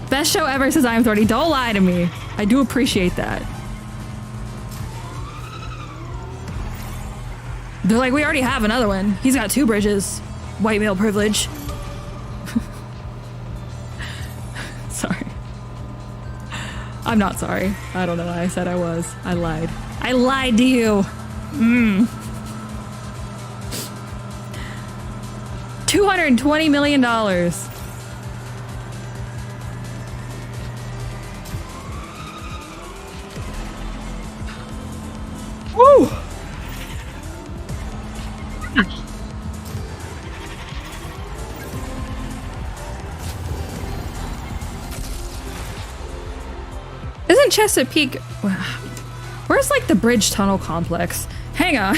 Best show ever since I'm 30. Don't lie to me. I do appreciate that. They're like, we already have another one. He's got 2 bridges. White male privilege. Sorry. I'm not sorry. I don't know why I said I was. I lied. I lied to you. $220 million. Woo! Isn't Chesapeake... Where's like the bridge tunnel complex? Hang on.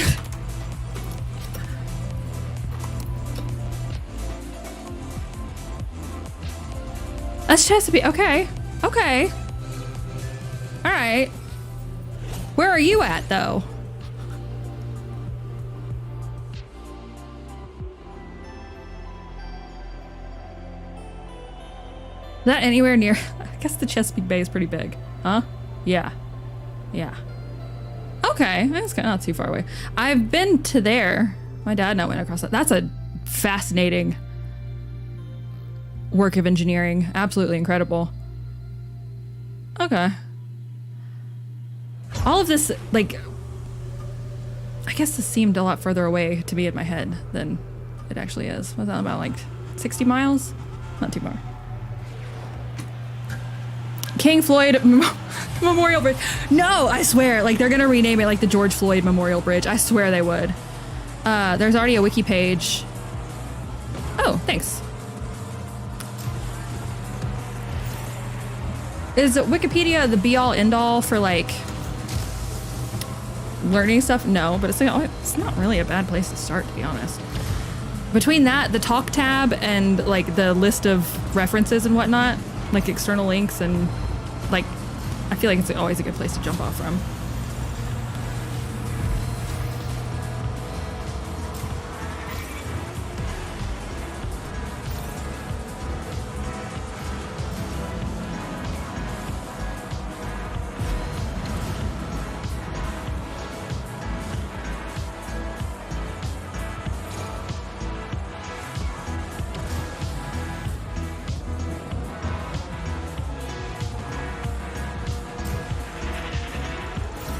That's Chesapeake. Okay. Okay. All right. Where are you at, though? Is that anywhere near? I guess the Chesapeake Bay is pretty big. Huh? Yeah. Yeah. Okay. That's not too far away. I've been to there. My dad and I went across that. That's a fascinating work of engineering. Absolutely incredible. Okay. All of this, like, I guess this seemed a lot further away to be in my head than it actually is. Was that about like 60 miles? Not too far. King Floyd Memorial Bridge. No, I swear, like they're gonna rename it like the George Floyd Memorial Bridge. I swear they would. There's already a wiki page. Oh, thanks. Is Wikipedia the be-all end-all for like learning stuff? No, but it's not really a bad place to start, to be honest. Between that, the talk tab, and like the list of references and whatnot, like external links, and like I feel like it's always a good place to jump off from.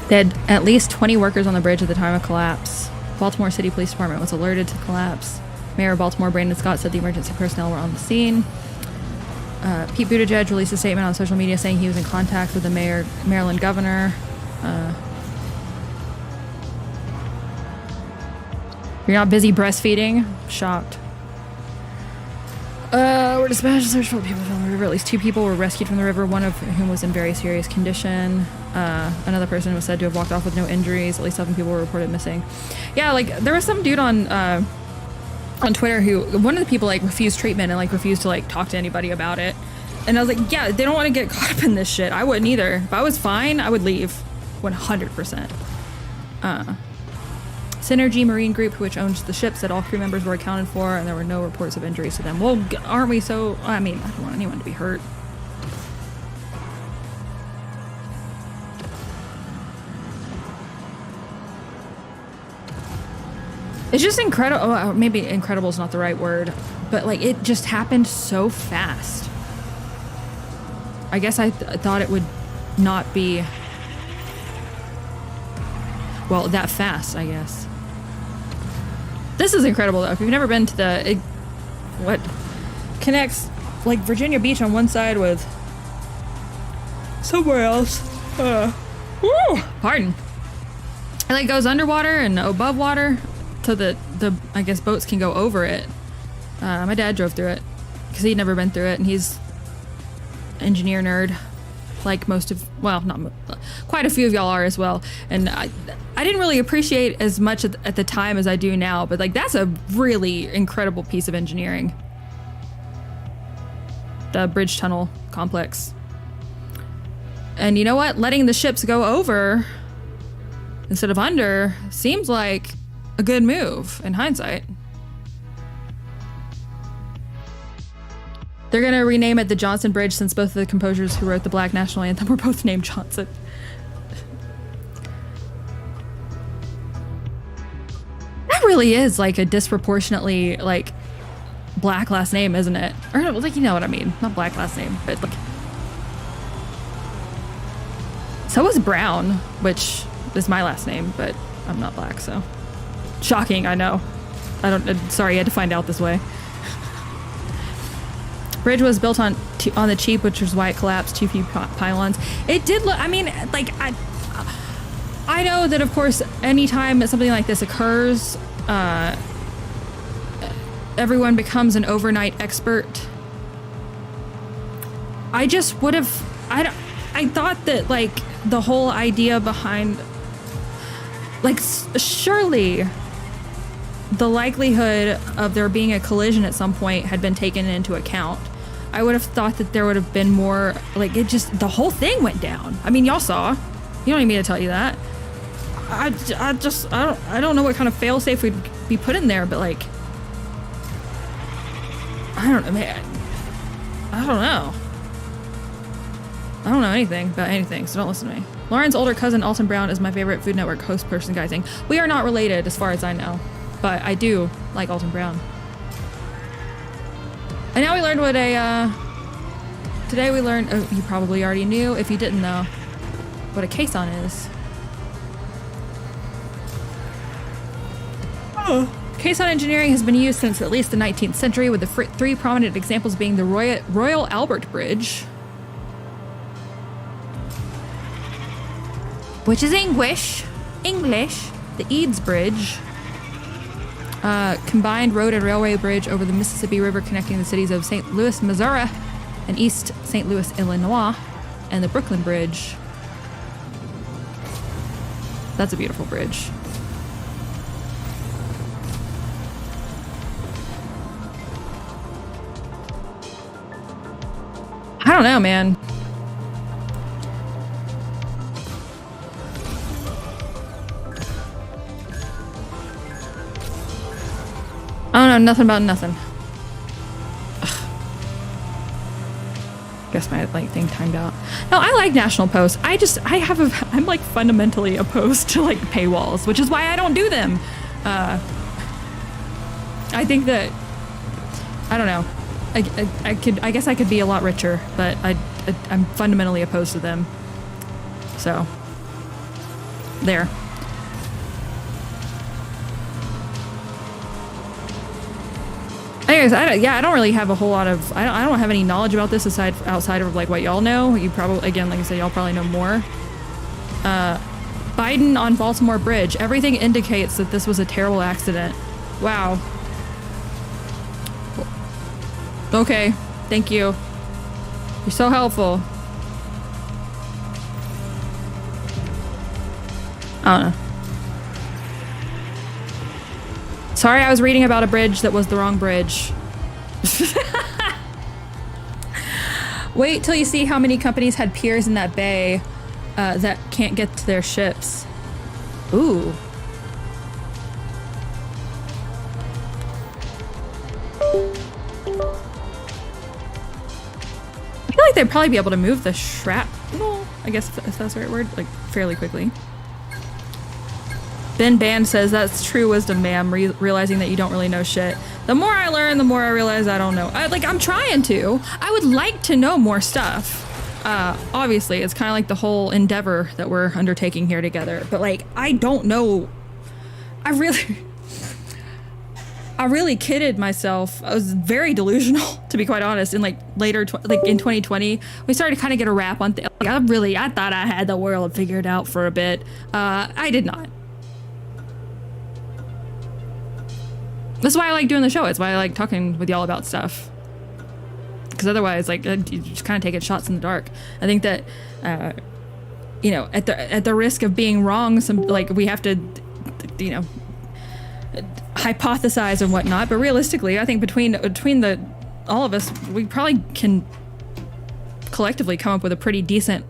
They had at least 20 workers on the bridge at the time of collapse. Baltimore City Police Department was alerted to the collapse. Mayor of Baltimore, Brandon Scott, said the emergency personnel were on the scene. Pete Buttigieg released a statement on social media saying he was in contact with the Maryland governor. You're not busy breastfeeding? Shocked. We're dispatched to search for people from the river. At least 2 people were rescued from the river, one of whom was in very serious condition. Another person was said to have walked off with no injuries. At least 7 people were reported missing. Yeah, like there was some dude on Twitter who, one of the people like refused treatment and like refused to like talk to anybody about it. And I was like, yeah, they don't want to get caught up in this shit. I wouldn't either. If I was fine, I would leave 100%. Synergy Marine Group, which owns the ship, said all crew members were accounted for and there were no reports of injuries to them. Well, aren't we so... I mean, I don't want anyone to be hurt. It's just incredible. Oh, maybe incredible is not the right word, but like it just happened so fast. I guess I thought it would not be... well, that fast, I guess. This is incredible though. If you've never been to the, what connects like Virginia Beach on one side with somewhere else. Pardon. It like goes underwater and above water, so the I guess boats can go over it. My dad drove through it because he'd never been through it, and he's engineer nerd, like most of, well, not quite a few of y'all are as well. And I didn't really appreciate as much at the time as I do now, but like that's a really incredible piece of engineering. The bridge tunnel complex. And you know what? Letting the ships go over instead of under seems like a good move in hindsight. They're gonna rename it the Johnson Bridge since both of the composers who wrote the Black National Anthem were both named Johnson. That really is like a disproportionately like black last name, isn't it? Or like, you know what I mean? Not black last name, but like. So is Brown, which is my last name, but I'm not black, so. Shocking, I know. Sorry, I had to find out this way. Bridge was built on the cheap, which is why it collapsed. Too few pylons. It did look. I mean, like I know that of course, anytime something like this occurs, everyone becomes an overnight expert. I just would have. I thought that like the whole idea behind, like, surely the likelihood of there being a collision at some point had been taken into account. I would have thought that there would have been more, like, it just, the whole thing went down. I mean, y'all saw. You don't need me to tell you that. I don't know what kind of failsafe would be put in there, but like, I don't know, man. I don't know. I don't know anything about anything, so don't listen to me. Lauren's older cousin, Alton Brown, is my favorite Food Network host person guy thing. We are not related as far as I know, but I do like Alton Brown. And now we learned what today we learned, oh, you probably already knew, if you didn't know, what a caisson is. Oh. Caisson engineering has been used since at least the 19th century, with the three prominent examples being the Royal Albert Bridge, which is English, the Eads Bridge, combined road and railway bridge over the Mississippi River connecting the cities of St. Louis, Missouri, and East St. Louis, Illinois, and the Brooklyn Bridge. That's a beautiful bridge. I don't know, man. I don't know nothing about nothing. Ugh. Guess my like thing timed out. No, I like National Post. I'm like fundamentally opposed to like paywalls, which is why I don't do them. I think that, I don't know. I guess I could be a lot richer, but I'm fundamentally opposed to them. So, there. Anyways, I don't really have a whole lot of, I don't have any knowledge about this outside of like what y'all know. You probably, again, like I said, y'all probably know more. Biden on Baltimore Bridge. Everything indicates that this was a terrible accident. Wow. Okay, thank you. You're so helpful. I don't know. Sorry, I was reading about a bridge that was the wrong bridge. Wait till you see how many companies had piers in that bay that can't get to their ships. Ooh. I feel like they'd probably be able to move the shrapnel, I guess if that's the right word, like fairly quickly. Ben Band says, that's true wisdom, ma'am, realizing that you don't really know shit. The more I learn, the more I realize I don't know. I'm trying to. I would like to know more stuff. Obviously, it's kind of like the whole endeavor that we're undertaking here together. But, like, I don't know. I really kidded myself. I was very delusional, to be quite honest. In, like, later, in 2020, we started to kind of get a rap on things. Like, I thought I had the world figured out for a bit. I did not. That's why I like doing the show. It's why I like talking with y'all about stuff. Because otherwise, like, you just kind of taking shots in the dark. I think that, you know, at the risk of being wrong, we have to, you know, hypothesize and whatnot. But realistically, I think between all of us, we probably can collectively come up with a pretty decent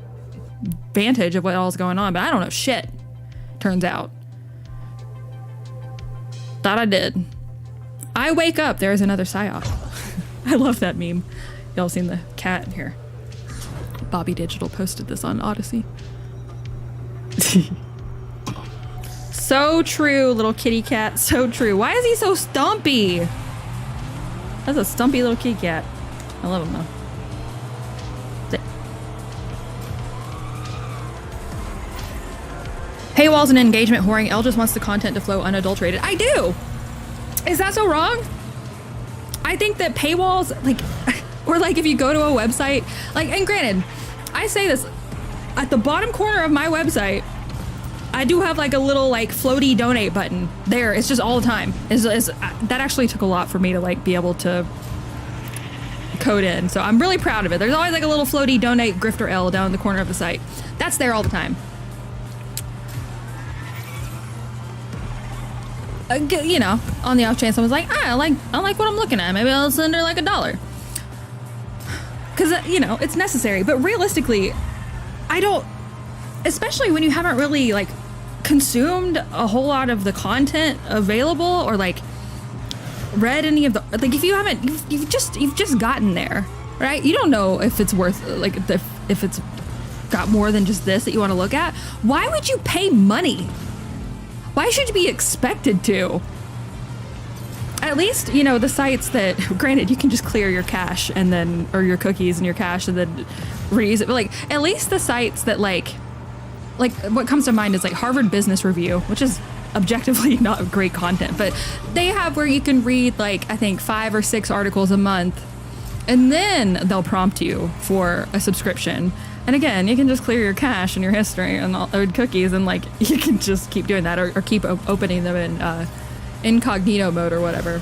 vantage of what all's going on. But I don't know shit. Turns out. Thought I did. I wake up, there's another psyop. I love that meme. Y'all seen the cat here? Bobby Digital posted this on Odyssey. So true, little kitty cat. So true. Why is he so stumpy? That's a stumpy little kitty cat. I love him though. Paywalls and engagement whoring. Elle just wants the content to flow unadulterated. I do! Is that so wrong? I think that paywalls, like, Or like if you go to a website, like, and granted, I say this, at the bottom corner of my website, I do have like a little like floaty donate button there. It's just all the time. That actually took a lot for me to like be able to code in. So I'm really proud of it. There's always like a little floaty donate grifter L down in the corner of the site. That's there all the time. You know, on the off chance someone's like, I like what I'm looking at. Maybe I'll send her like $1. Cause you know, it's necessary. But realistically, I don't, especially when you haven't really like consumed a whole lot of the content available or like read any of the, like if you haven't, you've just gotten there, right? You don't know if it's worth, like if it's got more than just this that you want to look at. Why would you pay money? Why should you be expected to? At least, you know, the sites that, granted, you can just clear your cache and then, or your cookies and your cache and then reuse it. But like, at least the sites that like what comes to mind is like Harvard Business Review, which is objectively not great content, but they have where you can read like, I think 5 or 6 articles a month, and then they'll prompt you for a subscription. And again, you can just clear your cache and your history and all cookies, and like you can just keep doing that, or keep opening them in incognito mode or whatever.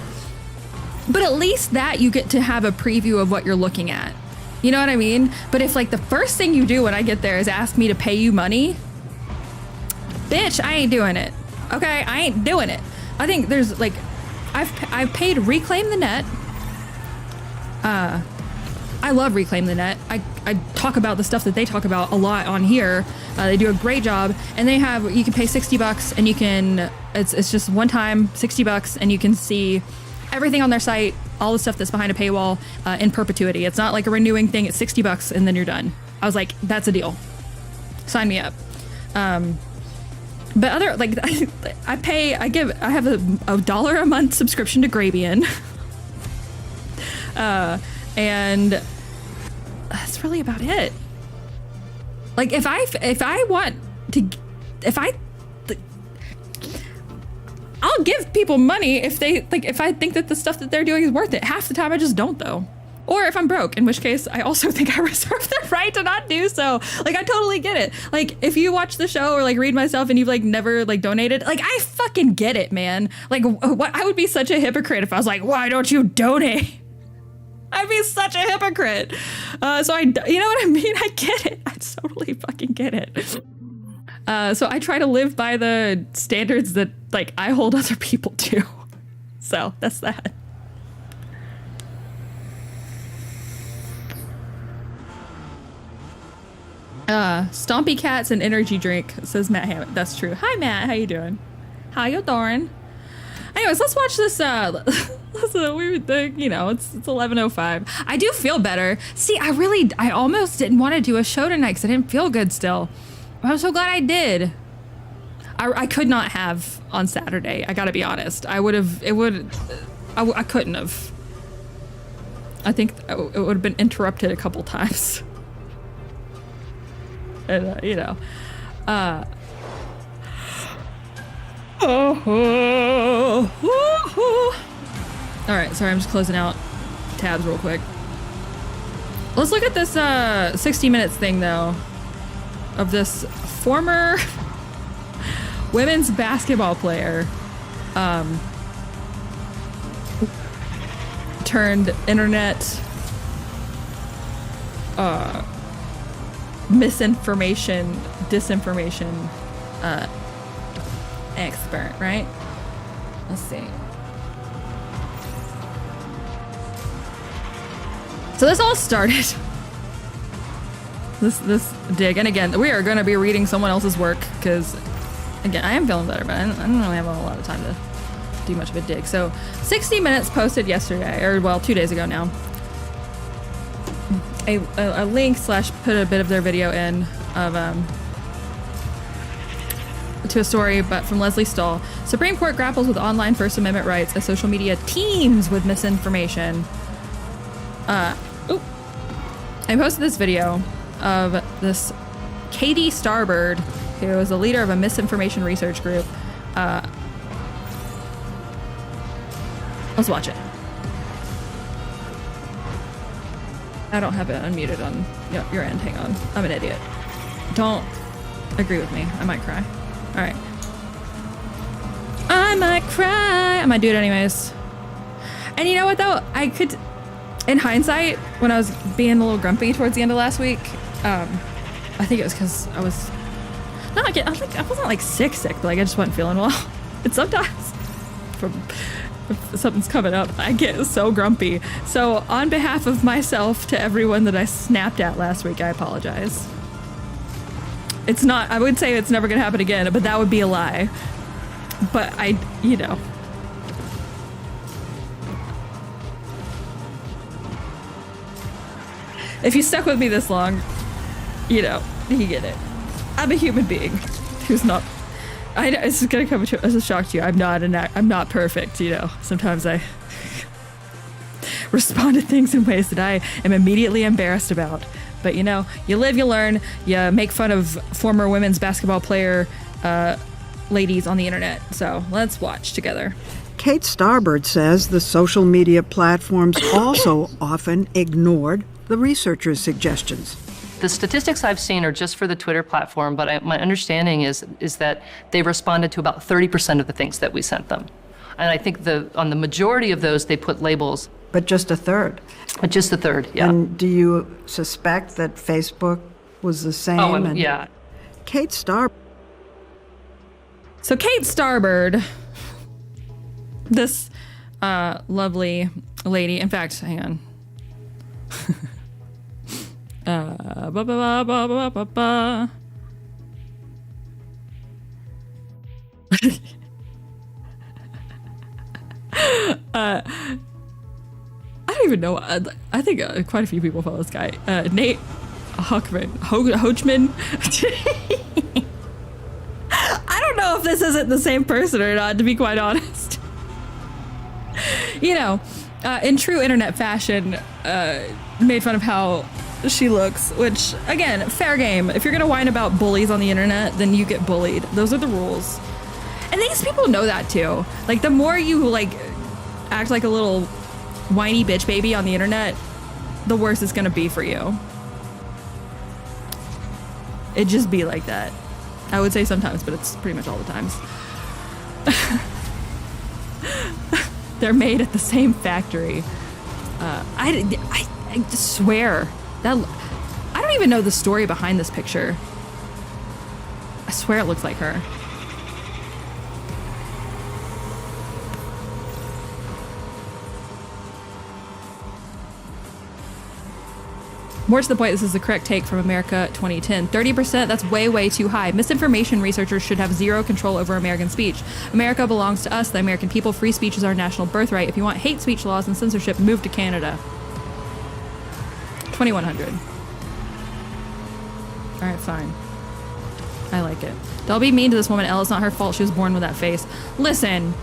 But at least that you get to have a preview of what you're looking at. You know what I mean? But if like the first thing you do when I get there is ask me to pay you money, bitch, I ain't doing it. Okay, I ain't doing it. I think there's like, I've paid Reclaim the Net. I love Reclaim the Net. I talk about the stuff that they talk about a lot on here. They do a great job, and they have, you can pay $60 and you can, it's just one time $60 and you can see everything on their site, all the stuff that's behind a paywall in perpetuity. It's not like a renewing thing. It's $60 and then you're done. I was like, that's a deal. Sign me up. But other, like, I have a $1 a month subscription to Grabian. And that's really about it. Like if I want to, I'll give people money if they like, if I think that the stuff that they're doing is worth it. Half the time I just don't though. Or if I'm broke, in which case I also think I reserve the right to not do so. Like I totally get it. Like if you watch the show or like read my stuff and you've like never like donated, like I fucking get it, man. Like what, I would be such a hypocrite if I was like, why don't you donate? I'd be such a hypocrite. So you know what I mean? I get it. I totally fucking get it. So I try to live by the standards that like I hold other people to. So that's that. Stompy cats and energy drink, says Matt Hammond. That's true. Hi Matt, how you doing? How you doing? Anyways, let's watch this. You know, it's 11:05. I do feel better. See, I almost didn't want to do a show tonight because I didn't feel good still. I'm so glad I did. I could not have on Saturday. I gotta be honest. I couldn't have. I think it would have been interrupted a couple times. And, you know, all right, sorry, I'm just closing out tabs real quick. Let's look at this 60 Minutes thing though, of this former women's basketball player turned internet misinformation, disinformation expert, right? Let's see. So this all started, this dig, and again, we are going to be reading someone else's work because, again, I am feeling better, but I don't really have a whole lot of time to do much of a dig. So 60 Minutes posted yesterday, or well, 2 days ago now, a link / put a bit of their video in of to a story but from Leslie Stahl. Supreme Court grapples with online First Amendment rights as social media teems with misinformation. I posted this video of this Katie Starbird, who is the leader of a misinformation research group. Let's watch it. I don't have it unmuted on your end. Hang on. I'm an idiot. Don't agree with me. I might cry. All right. I might cry. I might do it anyways. And you know what though? I could, in hindsight, when I was being a little grumpy towards the end of last week, I think it was because I was not like, I wasn't like sick, but like I just wasn't feeling well. And sometimes if something's coming up, I get so grumpy. So on behalf of myself to everyone that I snapped at last week, I apologize. It's not, I would say it's never gonna happen again, but that would be a lie. But you know. If you stuck with me this long, you know, you get it. I'm a human being who's not, I know this is gonna come as a shock to you. I'm not perfect, you know. Sometimes I respond to things in ways that I am immediately embarrassed about. But you know, you live, you learn, you make fun of former women's basketball player ladies on the internet. So let's watch together. Kate Starbird says the social media platforms also often ignored the researchers' suggestions. The statistics I've seen are just for the Twitter platform, but my understanding is that they responded to about 30% of the things that we sent them. And I think on the majority of those, they put labels. But just a third? But just a third, yeah. And do you suspect that Facebook was the same? Oh, yeah. Kate Starbird. So Kate Starbird, this lovely lady, in fact, hang on. I don't even know. I think quite a few people follow this guy. Nate Hochman. I don't know if this isn't the same person or not, to be quite honest. You know, in true internet fashion, made fun of how she looks, which, again, fair game. If you're gonna whine about bullies on the internet, then you get bullied. Those are the rules. And these people know that too. Like, the more you, like, act like a little whiny bitch baby on the internet, the worse it's gonna be for you. It just be like that. I would say sometimes, but it's pretty much all the times. They're made at the same factory. I swear that I don't even know the story behind this picture. I swear it looks like her. More to the point, this is the correct take from America 2010. 30%, that's way, way too high. Misinformation researchers should have zero control over American speech. America belongs to us, the American people. Free speech is our national birthright. If you want hate speech laws and censorship, move to Canada. 2100. All right, fine. I like it. Don't be mean to this woman, Elle. It's not her fault she was born with that face. Listen,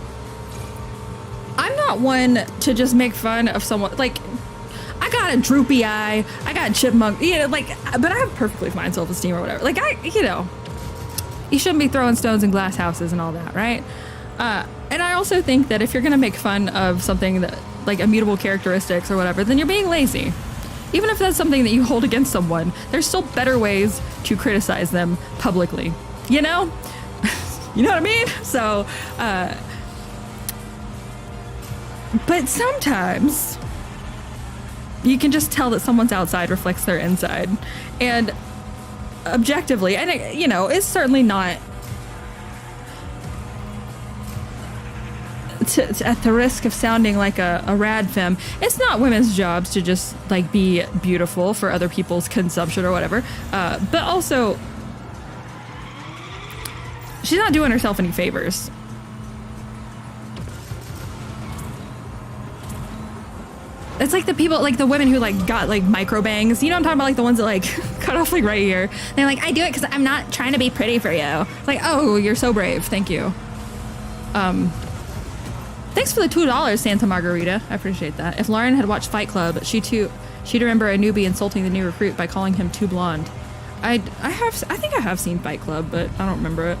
I'm not one to just make fun of someone, like, I got a droopy eye, I got chipmunk, you know, like, but I have perfectly fine self-esteem or whatever. Like, you know, you shouldn't be throwing stones in glass houses and all that, right? And I also think that if you're gonna make fun of something that, like, immutable characteristics or whatever, then you're being lazy. Even if that's something that you hold against someone, there's still better ways to criticize them publicly, you know? You know what I mean? So, but sometimes you can just tell that someone's outside reflects their inside. And objectively, and it, you know, it's certainly not at the risk of sounding like a rad femme, it's not women's jobs to just, like, be beautiful for other people's consumption or whatever. But also, she's not doing herself any favors. It's like the people, like the women who, like, got, like, micro bangs. You know what I'm talking about? Like the ones that, like, cut off, like, right here. They're like, I do it because I'm not trying to be pretty for you. It's like, oh, you're so brave. Thank you. Thanks for the $2, Santa Margarita. I appreciate that. If Lauren had watched Fight Club, she'd remember a newbie insulting the new recruit by calling him too blonde. I think I have seen Fight Club, but I don't remember it.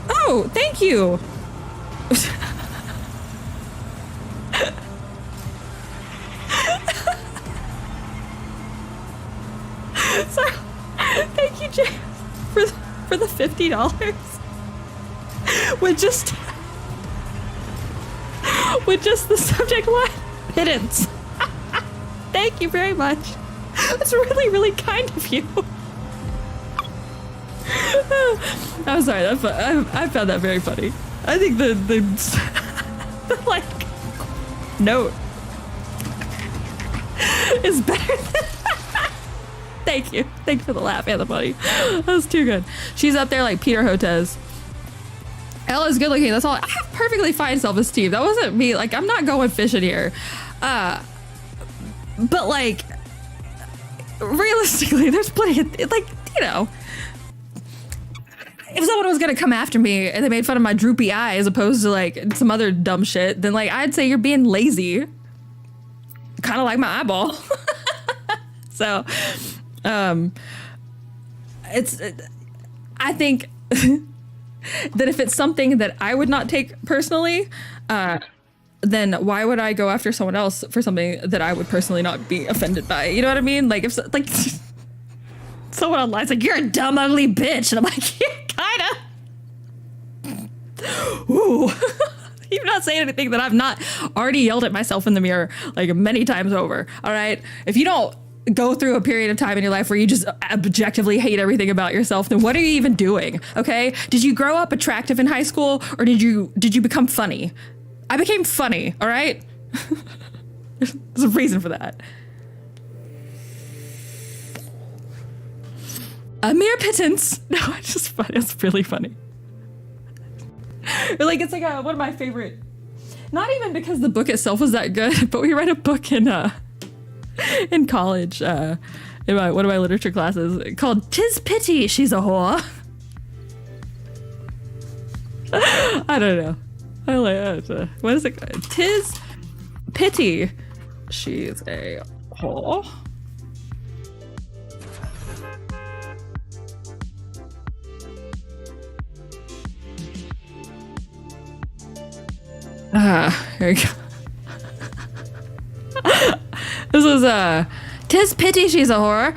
Oh, thank you. PJ for the $50 with just the subject line pittance. Thank you very much. That's really, really kind of you. I'm sorry. I found that very funny. I think the like note is better than. Thank you. Thank you for the laugh and the buddy. That was too good. She's up there like Peter Hotez. Ella's good looking. That's all. I have perfectly fine self-esteem. That wasn't me. Like, I'm not going fishing here. But like, realistically, there's plenty of, like, you know, if someone was gonna come after me and they made fun of my droopy eye as opposed to like some other dumb shit, then like I'd say you're being lazy. Kind of like my eyeball. So, I think that if it's something that I would not take personally, then why would I go after someone else for something that I would personally not be offended by? You know what I mean? Like if like someone online's like, you're a dumb, ugly bitch. And I'm like, yeah, kinda. Ooh. You're not saying anything that I've not already yelled at myself in the mirror like many times over. All right. If you don't go through a period of time in your life where you just objectively hate everything about yourself, then what are you even doing? Okay. Did you grow up attractive in high school or did you become funny? I became funny. All right. There's a reason for that. A mere pittance. No, it's just funny. It's really funny. Like it's like one of my favorite. Not even because the book itself was that good, but we read a book in college, in one of my literature classes called "'Tis Pity She's a Whore." I don't know. I like that. What is it? "'Tis Pity She's a Whore." Here we go. This was "'Tis Pity She's a Whore"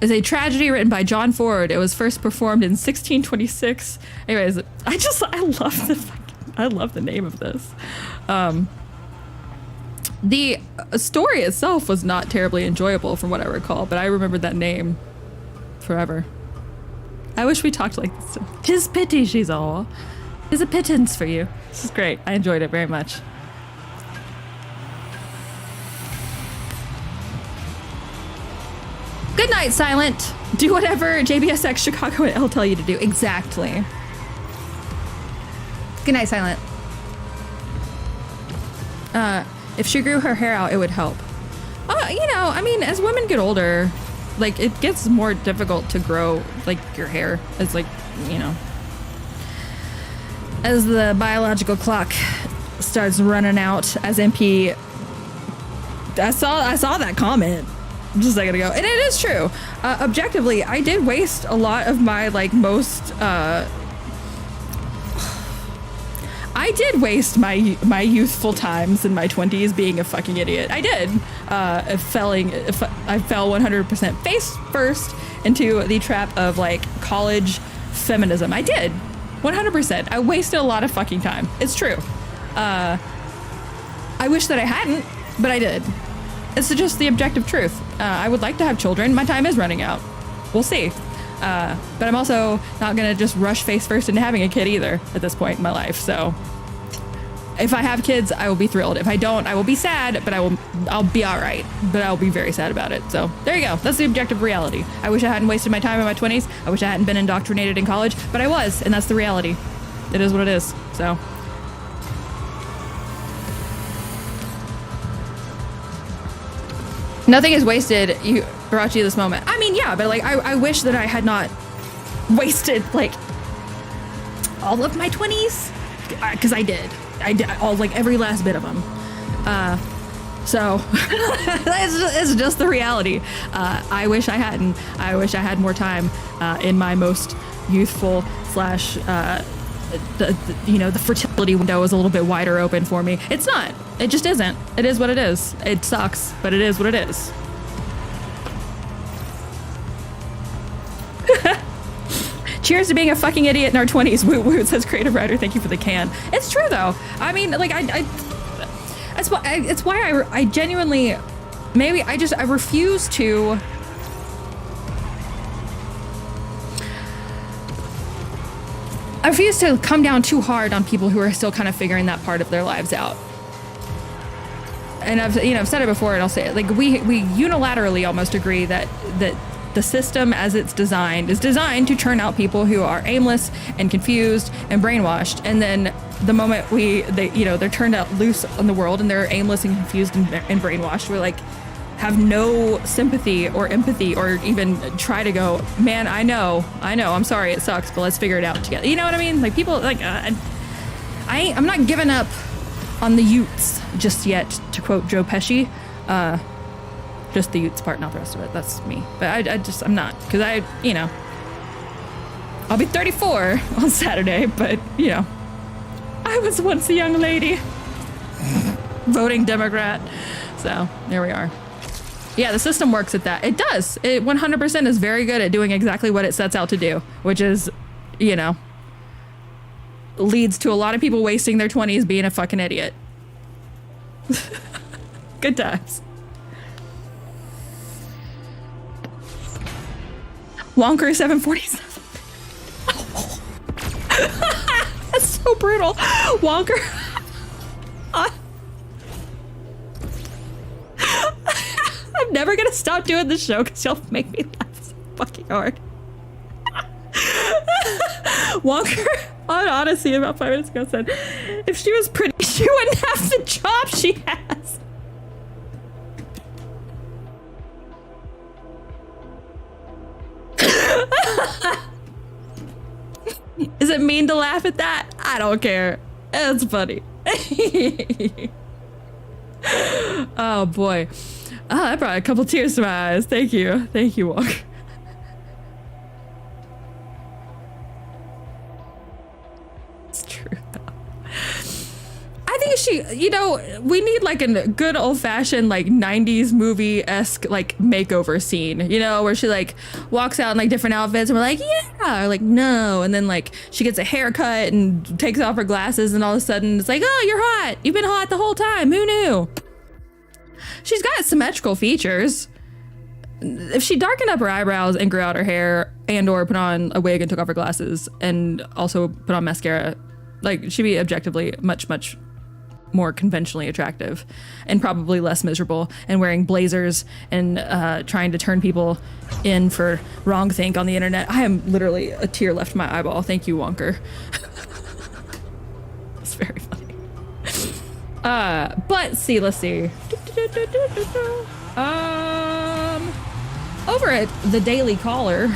is a tragedy written by John Ford. It was first performed in 1626. Anyways, I love the name of this. The story itself was not terribly enjoyable from what I recall, but I remembered that name forever. I wish we talked like this. "'Tis pity she's a whore. 'Tis a pittance for you." This is great. I enjoyed it very much. Good night, Silent. Do whatever JBSX Chicago and L tell you to do. Exactly. Good night, Silent. If she grew her hair out, it would help. You know, I mean, as women get older, like, it gets more difficult to grow, like, your hair. It's like, you know, as the biological clock starts running out, as MP. I saw that comment just a second ago, and it is true. Objectively, I did waste a lot of my I did waste my youthful times in my 20s being a fucking idiot. I did. I fell 100% face first into the trap of like college feminism. I did. 100%. I wasted a lot of fucking time. It's true. I wish that I hadn't, but I did. It's just the objective truth. I would like to have children. My time is running out. We'll see. But I'm also not gonna just rush face first into having a kid either at this point in my life. So if I have kids, I will be thrilled. If I don't, I will be sad, but I'll be all right. But I'll be very sad about it. So there you go. That's the objective reality. I wish I hadn't wasted my time in my 20s. I wish I hadn't been indoctrinated in college, but I was, and that's the reality. It is what it is. So. Nothing is wasted. You brought you this moment. I mean, yeah, but like, I wish that I had not wasted like all of my 20s, because I did all, like, every last bit of them. So it's just the reality. I wish I hadn't. I wish I had more time in my most youthful slash the fertility window is a little bit wider open for me. It's not. It just isn't. It is what it is. It sucks, but it is what it is. Cheers to being a fucking idiot in our 20s. Woo woo, says creative writer. Thank you for the can. It's true though. I mean, like it's why I genuinely, maybe I refuse to. I refuse to come down too hard on people who are still kind of figuring that part of their lives out. And I've said it before, and I'll say it. Like we unilaterally almost agree that the system as it's designed is designed to churn out people who are aimless and confused and brainwashed. And then the moment they're turned out loose on the world and they're aimless and confused and brainwashed, we're like, have no sympathy or empathy or even try to go, man, I know, I'm sorry, it sucks, but let's figure it out together. You know what I mean? Like people, like, I'm not giving up on the Utes just yet, to quote Joe Pesci. Just the Utes part, not the rest of it. That's me. But I'm not, because I'll be 34 on Saturday, but I was once a young lady voting Democrat. So there we are. Yeah, the system works at that. It does. It 100% is very good at doing exactly what it sets out to do, which is, leads to a lot of people wasting their 20s being a fucking idiot. Good times. Wonker 747. That's so brutal. Wonker. I'm never gonna stop doing this show because you'll make me laugh so fucking hard. Wonker on Odyssey about 5 minutes ago said, if she was pretty, she wouldn't have the job she has. Is it mean to laugh at that? I don't care. It's funny. Oh boy. Oh, that brought a couple tears to my eyes. Thank you. Thank you, Walker. It's true though. I think we need like a good old fashioned like 90s movie-esque like makeover scene, where she like walks out in like different outfits and we're like, yeah, or like, no. And then like she gets a haircut and takes off her glasses and all of a sudden it's like, oh, you're hot. You've been hot the whole time. Who knew? She's got symmetrical features. If she darkened up her eyebrows and grew out her hair and or put on a wig and took off her glasses and also put on mascara, like she'd be objectively much, much more conventionally attractive and probably less miserable and wearing blazers and trying to turn people in for wrongthink on the internet. I am literally a tear left my eyeball. Thank you, Wonker. It's very funny. But see, let's see. Over at the Daily Caller,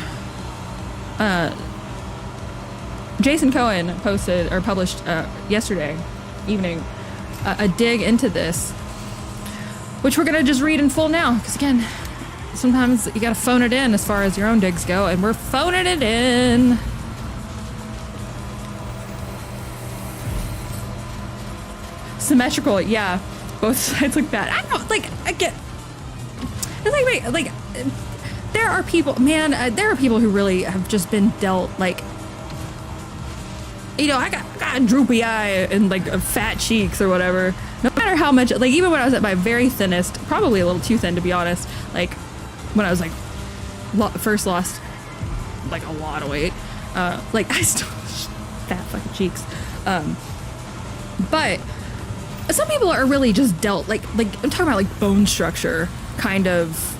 Jason Cohen published yesterday evening a dig into this, which we're gonna just read in full now, because again, sometimes you gotta phone it in as far as your own digs go, and we're phoning it in. Symmetrical, yeah. Both sides look bad. I don't like. I get. It's like there are people, man. There are people who really have just been dealt like. I got a droopy eye and like fat cheeks or whatever. No matter how much, like even when I was at my very thinnest, probably a little too thin to be honest. Like when I was like first lost like a lot of weight. Like I still fat fucking cheeks. But. Some people are really just dealt like I'm talking about like bone structure kind of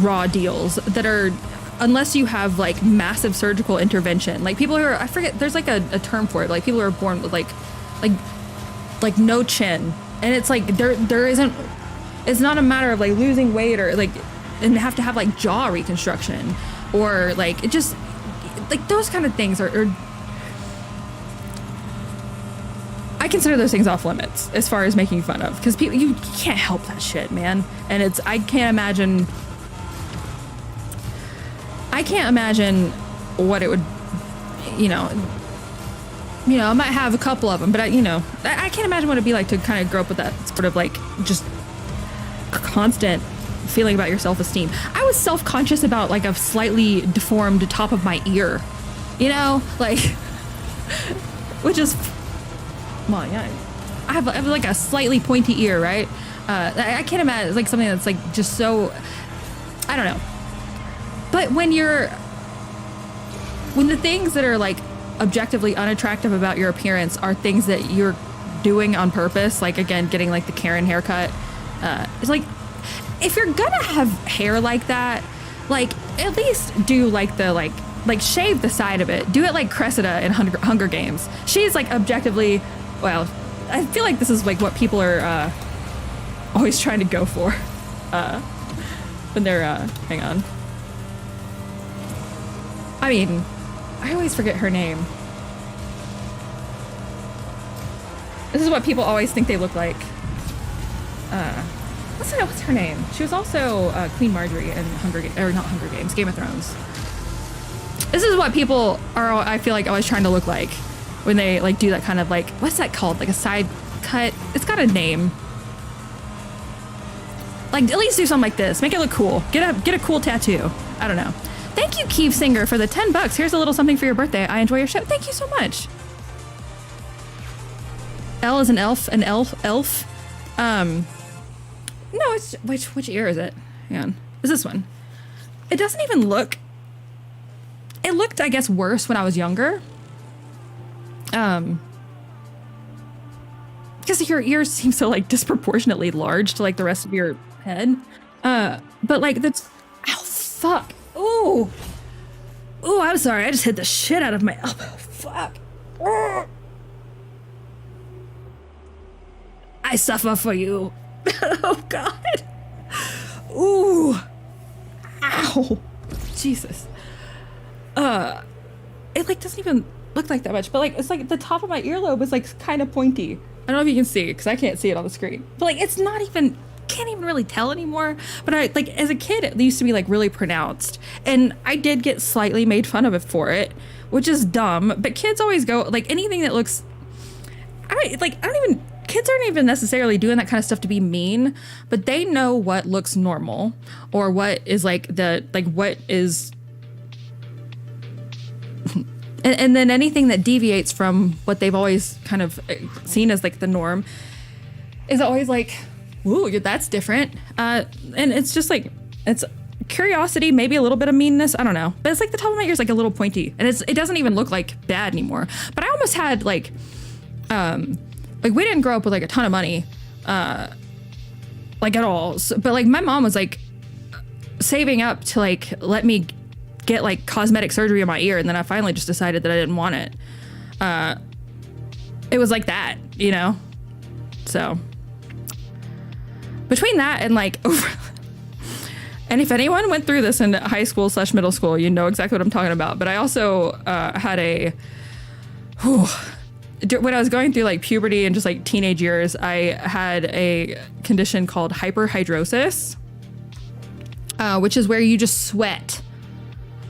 raw deals that are, unless you have like massive surgical intervention, like people who are, I forget, there's like a term for it, like people who are born with like no chin, and it's like there isn't, it's not a matter of like losing weight or like and have to have like jaw reconstruction or like it just like those kind of things are I consider those things off limits as far as making fun of, because people, you can't help that shit, man. And I can't imagine what it would, I might have a couple of them, but I can't imagine what it'd be like to kind of grow up with that sort of like just constant feeling about your self-esteem. I was self-conscious about like a slightly deformed top of my ear You know, like, which is, well, yeah, I have like a slightly pointy ear, right? I can't imagine, it's like something that's like just so, I don't know. But when the things that are like objectively unattractive about your appearance are things that you're doing on purpose, like again, getting like the Karen haircut, it's like, if you're gonna have hair like that, like at least do like the like shave the side of it. Do it like Cressida in Hunger Games. She's like objectively, well, I feel like this is like what people are always trying to go for when they're hang on. I mean, I always forget her name. This is what people always think they look like. What's her name? She was also Queen Marjorie in Game of Thrones. This is what people are, I feel like, always trying to look like when they like do that kind of like, what's that called? Like a side cut. It's got a name. Like at least do something like this. Make it look cool. Get a cool tattoo. I don't know. Thank you, Keeve Singer, for the $10. Here's a little something for your birthday. I enjoy your show. Thank you so much. L is an elf. No, it's which ear is it? Hang on. Is this one? It doesn't even look. It looked, I guess, worse when I was younger. Because your ears seem so like disproportionately large to like the rest of your head. But like that's, ow, fuck. Ooh, I'm sorry. I just hit the shit out of my elbow. Fuck. I suffer for you. Oh God. Ooh. Ow. Jesus. It like doesn't even look like that much, but like it's like the top of my earlobe is like kind of pointy. I don't know if you can see it because I can't see it on the screen. But like it's not even, can't even really tell anymore. But I like as a kid it used to be like really pronounced, and I did get slightly made fun of it for it, which is dumb. But kids always go like anything that looks, kids aren't even necessarily doing that kind of stuff to be mean, but they know what looks normal or what is like what is. And then anything that deviates from what they've always kind of seen as like the norm is always like, ooh, that's different. And it's just like, it's curiosity, maybe a little bit of meanness. I don't know. But it's like the top of my ear is like a little pointy, and it doesn't even look like bad anymore. But I almost had like we didn't grow up with like a ton of money, like at all. So, but like my mom was like saving up to like let me get like cosmetic surgery in my ear, and then I finally just decided that I didn't want it. It was like that, you know? So between that and like and if anyone went through this in high school / middle school, you know exactly what I'm talking about. But I also had when I was going through like puberty and just like teenage years, I had a condition called hyperhidrosis, which is where you just sweat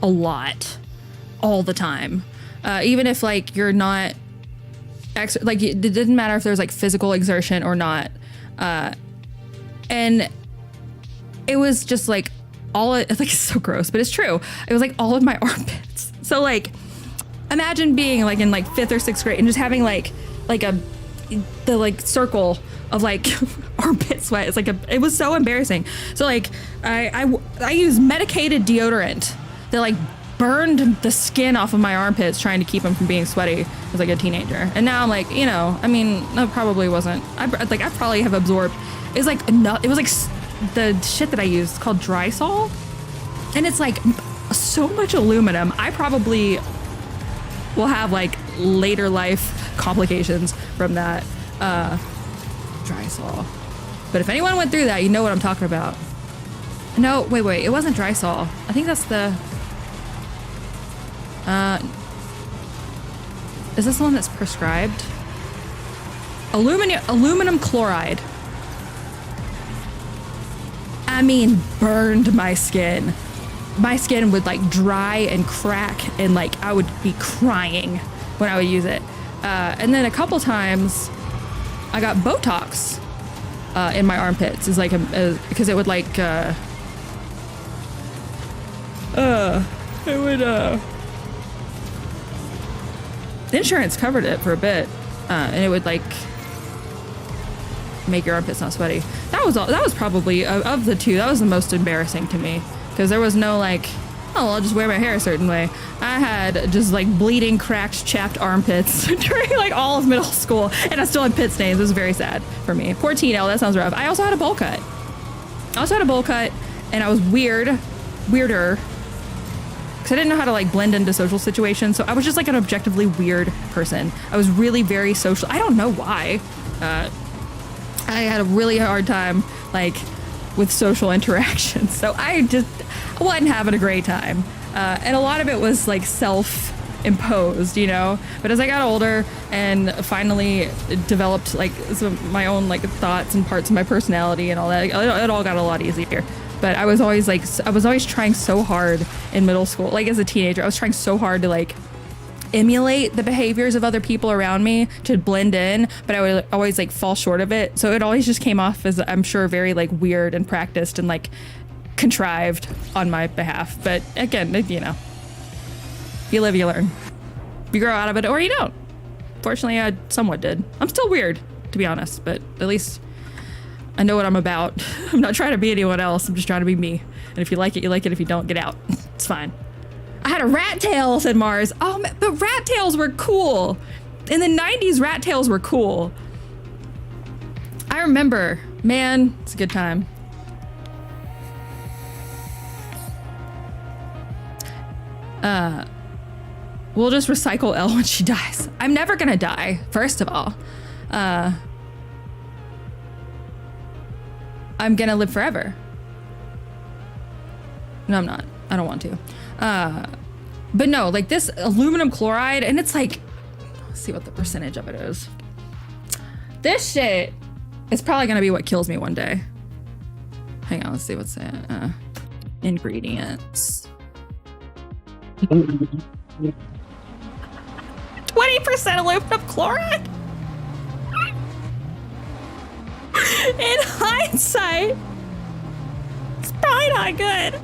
a lot all the time, even if like you're not like it didn't matter if there's like physical exertion or not, and it was just like it's like so gross, but it's true. It was like all of my armpits. So like imagine being like in like 5th or 6th grade and just having like the like circle of like armpit sweat. It's like it was so embarrassing. So like I use medicated deodorant that like burned the skin off of my armpits trying to keep them from being sweaty as like a teenager. And now I'm like, you know, I mean, that probably wasn't, I probably have absorbed, it was like the shit that I used called Drysol, and it's like so much aluminum. I probably will have like later life complications from that Drysol. But if anyone went through that, you know what I'm talking about. No, wait, it wasn't Drysol. I think that's the is this the one that's prescribed? Aluminum chloride. I mean, burned my skin. My skin would like dry and crack, and like I would be crying when I would use it. And then a couple times I got Botox in my armpits. It's like because it would like it would insurance covered it for a bit, and it would like make your armpits not sweaty. That was probably of the two, that was the most embarrassing to me, because there was no like, oh, well, I'll just wear my hair a certain way. I had just like bleeding, cracked, chapped armpits during like all of middle school, and I still had pit stains. It was very sad for me. Poor Tino, that sounds rough. I also had a bowl cut. And I was weirder, because I didn't know how to like blend into social situations. So I was just like an objectively weird person. I was really very social. I don't know why. I had a really hard time like with social interactions. So I wasn't having a great time. And a lot of it was like self-imposed, you know? But as I got older and finally developed like my own like thoughts and parts of my personality and all that, it all got a lot easier. But I was always trying so hard in middle school, like as a teenager, I was trying so hard to like emulate the behaviors of other people around me to blend in, but I would always like fall short of it. So it always just came off as, I'm sure, very like weird and practiced and like contrived on my behalf. But again, you know, you live, you learn. You grow out of it or you don't. Fortunately, I somewhat did. I'm still weird, to be honest, but at least I know what I'm about. I'm not trying to be anyone else. I'm just trying to be me. And if you like it, you like it. If you don't, get out. It's fine. I had a rat tail, said Mars. Oh, but rat tails were cool. In the 90s, rat tails were cool. I remember, man, it's a good time. We'll just recycle Elle when she dies. I'm never gonna die, first of all. I'm gonna live forever. No, I'm not. I don't want to. But no, like this aluminum chloride, and it's like, let's see what the percentage of it is. This shit is probably gonna be what kills me one day. Hang on, let's see what's that. Ingredients. 20% aluminum chloride? In hindsight, it's probably not good.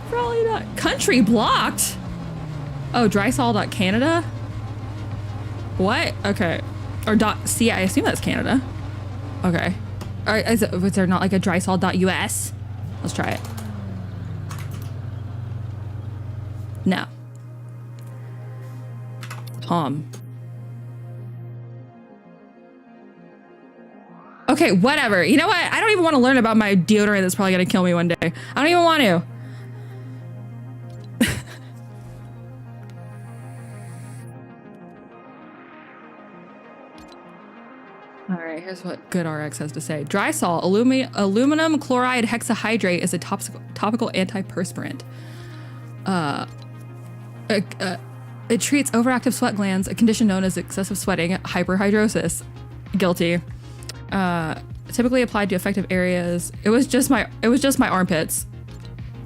Probably not. Country blocked? Oh, drysol.canada? What? Okay. Or .c, I assume that's Canada. Okay. Or is there not like a drysol.us? Let's try it. No. Tom. Okay, whatever. You know what? I don't even want to learn about my deodorant that's probably gonna kill me one day. I don't even want to. All right, here's what GoodRx has to say. Drysol, aluminum chloride hexahydrate is a topical antiperspirant. It treats overactive sweat glands, a condition known as excessive sweating, hyperhidrosis. Guilty. Typically applied to affected areas. It was just my armpits.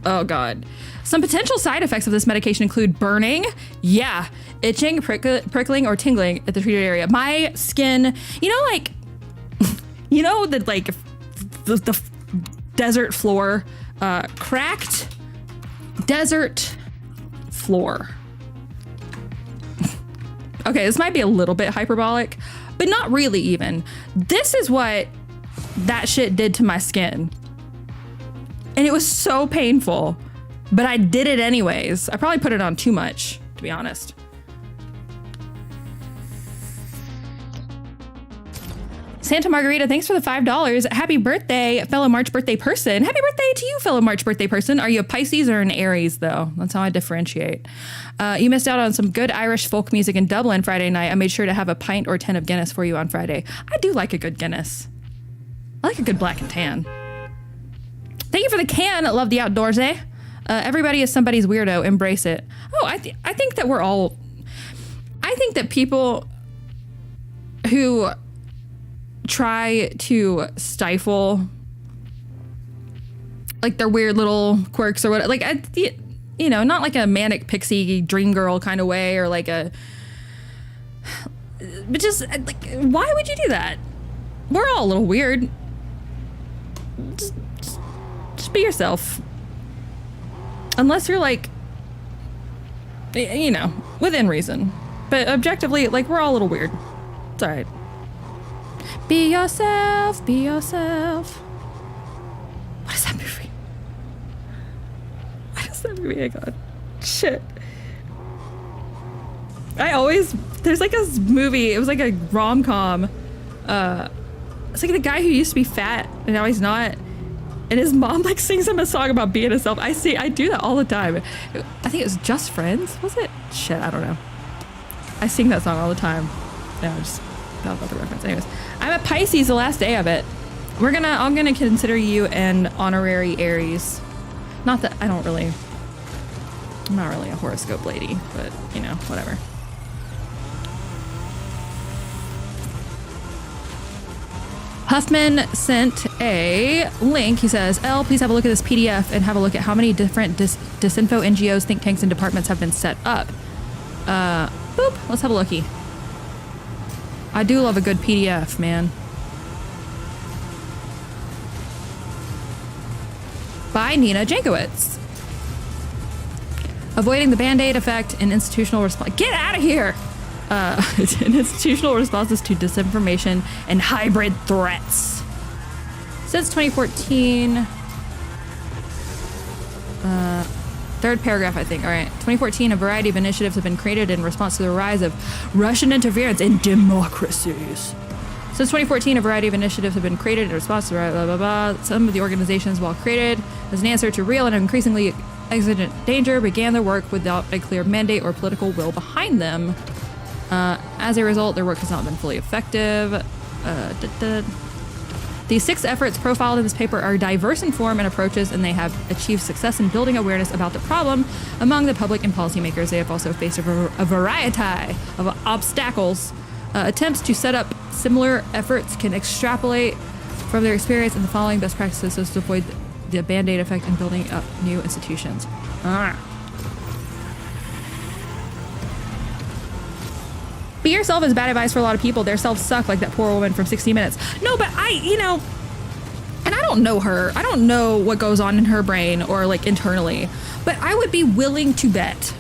Oh God. Some potential side effects of this medication include burning, yeah, itching, prickling, or tingling at the treated area. My skin, you know, like, you know, the desert floor, cracked desert floor. Okay, this might be a little bit hyperbolic, but not really even. This is what that shit did to my skin. And it was so painful, but I did it anyways. I probably put it on too much, to be honest. Santa Margarita, thanks for the $5. Happy birthday, fellow March birthday person. Happy birthday to you, fellow March birthday person. Are you a Pisces or an Aries, though? That's how I differentiate. You missed out on some good Irish folk music in Dublin Friday night. I made sure to have a pint or 10 of Guinness for you on Friday. I do like a good Guinness. I like a good black and tan. Thank you for the can. Love the outdoors, eh? Everybody is somebody's weirdo. Embrace it. Oh, I think that we're all... I think that people who try to stifle like their weird little quirks or what, like, you know, not like a manic pixie dream girl kind of way, or like a, but just like, why would you do that? We're all a little weird. Just be yourself. Unless you're like, you know, within reason. but objectively, like, we're all a little weird. It's all right. Be yourself, be yourself. What is that movie? What is that movie? I got shit. There's like a movie, it was like a rom-com. It's like the guy who used to be fat and now he's not. And his mom like sings him a song about being himself. I do that all the time. I think it was Just Friends, was it? Shit, I don't know. I sing that song all the time. Yeah, I just thought about the reference. Anyways, I'm a Pisces, the last day of it. I'm gonna consider you an honorary Aries. Not that I'm not really a horoscope lady, but you know, whatever. Huffman sent a link. He says, Elle, please have a look at this PDF and have a look at how many different disinfo NGOs, think tanks, and departments have been set up. Boop. Let's have a lookie. I do love a good PDF, man. By Nina Jankowicz. Avoiding the Band-Aid effect and institutional response. Get out of here! Institutional responses to disinformation and hybrid threats. Since 2014, third paragraph, I think. All right. 2014, a variety of initiatives have been created in response to the rise of Russian interference in democracies. Since 2014, a variety of initiatives have been created in response to blah, blah, blah. Some of the organizations, while created as an answer to real and increasingly exigent danger, began their work without a clear mandate or political will behind them. As a result, their work has not been fully effective. The 6 efforts profiled in this paper are diverse in form and approaches, and they have achieved success in building awareness about the problem among the public and policymakers. They have also faced a variety of obstacles. Attempts to set up similar efforts can extrapolate from their experience in the following best practices to avoid the Band-Aid effect in building up new institutions. Be yourself is bad advice for a lot of people. Their selves suck, like that poor woman from 60 Minutes. No, but and I don't know her. I don't know what goes on in her brain or like internally, but I would be willing to bet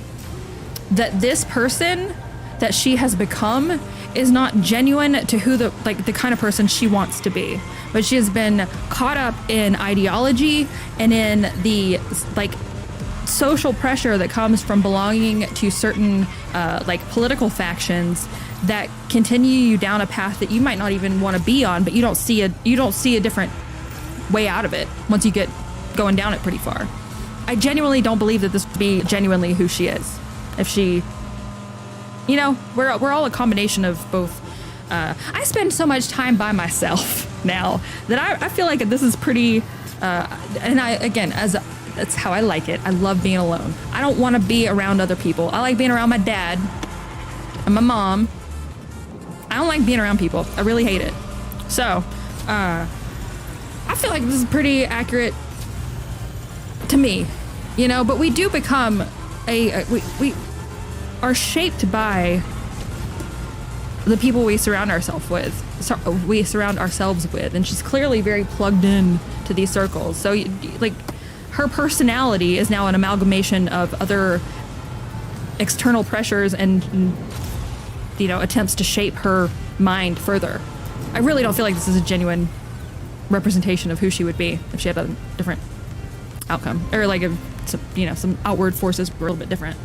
that this person that she has become is not genuine to who the kind of person she wants to be. But she has been caught up in ideology and in the social pressure that comes from belonging to certain political factions that continue you down a path that you might not even want to be on, but you don't see a different way out of it once you get going down it pretty far. I genuinely don't believe that this would be genuinely who she is. If she, we're all a combination of both. I spend so much time by myself now that I feel like this is pretty, and that's how I like it. I love being alone. I don't want to be around other people. I like being around my dad and my mom. I don't like being around people. I really hate it. So, I feel like this is pretty accurate to me, but we do become we are shaped by the people we surround ourselves with. And she's clearly very plugged in to these circles. So, her personality is now an amalgamation of other external pressures and attempts to shape her mind further. I really don't feel like this is a genuine representation of who she would be if she had a different outcome, or if some outward forces were a little bit different.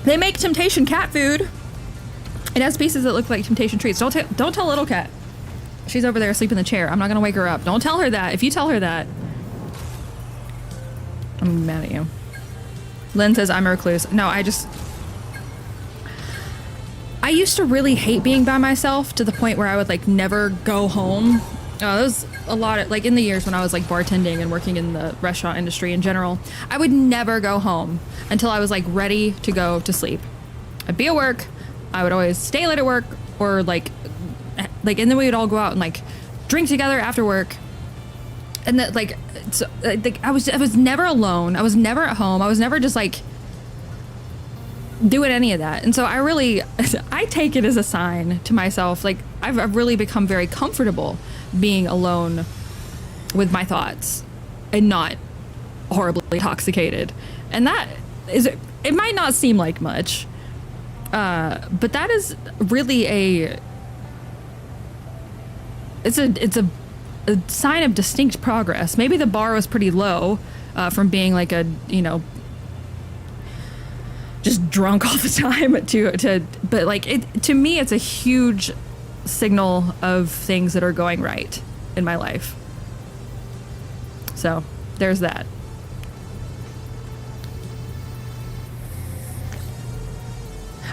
They make temptation cat food. It has pieces that look like temptation treats. Don't tell little cat. She's over there asleep in the chair. I'm not gonna wake her up. Don't tell her that. If you tell her that, I'm mad at you. Lynn says I'm a recluse. No, I used to really hate being by myself to the point where I would never go home. There was a lot of in the years when I was bartending and working in the restaurant industry in general, I would never go home until I was ready to go to sleep. I'd be at work. I would always stay late at work, or and then we would all go out and drink together after work. And that I was never alone. I was never at home. I was never just doing any of that. And so I take it as a sign to myself. I've really become very comfortable being alone with my thoughts and not horribly intoxicated. And that is it might not seem like much, but that is really it's a sign of distinct progress. Maybe the bar was pretty low from being like a, you know, just drunk all the time but like to me it's a huge signal of things that are going right in my life. So there's that.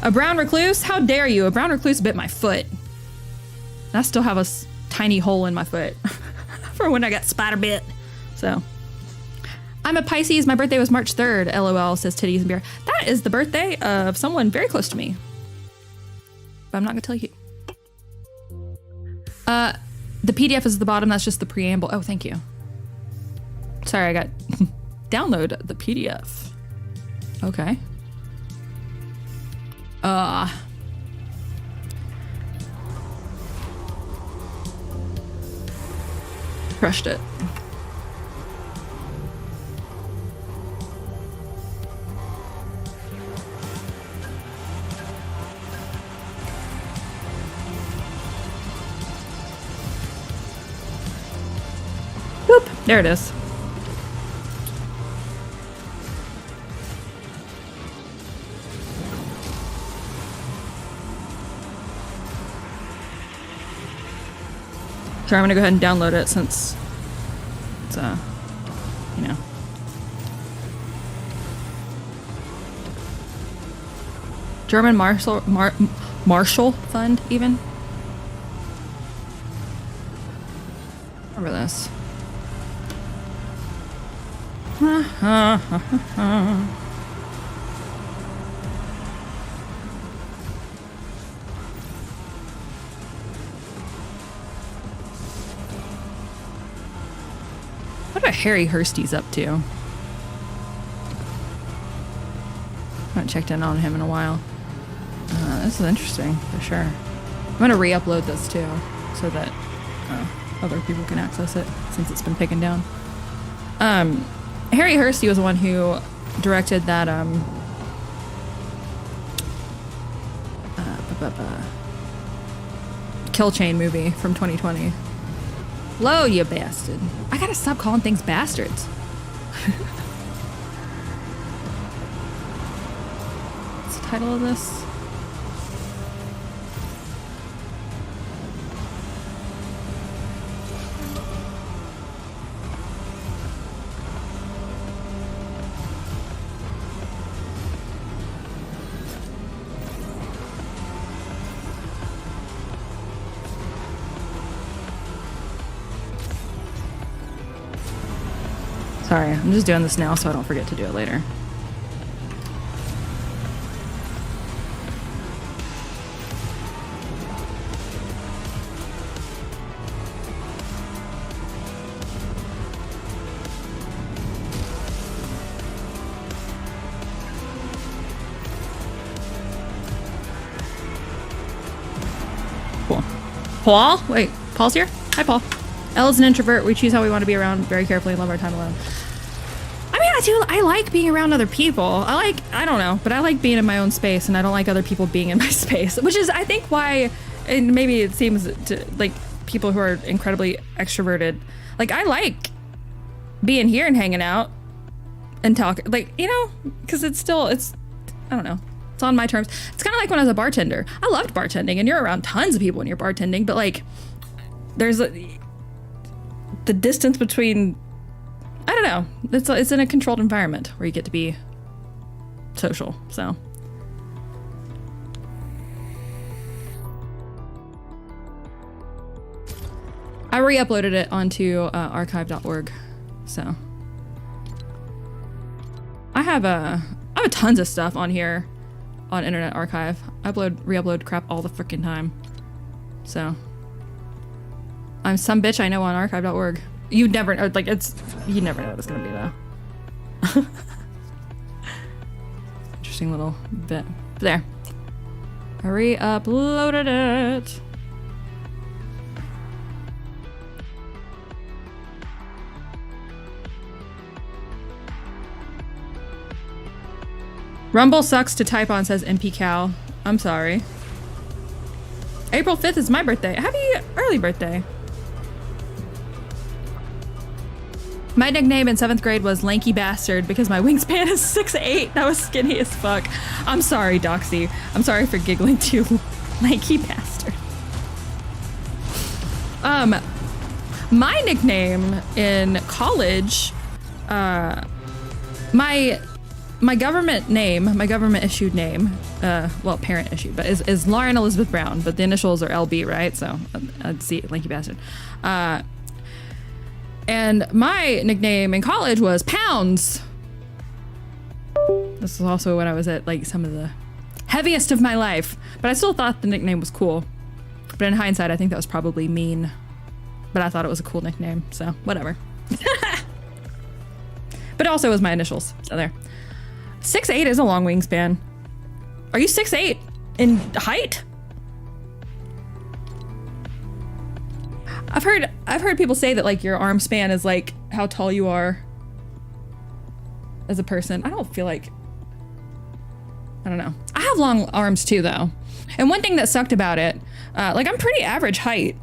A brown recluse? How dare you? A brown recluse bit my foot. I still have a tiny hole in my foot from when I got spider bit. So I'm a Pisces. My birthday was March 3rd. LOL, says Titties and Beer. That is the birthday of someone very close to me. But I'm not gonna tell you. The PDF is at the bottom. That's just the preamble. Oh, thank you. Sorry, I got download the PDF. Okay. Crushed it. Boop. There it is. Sure, I'm gonna go ahead and download it since it's, you know. German Marshall Fund, even. Remember this. What about Harry Hursty's up to? I haven't checked in on him in a while. This is interesting, for sure. I'm gonna re-upload this too, so that other people can access it, since it's been taken down. Harry Hursty was the one who directed that, Kill Chain movie from 2020. Hello, you bastard. I gotta stop calling things bastards. What's the title of this? Sorry, I'm just doing this now so I don't forget to do it later. Cool. Paul? Wait, Paul's here? Hi, Paul. Elle is an introvert. We choose how we want to be around very carefully and love our time alone. I mean, I like being around other people. I don't know, but I like being in my own space, and I don't like other people being in my space, which is, I think, why, and maybe it seems to, like, people who are incredibly extroverted, like, I like being here and hanging out and talk, like, you know, because it's, I don't know, it's on my terms. It's kind of like when I was a bartender. I loved bartending, and you're around tons of people when you're bartending, but, like, there's the distance between, I don't know, it's in a controlled environment where you get to be social, so. I re-uploaded it onto archive.org, so. I have tons of stuff on here on Internet Archive. I re-upload crap all the freaking time, so. I'm some bitch I know on archive.org. You never know, like, you never know what it's gonna be, though. Interesting little bit. There. I re-uploaded it. Rumble sucks to type on, says MP Cal. I'm sorry. April 5th is my birthday. Happy early birthday. My nickname in 7th grade was Lanky Bastard because my wingspan is 6'8". That was skinny as fuck. I'm sorry, Doxy. I'm sorry for giggling too. Lanky Bastard. My nickname in college, my government name, my government issued name, well, parent issued, but is Lauren Elizabeth Brown, but the initials are LB, right? So I'd see it, Lanky Bastard. And my nickname in college was Pounds. This is also when I was at like some of the heaviest of my life, but I still thought the nickname was cool. But in hindsight, I think that was probably mean, but I thought it was a cool nickname, so whatever. But also was my initials, so there. 6'8" is a long wingspan. Are you 6'8" in height? I've heard people say that like your arm span is like how tall you are as a person. I don't feel like, I don't know. I have long arms too though. And one thing that sucked about it, like I'm pretty average height.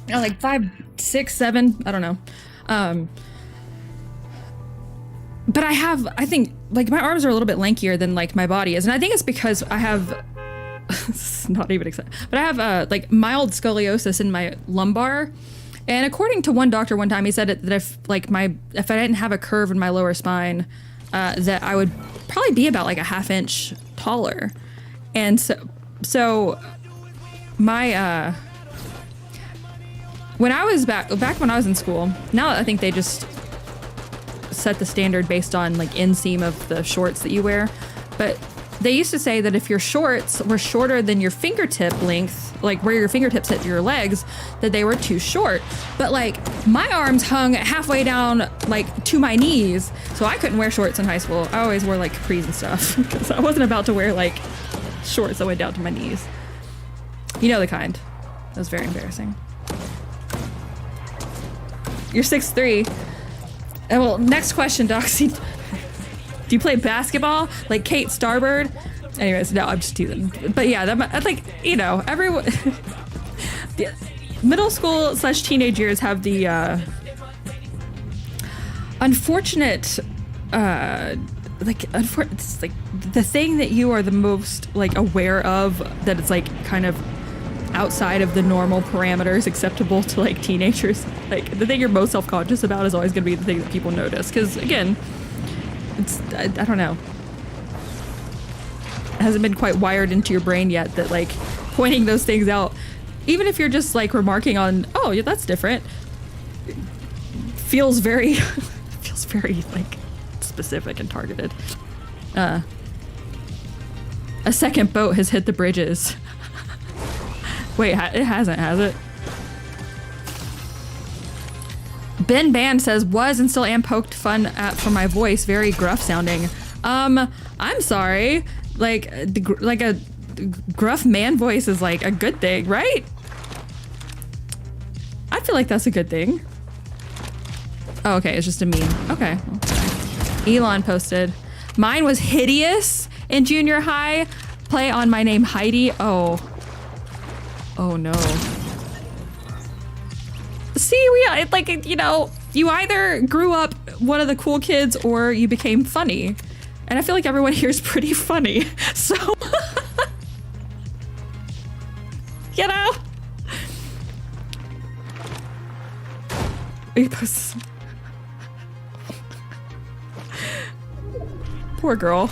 You know, like 5'6", 7", I don't know. But I think like my arms are a little bit lankier than like my body is. And I think it's because I have, it's not even exciting, but I have like mild scoliosis in my lumbar. And according to one doctor one time, he said that if I didn't have a curve in my lower spine, that I would probably be about like a ½ inch taller. And so my, when I was back when I was in school, now I think they just set the standard based on like inseam of the shorts that you wear. But they used to say that if your shorts were shorter than your fingertip length, like where your fingertips hit your legs, that they were too short. But like my arms hung halfway down like to my knees, so I couldn't wear shorts in high school. I always wore like capris and stuff because I wasn't about to wear like shorts that went down to my knees. You know the kind. That was very embarrassing. You're 6'3". Well, next question, Doxy. Do you play basketball like Kate Starbird? Anyways, no, I'm just teasing. But yeah, that's like, you know, everyone. Middle school / teenage years have the unfortunate, it's like the thing that you are the most like aware of that it's like kind of outside of the normal parameters acceptable to like teenagers. Like the thing you're most self-conscious about is always going to be the thing that people notice. Because again, it's, I don't know. It hasn't been quite wired into your brain yet that like pointing those things out, even if you're just like remarking on, oh yeah, that's different, feels very, like specific and targeted. A second boat has hit the bridges. Wait, it hasn't, has it? Ben Band says, was and still am poked fun at for my voice, very gruff sounding. I'm sorry. Like a gruff man voice is like a good thing, right? I feel like that's a good thing. Oh, okay, it's just a meme. Okay. Elon posted, mine was hideous in junior high. Play on my name Heidi. Oh no. See, we like, you know, you either grew up one of the cool kids or you became funny. And I feel like everyone here is pretty funny. So, you know. Poor girl.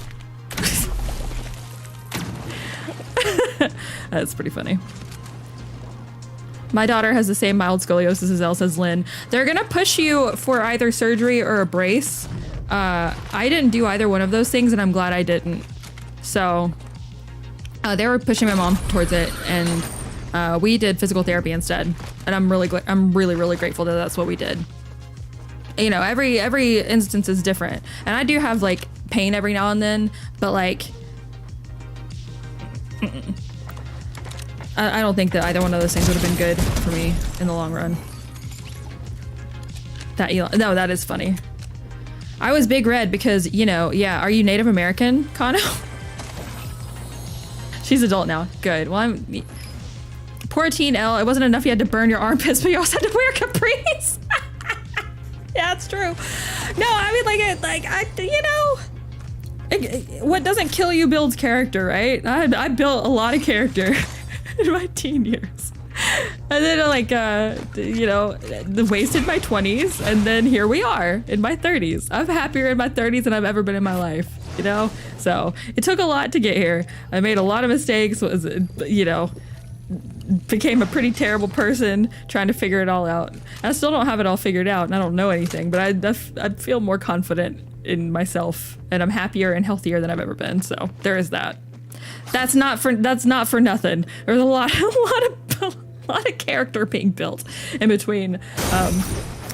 That's pretty funny. My daughter has the same mild scoliosis as Elle, says Lynn. They're gonna push you for either surgery or a brace. I didn't do either one of those things, and I'm glad I didn't. So they were pushing my mom towards it, and we did physical therapy instead. And I'm really grateful that that's what we did. You know, every instance is different, and I do have like pain every now and then, but like. I don't think that either one of those things would have been good for me in the long run. No, that is funny. I was Big Red because, you know, yeah, are you Native American, Kano? She's adult now. Good. Well, I'm... Poor teen L, it wasn't enough you had to burn your armpits, but you also had to wear capris. Yeah, it's true. No, I mean, you know, what doesn't kill you builds character, right? I built a lot of character in my teen years. And then you know, wasted my 20s, and then here we are in my 30s. I'm happier in my 30s than I've ever been in my life, you know? So it took a lot to get here. I made a lot of mistakes, you know, became a pretty terrible person trying to figure it all out. I still don't have it all figured out, and I don't know anything, but I feel more confident in myself, and I'm happier and healthier than I've ever been, so there is that. That's not for nothing. There's a lot of character being built in between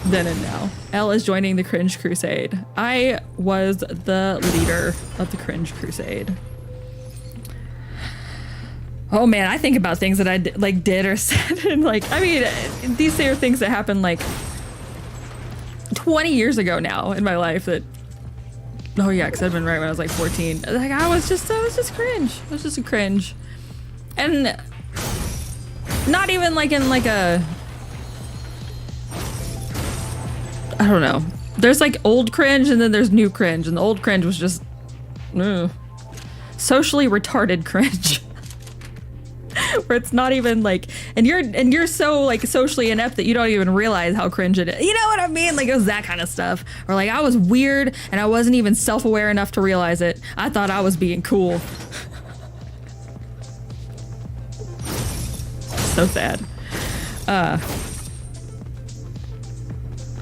then and now. Elle is joining the Cringe Crusade. I was the leader of the Cringe Crusade. Oh man, I think about things that I did or said, and I mean, these are things that happened 20 years ago now in my life that. Oh yeah, because I'd been right when I was 14. I was just cringe. I was just a cringe. And not even in a, I don't know. There's old cringe and then there's new cringe, and the old cringe was just socially retarded cringe. Where it's not even and you're so socially inept that you don't even realize how cringe it is. You know what I mean? It was that kind of stuff. Or I was weird and I wasn't even self-aware enough to realize it. I thought I was being cool. So sad.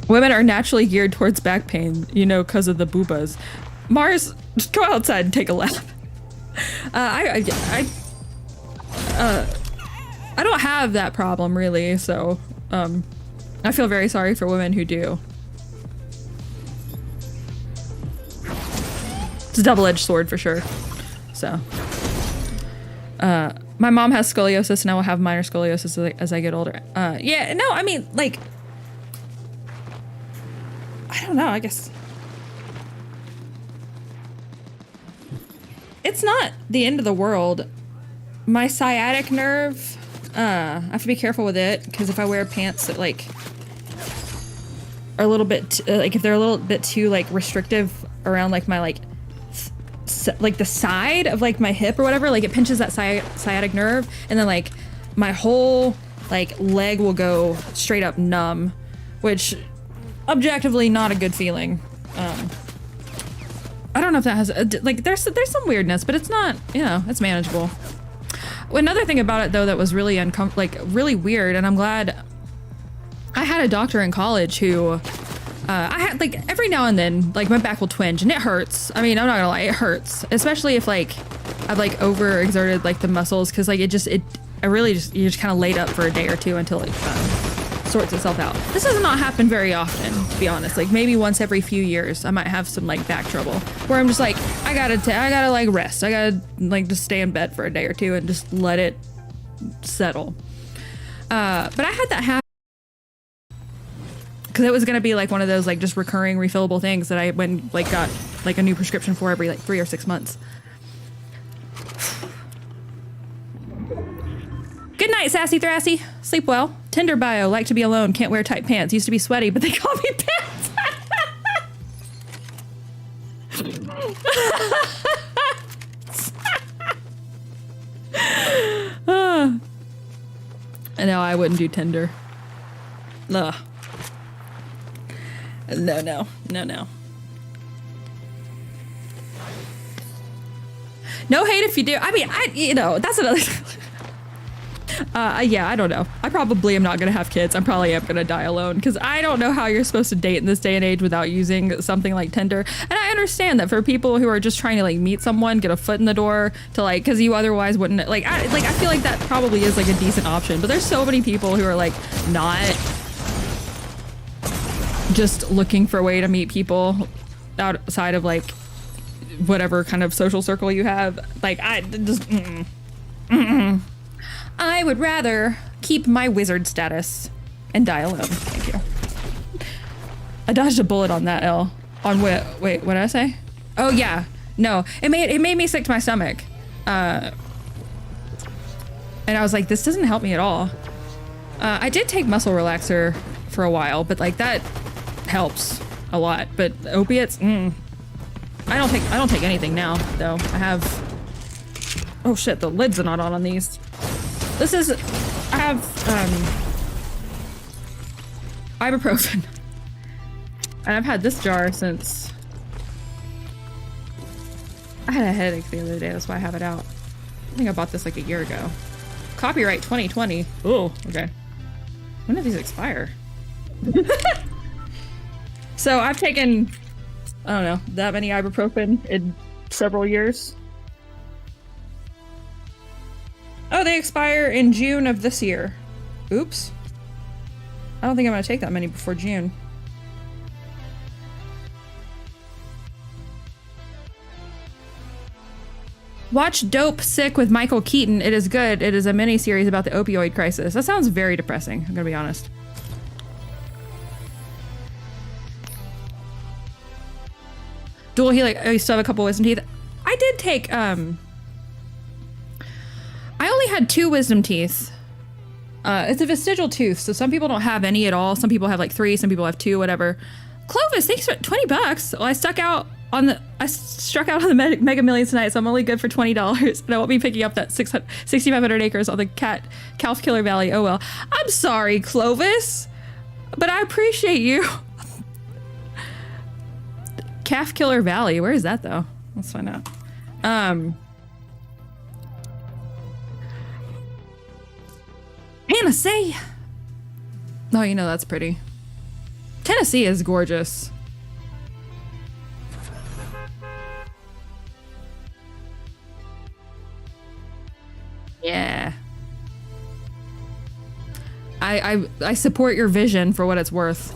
Women are naturally geared towards back pain, you know, because of the boobas. Mars, just go outside and take a lap. I don't have that problem really, so I feel very sorry for women who do. It's a double-edged sword for sure. So my mom has scoliosis and I will have minor scoliosis as I get older. Yeah, no, I mean, I don't know, I guess it's not the end of the world. My sciatic nerve, I have to be careful with it, because if I wear pants that are a little bit if they're a little bit too restrictive around my the side of my hip or whatever, it pinches that sciatic nerve, and then my whole leg will go straight up numb, which objectively not a good feeling. I don't know if that has there's some weirdness, but it's not, you know, it's manageable. Another thing about it though that was really really weird, and I'm glad I had a doctor in college who I had every now and then my back will twinge and it hurts. I mean, I'm not gonna lie, it hurts, especially if I've overexerted the muscles, because I really just you're just kind of laid up for a day or two until it sorts itself out. This does not happen very often, to be honest. Maybe once every few years I might have some back trouble where I'm just I gotta rest. I gotta just stay in bed for a day or two and just let it settle. But I had that happen because it was gonna be one of those just recurring refillable things that I went got a new prescription for every 3 or 6 months. Good night, Sassy Thrashy. Sleep well. Tinder bio, like to be alone, can't wear tight pants. Used to be sweaty, but they call me pants. No, I wouldn't do Tinder. Ugh. No. No hate if you do. I mean, you know, that's another. Yeah, I don't know. I probably am not gonna have kids. I probably am gonna die alone, because I don't know how you're supposed to date in this day and age without using something like Tinder. And I understand that for people who are just trying to meet someone, get a foot in the door to because you otherwise wouldn't I feel like that probably is a decent option. But there's so many people who are not just looking for a way to meet people outside of whatever kind of social circle you have. I just I would rather keep my wizard status and die alone. Thank you. I dodged a bullet on that, L. On what? Wait, what did I say? Oh yeah, no, it made me sick to my stomach, and I was like, this doesn't help me at all. I did take muscle relaxer for a while, but like that helps a lot. But opiates, I don't take anything now though. I have. Oh shit, the lids are not on these. I have ibuprofen. And I've had this jar since I had a headache the other day. That's why I have it out. I think I bought this like a year ago. Copyright 2020. Oh, okay. When do these expire? So I've taken, I don't know, that many ibuprofen in several years. Oh, they expire in June of this year. Oops. I don't think I'm gonna take that many before June. Watch Dope Sick with Michael Keaton. It is good. It is a mini-series about the opioid crisis. That sounds very depressing, I'm gonna be honest. Dual healing. Oh, you still have a couple wisdom teeth? I did take, I only had 2 wisdom teeth. It's a vestigial tooth, so some people don't have any at all. Some people have like 3, some people have 2, whatever. Clovis, thanks for $20. Well, I struck out on the Mega Millions tonight, so I'm only good for $20, and I won't be picking up that 6,500 acres on the Calf Killer Valley. Oh well. I'm sorry, Clovis, but I appreciate you. Calf Killer Valley, where is that though? Let's find out. Tennessee. Oh, you know that's pretty. Tennessee is gorgeous. Yeah. I support your vision for what it's worth.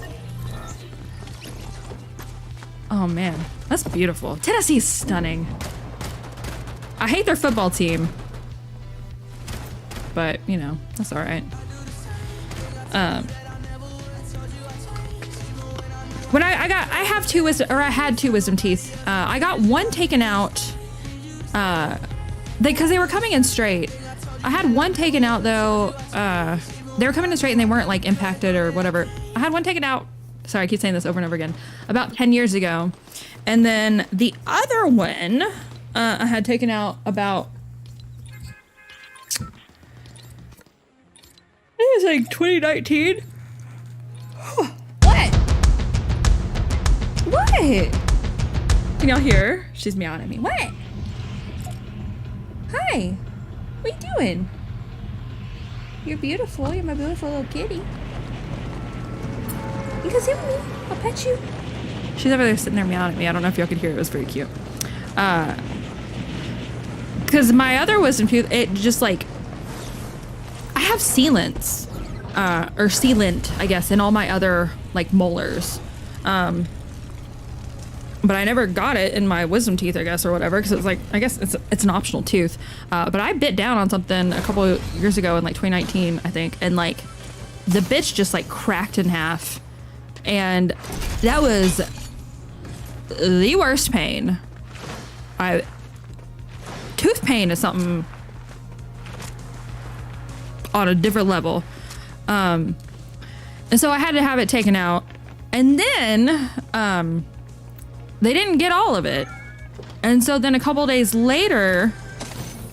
Oh man, that's beautiful. Tennessee is stunning. I hate their football team, but you know, that's all right. When I had 2 wisdom teeth. I got one taken out, because they were coming in straight. I had one taken out though. They were coming in straight and they weren't like impacted or whatever. I had one taken out. Sorry, I keep saying this over and over again. About 10 years ago, and then the other one I had taken out about. I think it's like 2019. What? What? Can y'all hear her? She's meowing at me. What? Hi. What are you doing? You're beautiful. You're my beautiful little kitty. You can sit with me. I'll pet you. She's over there sitting there meowing at me. I don't know if y'all could hear it. It was very cute. Because my other wisdom tooth, it just like, I have sealants, or sealant, I guess, in all my other like molars. But I never got it in my wisdom teeth, I guess, or whatever, because it's like, I guess it's an optional tooth. But I bit down on something a couple of years ago in like 2019, I think, and like the bitch just like cracked in half, and that was the worst pain. Tooth pain is something on a different level. And so I had to have it taken out, and then they didn't get all of it. And so then a couple days later,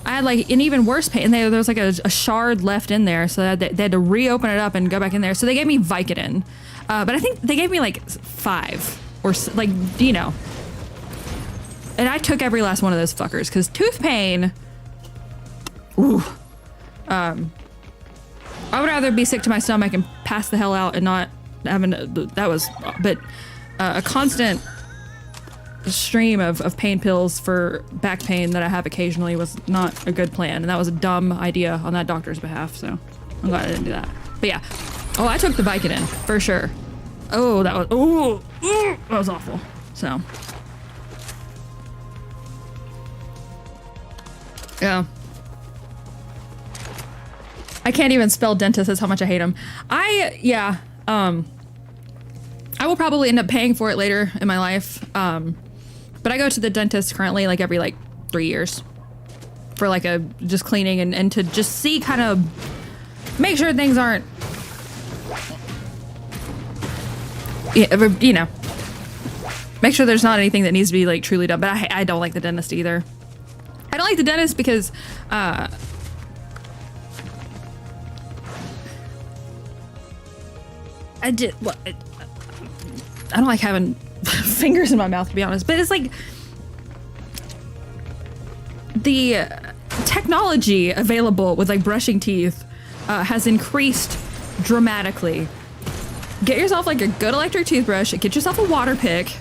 I had like an even worse pain. There was like a shard left in there, so they had to reopen it up and go back in there. So they gave me Vicodin, but I think they gave me like 5 or like, you know. And I took every last one of those fuckers because tooth pain. Ooh. I would rather be sick to my stomach and pass the hell out and not having but a constant stream of pain pills for back pain that I have occasionally was not a good plan, and that was a dumb idea on that doctor's behalf, so I'm glad I didn't do that. But yeah. Oh, I took the Vicodin for sure. Oh, that was awful. So yeah. I can't even spell dentist. That's how much I hate him. I I will probably end up paying for it later in my life. But I go to the dentist currently like every 3 years for like a just cleaning and to just see kind of make sure things aren't, you know, make sure there's not anything that needs to be like truly done. But I don't like the dentist either. I don't like the dentist because I don't like having fingers in my mouth, to be honest, but it's like the technology available with like brushing teeth has increased dramatically. Get yourself like a good electric toothbrush, get yourself a water pick,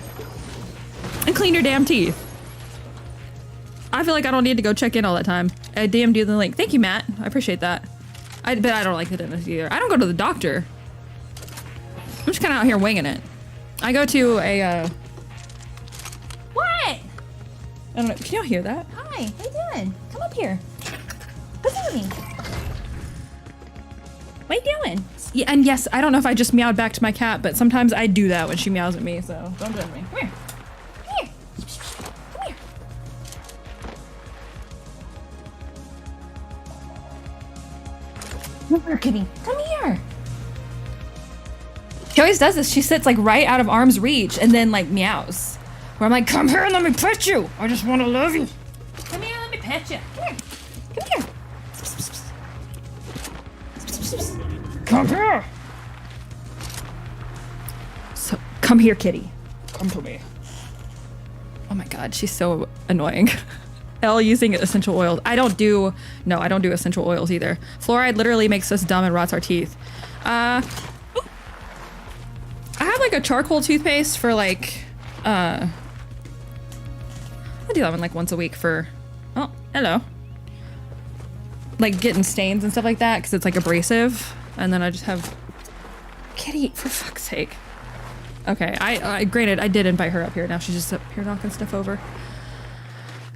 and clean your damn teeth. I feel like I don't need to go check in all the time. I DM do the link. Thank you, Matt. I appreciate that. But I don't like the dentist either. I don't go to the doctor. I'm just kind of out here winging it. I go to a, What? I don't know. Can y'all hear that? Hi, what are you doing? Come up here. What's doing? What are you doing? Yeah, and yes, I don't know if I just meowed back to my cat, but sometimes I do that when she meows at me, so don't judge me. Come here. Come here. Come here. Come here, kitty. Come here. She always does this. She sits like right out of arm's reach and then like meows. Where I'm like, come here and let me pet you. I just want to love you. Come here, let me pet you. Come here. Come here. Come here. So, come here, kitty. Come to me. Oh my god, she's so annoying. Elle using essential oils. I don't do essential oils either. Fluoride literally makes us dumb and rots our teeth. I have like a charcoal toothpaste for like, I do that one like once a week for, oh, hello. Like getting stains and stuff like that because it's like abrasive. And then I just have, kitty, for fuck's sake. Okay, I granted, I did invite her up here. Now she's just up here knocking stuff over.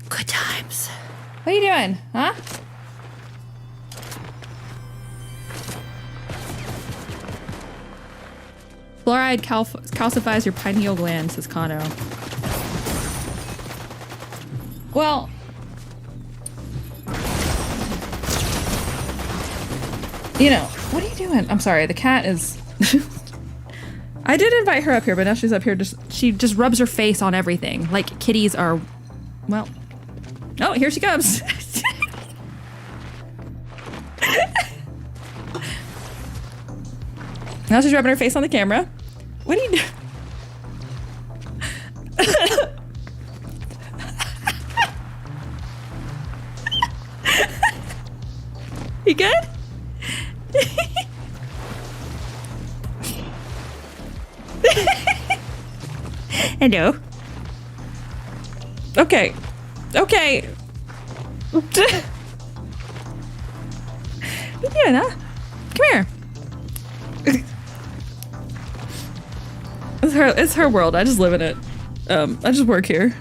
Good times. What are you doing, huh? Fluoride calcifies your pineal gland, says Kano. Well, you know, what are you doing? I'm sorry, the cat is... I did invite her up here, but now she's up here she just rubs her face on everything. Like kitties are, well... Oh, here she comes. Now she's rubbing her face on the camera. What are you doing? You good? Hello. Okay. Okay. What you doing, huh? Come here. It's her world. I just live in it. I just work here.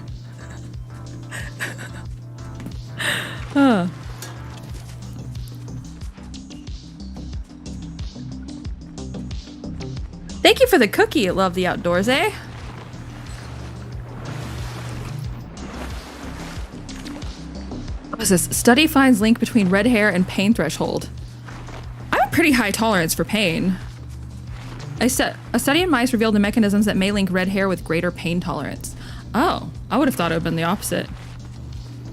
Thank you for the cookie. Love the outdoors, eh? What is this? Study finds link between red hair and pain threshold. I have a pretty high tolerance for pain. A study in mice revealed the mechanisms that may link red hair with greater pain tolerance. Oh, I would have thought it would have been the opposite.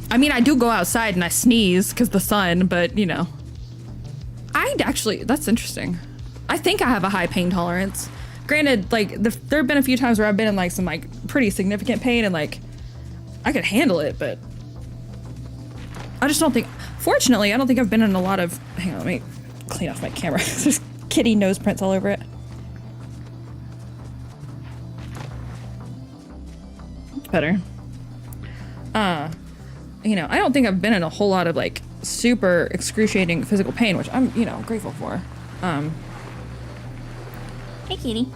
I mean, I do go outside and I sneeze because the sun, but you know. That's interesting. I think I have a high pain tolerance. Granted, like, there have been a few times where I've been in like some like pretty significant pain and like, I could handle it, but I just don't think, fortunately, I don't think I've been in a lot of, hang on, let me clean off my camera. There's kitty nose prints all over it. Better. You know, I don't think I've been in a whole lot of like super excruciating physical pain, which I'm, you know, grateful for. Hey, kitty.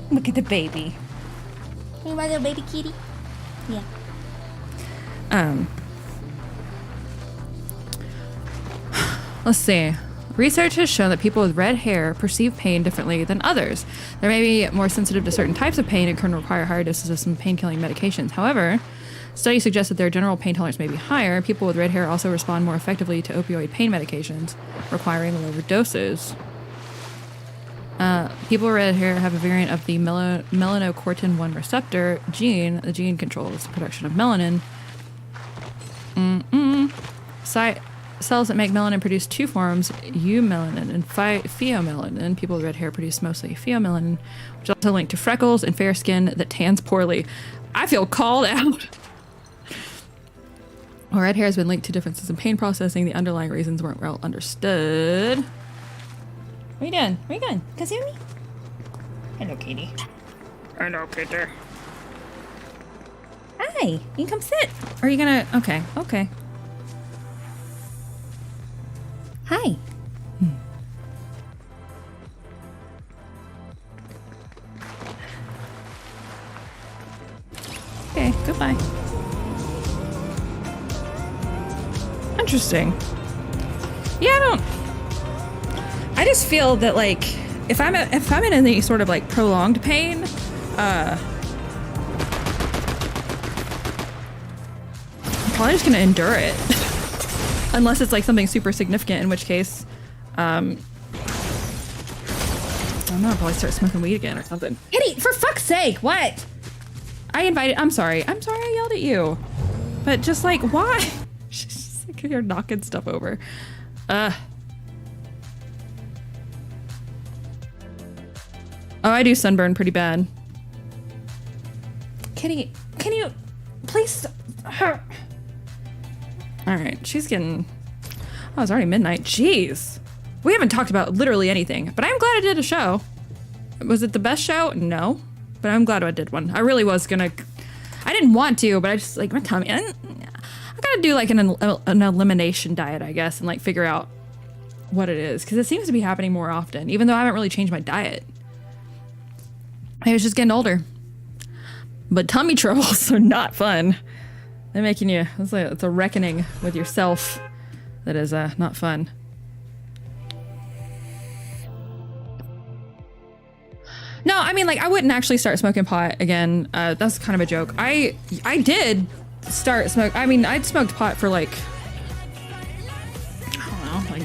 Look at the baby. Hey, my little baby kitty. Yeah. Let's see. Research has shown that people with red hair perceive pain differently than others. They may be more sensitive to certain types of pain and can require higher doses of some pain-killing medications. However, studies suggest that their general pain tolerance may be higher. People with red hair also respond more effectively to opioid pain medications, requiring lower doses. People with red hair have a variant of the melanocortin-1 receptor gene. The gene controls the production of melanin. Cells that make melanin produce two forms, eumelanin and pheomelanin. People with red hair produce mostly pheomelanin, which is also linked to freckles and fair skin that tans poorly. I feel called out. While red hair has been linked to differences in pain processing, the underlying reasons weren't well understood. What are you doing? Where are you going? Come see me? Hello, Katie. Hello, Peter. Hi. You can come sit. Are you gonna... Okay. Okay. Hi. Okay, goodbye. Interesting. Yeah, I just feel that, like, if I'm in any sort of like prolonged pain, I'm probably just gonna endure it. Unless it's like something super significant, in which case, I don't know, I'll probably start smoking weed again or something. Kitty, for fuck's sake, what? I'm sorry I yelled at you. But just like, why? She's like, you're knocking stuff over. Oh, I do sunburn pretty bad. Kitty, can you please... Alright, she's getting... Oh, it's already midnight. Jeez. We haven't talked about literally anything, but I'm glad I did a show. Was it the best show? No. But I'm glad I did one. I really was gonna... I didn't want to, but I just, like, my tummy... I gotta do, like, an elimination diet, I guess, and, like, figure out what it is. Because it seems to be happening more often, even though I haven't really changed my diet. I was just getting older. But tummy troubles are not fun. They're making you, it's a reckoning with yourself that is not fun. No, I mean, like, I wouldn't actually start smoking pot again. That's kind of a joke. I did start smoke. I mean, I'd smoked pot for like, I don't know, like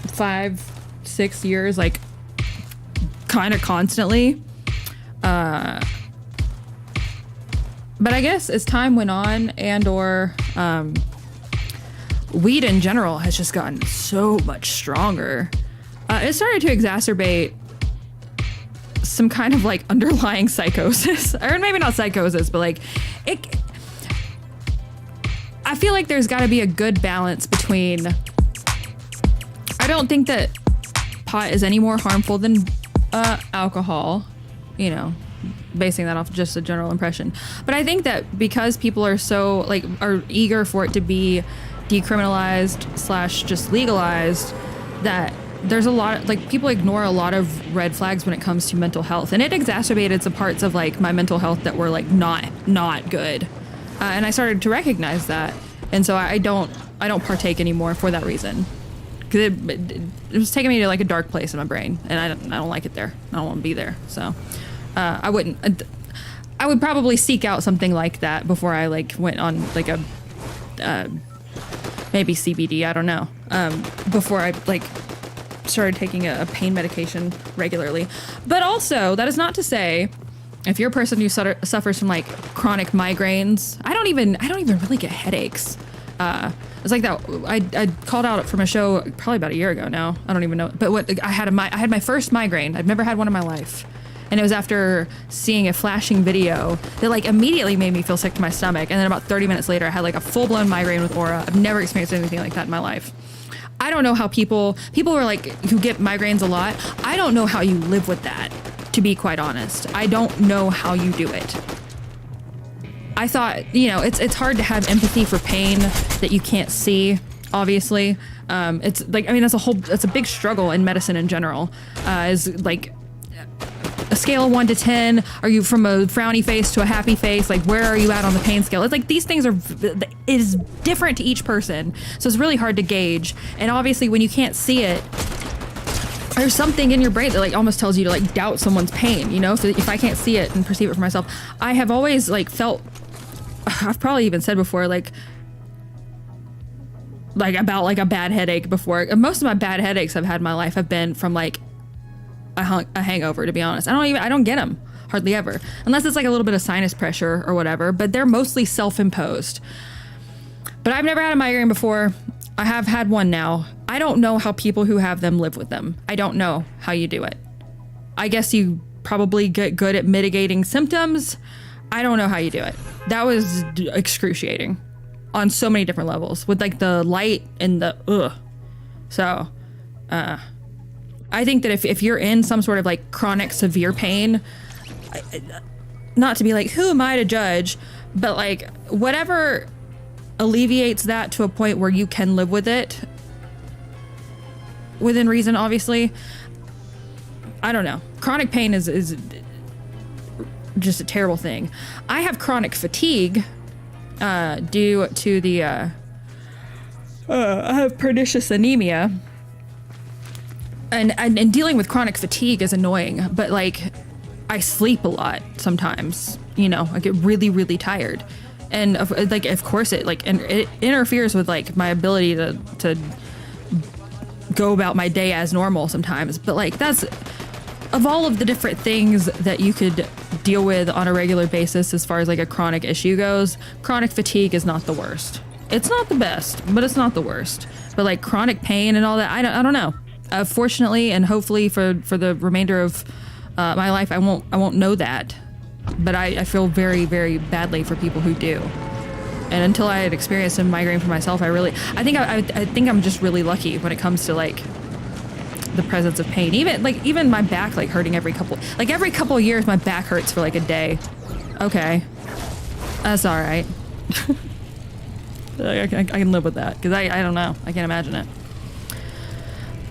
5-6 years, like kind of constantly. But I guess as time went on and or weed in general has just gotten so much stronger. It started to exacerbate some kind of like underlying psychosis, or maybe not psychosis, but like I feel like there's got to be a good balance between, I don't think that pot is any more harmful than alcohol, you know, basing that off just a general impression. But I think that because people are so like are eager for it to be decriminalized / just legalized, that there's a lot of, like, people ignore a lot of red flags when it comes to mental health, and it exacerbated some parts of like my mental health that were like not good, and I started to recognize that, and so I don't partake anymore for that reason, because it was taking me to like a dark place in my brain, and I don't like it there. I don't want to be there. So I would probably seek out something like that before I like went on like a maybe CBD, I don't know, before I like started taking a pain medication regularly. But also, that is not to say, if you're a person who suffers from like chronic migraines, I don't even really get headaches. It's like that. I called out from a show probably about a year ago now. I don't even know. But I had my first migraine. I've never had one in my life. And it was after seeing a flashing video that like immediately made me feel sick to my stomach. And then about 30 minutes later, I had like a full-blown migraine with aura. I've never experienced anything like that in my life. I don't know how people are like, who get migraines a lot, I don't know how you live with that, to be quite honest. I don't know how you do it. I thought, you know, it's hard to have empathy for pain that you can't see, obviously. It's like, I mean, that's a big struggle in medicine in general, is like, a scale of 1 to 10. Are you from a frowny face to a happy face? Like, where are you at on the pain scale? It's like these things is different to each person. So it's really hard to gauge. And obviously when you can't see it, there's something in your brain that like almost tells you to like doubt someone's pain, you know? So if I can't see it and perceive it for myself, I have always like felt, I've probably even said before, like about like a bad headache before. Most of my bad headaches I've had in my life have been from like a hangover, to be honest. I don't get them hardly ever, unless it's like a little bit of sinus pressure or whatever, but they're mostly self-imposed. But I've never had a migraine before. I have had one now. I don't know how people who have them live with them. I don't know how you do it. I guess you probably get good at mitigating symptoms. I don't know how you do it. That was excruciating on so many different levels with like the light and the ugh. So, I think that if you're in some sort of like chronic severe pain, not to be like, who am I to judge, but like whatever alleviates that to a point where you can live with it within reason, obviously. I don't know. Chronic pain is just a terrible thing. I have chronic fatigue due to the I have pernicious anemia, and dealing with chronic fatigue is annoying, but like I sleep a lot sometimes, you know. I get really tired, and of course it like, and it interferes with like my ability to go about my day as normal sometimes. But like, that's, of all of the different things that you could deal with on a regular basis as far as like a chronic issue goes, chronic fatigue is not the worst. It's not the best, but it's not the worst. But like chronic pain and all that, I don't know. Fortunately and hopefully for the remainder of my life, I won't know that. But I feel very badly for people who do. And until I had experienced a migraine for myself, I think I'm just really lucky when it comes to like the presence of pain. Even my back like hurting every couple of years, my back hurts for like a day. Okay, that's all right. I can live with that, because I don't know. I can't imagine it.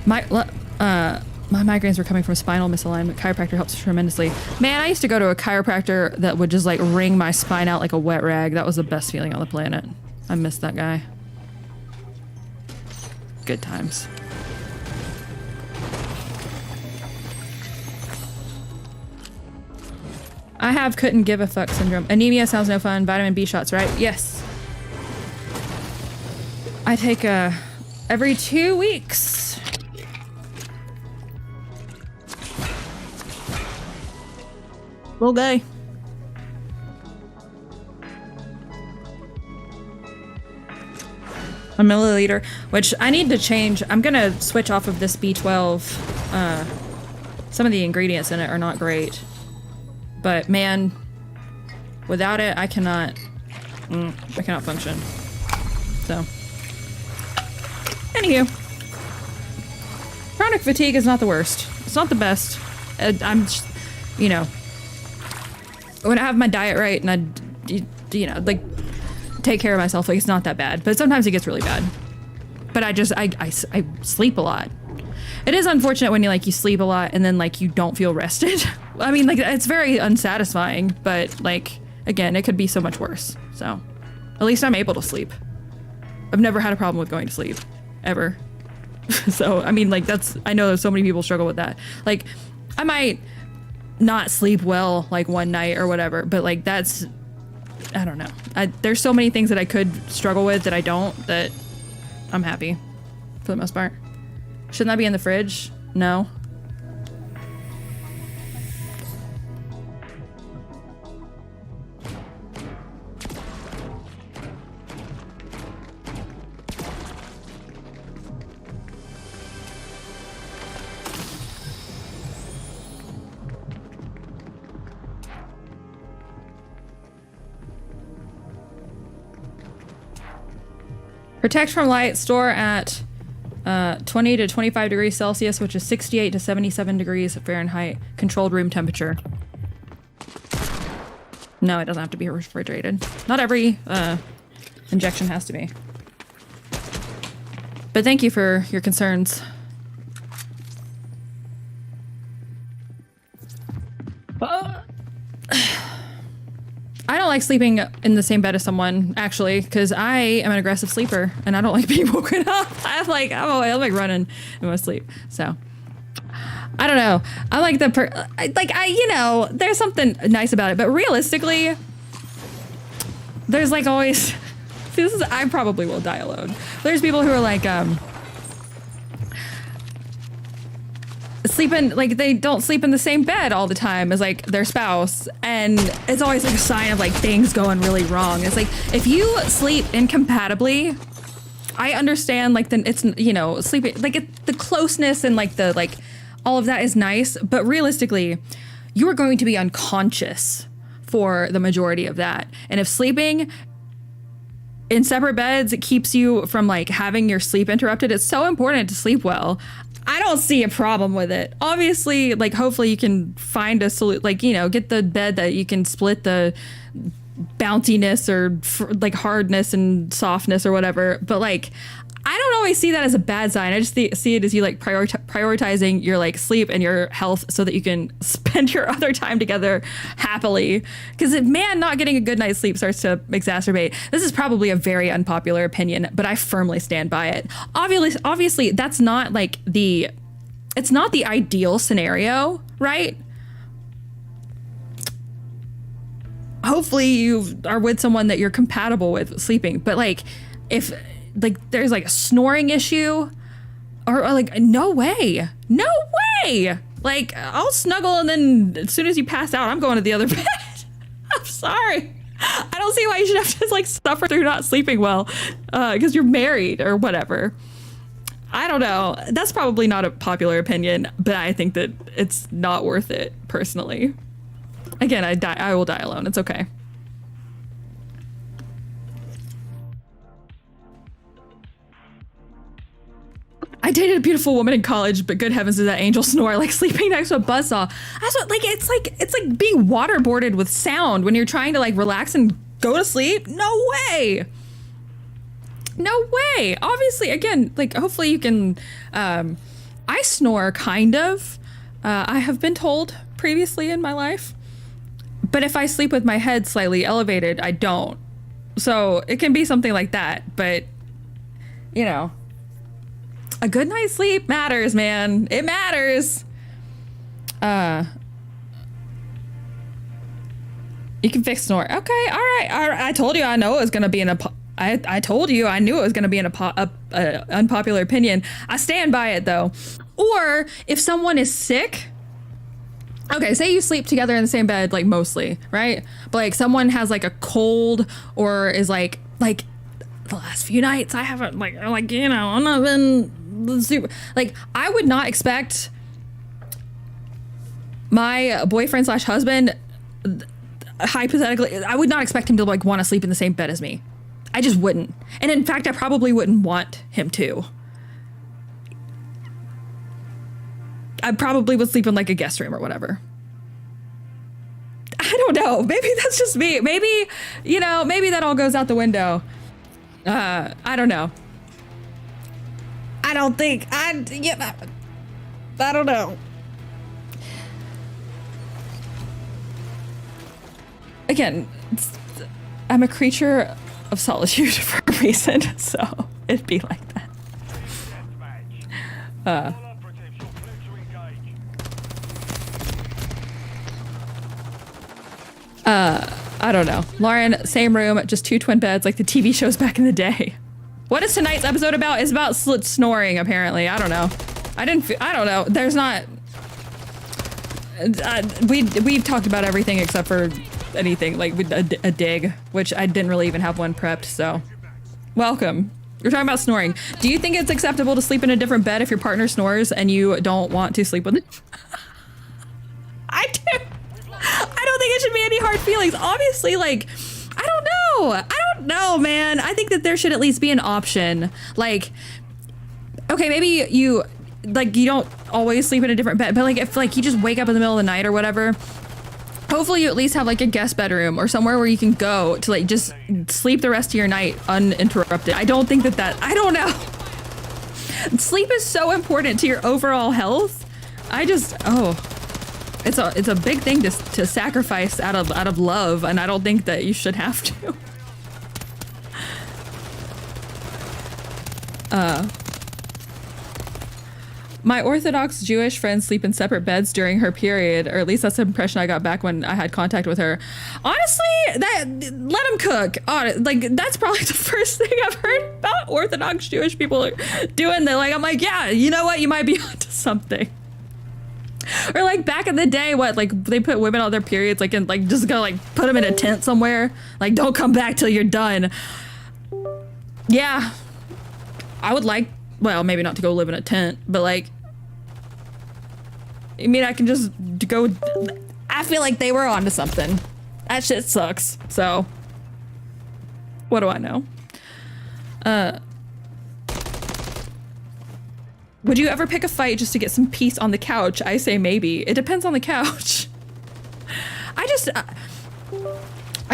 My migraines were coming from spinal misalignment. Chiropractor helps tremendously. Man, I used to go to a chiropractor that would just like wring my spine out like a wet rag. That was the best feeling on the planet. I miss that guy. Good times. I have couldn't give a fuck syndrome. Anemia sounds no fun. Vitamin B shots, right? Yes. I take every 2 weeks. Okay. A milliliter, which I need to change. I'm gonna switch off of this B12. Some of the ingredients in it are not great, but man, without it, I cannot function. So, anywho, chronic fatigue is not the worst. It's not the best. I'm just, you know, when I have my diet right and I, you know, like take care of myself, like it's not that bad. But sometimes it gets really bad. But I sleep a lot. It is unfortunate when you sleep a lot and then like you don't feel rested. I mean, like it's very unsatisfying, but like again, it could be so much worse. So at least I'm able to sleep. I've never had a problem with going to sleep, ever. So I mean, like I know so many people struggle with that. Like I might not sleep well like one night or whatever, but like that's, I don't know. There's so many things that I could struggle with that I don't, that I'm happy for the most part. Shouldn't that be in the fridge? No. Protect from light, store at 20 to 25 degrees Celsius, which is 68 to 77 degrees Fahrenheit, controlled room temperature. No, it doesn't have to be refrigerated. Not every injection has to be. But thank you for your concerns. I don't like sleeping in the same bed as someone, actually, because I am an aggressive sleeper and I don't like being woken up. I like running in my sleep. So I don't know. I like there's something nice about it, but realistically, there's like always, I probably will die alone. There's people who are like, sleeping, like they don't sleep in the same bed all the time as like their spouse, and it's always like a sign of like things going really wrong. It's like if you sleep incompatibly, I understand like it's sleeping like the closeness and like the like all of that is nice, but realistically you are going to be unconscious for the majority of that. And if sleeping in separate beds, it keeps you from like having your sleep interrupted. It's so important to sleep well. I don't see a problem with it. Obviously, like hopefully you can find a solution, like, get the bed that you can split the bounciness or like hardness and softness or whatever. But like, I don't always see that as a bad sign. I just see it as you like prioritizing your like sleep and your health so that you can spend your other time together happily. Because not getting a good night's sleep starts to exacerbate. This is probably a very unpopular opinion, but I firmly stand by it. Obviously, that's not like it's not the ideal scenario, right? Hopefully you are with someone that you're compatible with sleeping, but like if like there's like a snoring issue or like no way, like I'll snuggle and then as soon as you pass out I'm going to the other bed. I'm sorry, I don't see why you should have to like suffer through not sleeping well because you're married or whatever. I don't know, that's probably not a popular opinion, but I think that it's not worth it personally. Again, I will die alone, it's okay. I dated a beautiful woman in college, but good heavens did that angel snore like sleeping next to a buzzsaw. That's what, it's like being waterboarded with sound when you're trying to like relax and go to sleep. No way. Obviously, again, like hopefully you can, I snore kind of, I have been told previously in my life, but if I sleep with my head slightly elevated, I don't. So it can be something like that, but a good night's sleep matters, man. It matters. You can fix snore. Okay, all right. I told you I know it was gonna be I told you I knew it was gonna be an unpopular opinion. I stand by it though. Or if someone is sick, okay, say you sleep together in the same bed, like mostly, right? But like someone has like a cold or is like the last few nights I haven't I'm not been super, like I would not expect my boyfriend / husband, hypothetically, I would not expect him to like want to sleep in the same bed as me. I just wouldn't. And in fact, I probably wouldn't want him to. I probably would sleep in like a guest room or whatever. I don't know. Maybe that's just me. Maybe, maybe that all goes out the window. I don't know. I don't know. Again, I'm a creature of solitude for a reason, so it'd be like that. I don't know. Lauren, same room, just 2 twin beds like the TV shows back in the day. What is tonight's episode about? It's about snoring, apparently. I don't know. I don't know. There's not... we've talked about everything except for anything, like a dig, which I didn't really even have one prepped, so... Welcome. We're talking about snoring. Do you think it's acceptable to sleep in a different bed if your partner snores and you don't want to sleep with it? I do. I don't think it should be any hard feelings. Obviously, like, I don't know, man. I think that there should at least be an option. Like, okay, maybe you don't always sleep in a different bed, but like if like you just wake up in the middle of the night or whatever, hopefully you at least have like a guest bedroom or somewhere where you can go to like just sleep the rest of your night uninterrupted. I don't think that I don't know. Sleep is so important to your overall health. it's a big thing to sacrifice out of love, and I don't think that you should have to. My Orthodox Jewish friends sleep in separate beds during her period, or at least that's the impression I got back when I had contact with her. Honestly, let them cook. Like, that's probably the first thing I've heard about Orthodox Jewish people doing. I'm like, yeah, you know what? You might be onto something. Or like back in the day, they put women on their periods, just go put them in a tent somewhere. Like, don't come back till you're done. Yeah, I would like, well, maybe not to go live in a tent, but I mean, I can just go. I feel like they were onto something. That shit sucks. So, what do I know? Would you ever pick a fight just to get some peace on the couch? I say maybe. It depends on the couch. I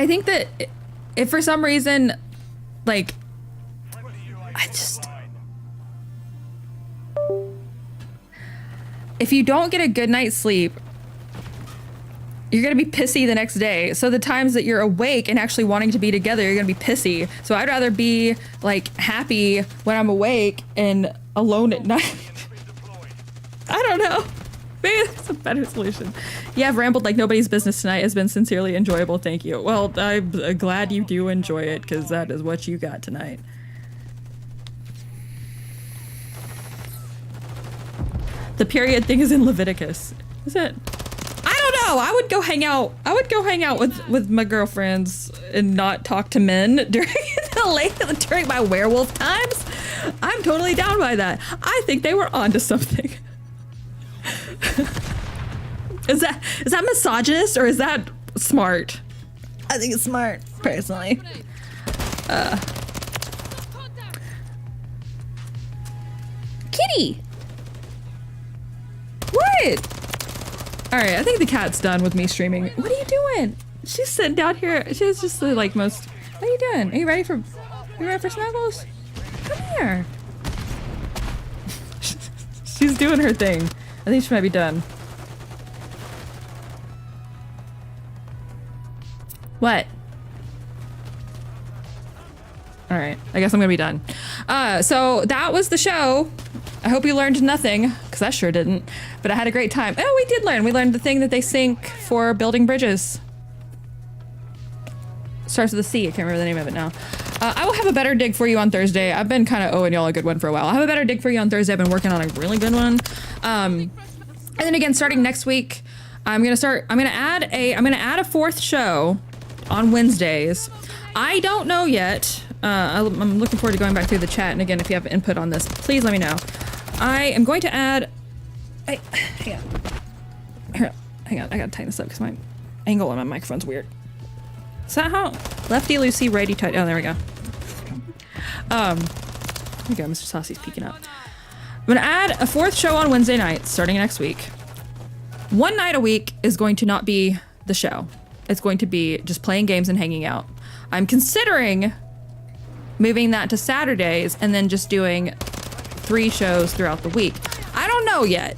think that if for some reason, if you don't get a good night's sleep, you're gonna be pissy the next day. So the times that you're awake and actually wanting to be together, you're gonna be pissy. So I'd rather be happy when I'm awake and alone at night. I don't know. Maybe that's a better solution. Yeah, I've rambled like nobody's business tonight. Has been sincerely enjoyable. Thank you. Well, I'm glad you do enjoy it, because that is what you got tonight. The period thing is in Leviticus. Is it? I don't know. I would go hang out. with my girlfriends and not talk to men during during my werewolf times. I'm totally down by that. I think they were onto something. Is that misogynist or is that smart? I think it's smart, personally. Kitty! What? Alright, I think the cat's done with me streaming. What are you doing? She's sitting down here. She's just the most... What are you doing? Are you ready for snuggles? Come here. She's doing her thing. I think she might be done. What? Alright, I guess I'm gonna be done. So that was the show. I hope you learned nothing, because I sure didn't. But I had a great time. Oh, we did learn. We learned the thing that they sink for building bridges. Starts with a C. I can't remember the name of it now. I will have a better dig for you on Thursday. I've been kind of owing y'all a good one for a while. I'll have a better dig for you on Thursday. I've been working on a really good one. And then again, starting next week, I'm gonna add a fourth show on Wednesdays. I don't know yet. I'm looking forward to going back through the chat. And again, if you have input on this, please let me know. I am going to add. Hang on. I gotta tighten this up because my angle on my microphone's weird. Is that how? Lefty loosey, righty tight. Oh, there we go. There we go. Mr. Saucy's peeking up. I'm gonna add a fourth show on Wednesday nights starting next week. One night a week is going to not be the show. It's going to be just playing games and hanging out. I'm considering moving that to Saturdays and then just doing 3 shows throughout the week. I don't know yet.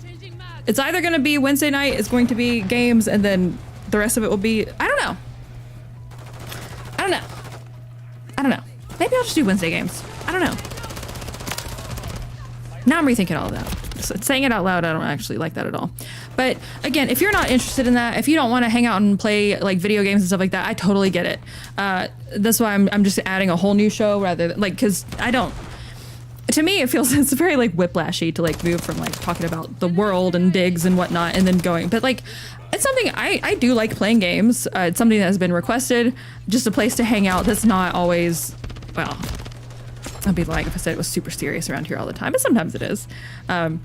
It's either going to be Wednesday night, it's going to be games, and then the rest of it will be, I don't know. Maybe I'll just do Wednesday games. I don't know. Now I'm rethinking all of that. So saying it out loud, I don't actually like that at all. But again, if you're not interested in that, if you don't want to hang out and play video games and stuff like that, I totally get it. That's why I'm just adding a whole new show rather than because I don't. To me, it feels it's very whiplashy to move from talking about the world and digs and whatnot and then going. But it's something I do like playing games. It's something that has been requested. Just a place to hang out. That's not always, well, I'd be lying if I said it was super serious around here all the time, but sometimes it is. But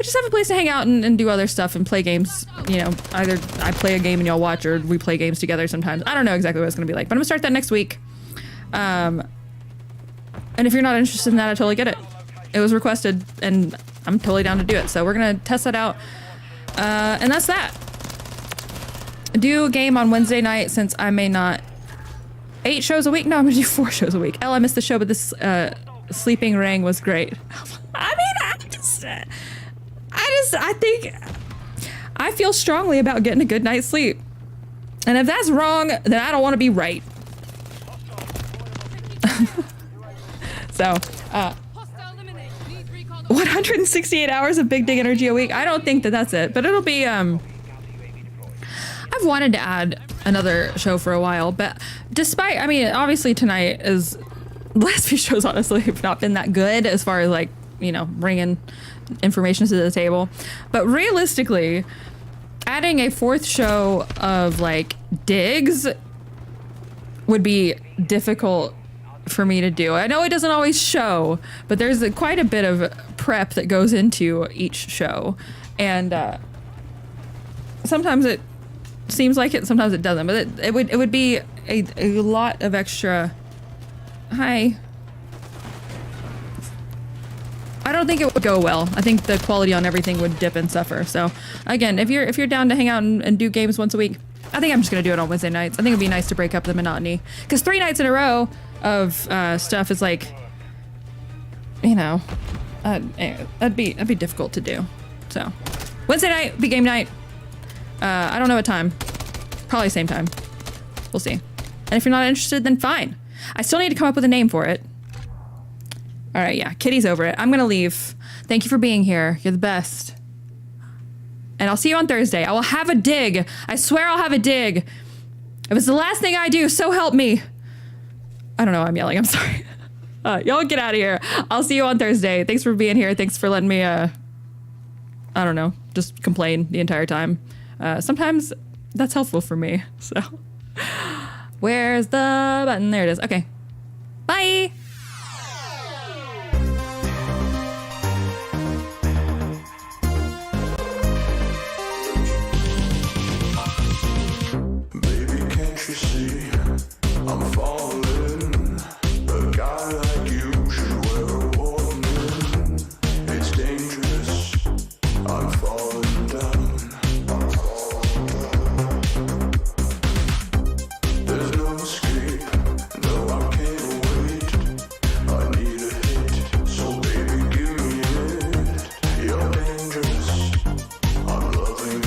just have a place to hang out and do other stuff and play games. You know, either I play a game and y'all watch, or we play games together sometimes. I don't know exactly what it's going to be like, but I'm going to start that next week. And if you're not interested in that, I totally get it. It was requested, and I'm totally down to do it. So we're going to test that out. And that's that. Do a game on Wednesday night since I may not... 8 shows a week? No, I'm going to do 4 shows a week. I missed the show, but this Sleeping Ring was great. I mean, I think I feel strongly about getting a good night's sleep. And if that's wrong, then I don't want to be right. So, 168 hours of Big Dig Energy a week. I don't think that that's it, but it'll be, I've wanted to add another show for a while, but despite, I mean, obviously tonight is, the last few shows honestly have not been that good as far as like, you know, bringing information to the table. But realistically, adding a fourth show of like digs would be difficult for me to do. I know it doesn't always show, but there's quite a bit of prep that goes into each show. And sometimes it seems like it, sometimes it doesn't, but it would be a lot of extra. Hi. I don't think it would go well. I think the quality on everything would dip and suffer. So again, if you're down to hang out and do games once a week, I think I'm just gonna do it on Wednesday nights. I think it'd be nice to break up the monotony, because 3 nights in a row of stuff is like, you know, that'd be difficult to do. So Wednesday night be game night. I don't know what time. Probably same time. We'll see. And if you're not interested, then fine. I still need to come up with a name for it. All right, yeah, Kitty's over it. I'm gonna leave. Thank you for being here. You're the best. And I'll see you on Thursday. I will have a dig. I swear I'll have a dig. If it's the last thing I do, so help me. I don't know why I'm yelling, I'm sorry. Y'all get out of here. I'll see you on Thursday. Thanks for being here. Thanks for letting me, I don't know, just complain the entire time. Sometimes that's helpful for me, so. Where's the button? There it is, okay. Bye. I'm falling. A guy like you should wear a warning. It's dangerous. I'm falling down. There's no escape. No, I can't wait. I need a hit. So baby, give me it. You're dangerous. I'm loving it.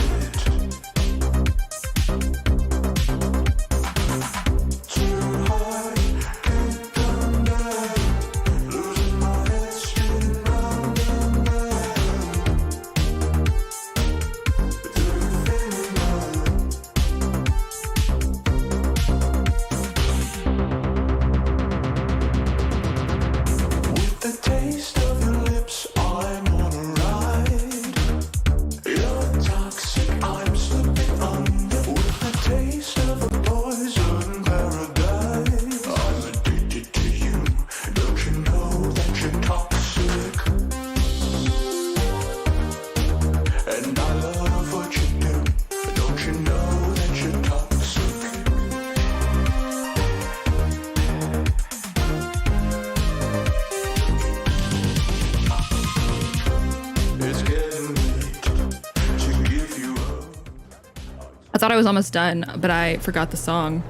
I thought I was almost done, but I forgot the song.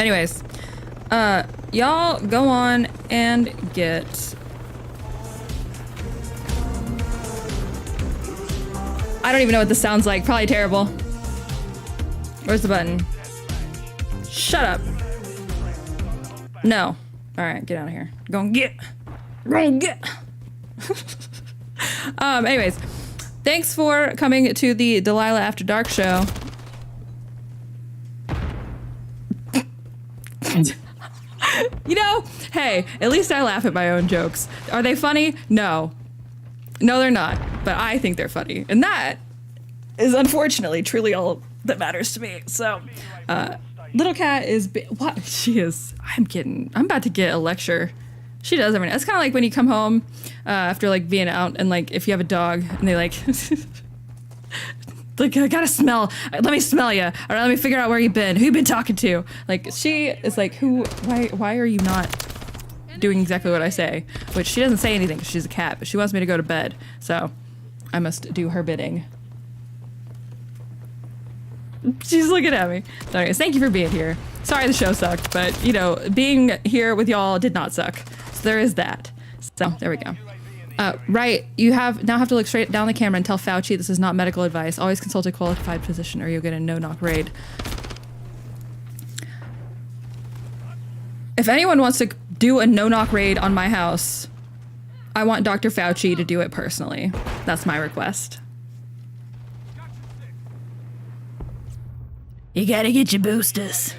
Anyways, y'all go on and get... I don't even know what this sounds like. Probably terrible. Where's the button? Shut up. No. All right, get out of here. Go and get. Go and get. Anyways, thanks for coming to the Delilah After Dark show. You know, hey, at least I laugh at my own jokes. Are they funny? No. No, they're not. But I think they're funny. And that is unfortunately truly all that matters to me. So, Little Cat is... What? She is... I'm about to get a lecture. She does everything. It's kind of like when you come home after like being out and like if you have a dog and they like... like, I gotta smell. Let me smell you. All right, let me figure out where you've been. Who you been talking to? Like, she is like, why are you not doing exactly what I say? Which she doesn't say anything because she's a cat, but she wants me to go to bed. So I must do her bidding. She's looking at me. So anyways, thank you for being here. Sorry the show sucked, but you know, being here with y'all did not suck. So there is that. So there we go. Right. You now have to look straight down the camera and tell Fauci this is not medical advice. Always consult a qualified physician or you'll get a no-knock raid. If anyone wants to do a no-knock raid on my house, I want Dr. Fauci to do it personally. That's my request. You gotta get your boosters.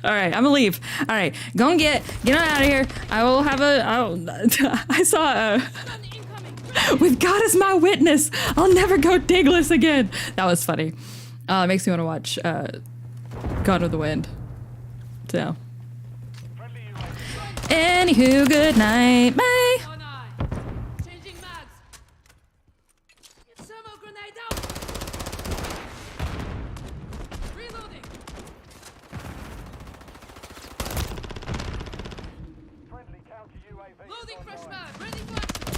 All right, I'm gonna leave. All right, go and get on out of here. I will have I saw with God as my witness, I'll never go digless again. That was funny. It makes me want to watch Gone with the Wind. So. Anywho, good night. Bye. Changing mags. Thermal grenade out. Reloading. Loading fresh mag. Ready for action.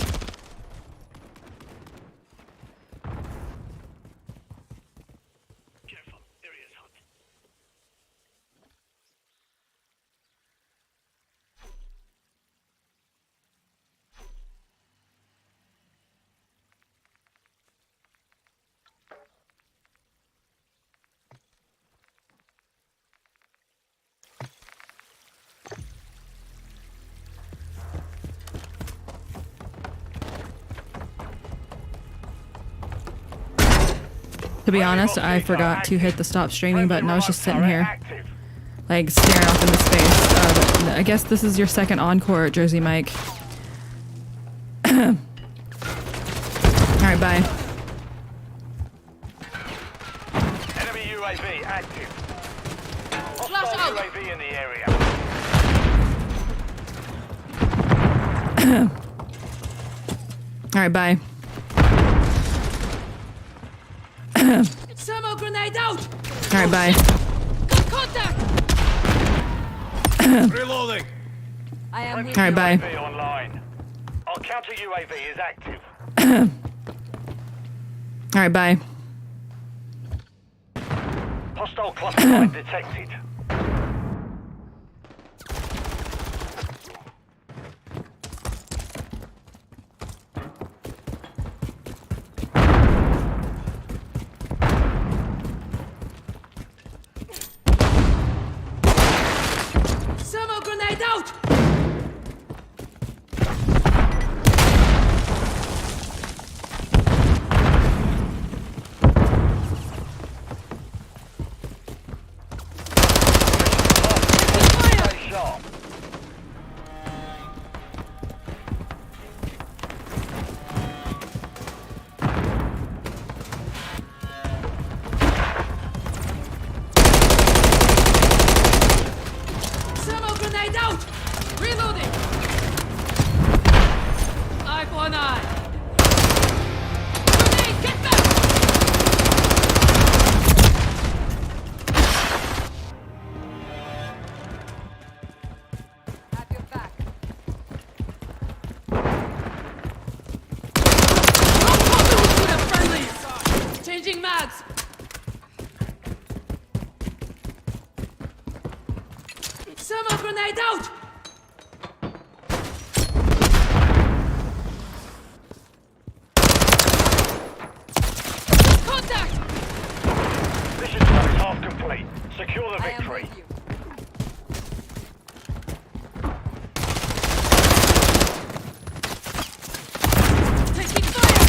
Careful, area's hot. To be honest, I forgot to hit the stop streaming button. I was just sitting here, like, staring off into space. But I guess this is your second encore, Jersey Mike. Alright, bye. Enemy UAV active. Hostile UAV in the area. Alright, bye. Thermal grenade out. Alright, bye. Got contact. Reloading. I am with Alright, bye. UAV online. Our counter UAV is active. Alright, bye. Hostile cluster mine detected. Thermal grenade out. Stay sharp. Thermal grenade out. Reloading. Eye for an eye. Grenade, get back. Have your back. Changing mags. Thermal grenade out. Contact. Mission is half complete. Secure the victory. Taking fire.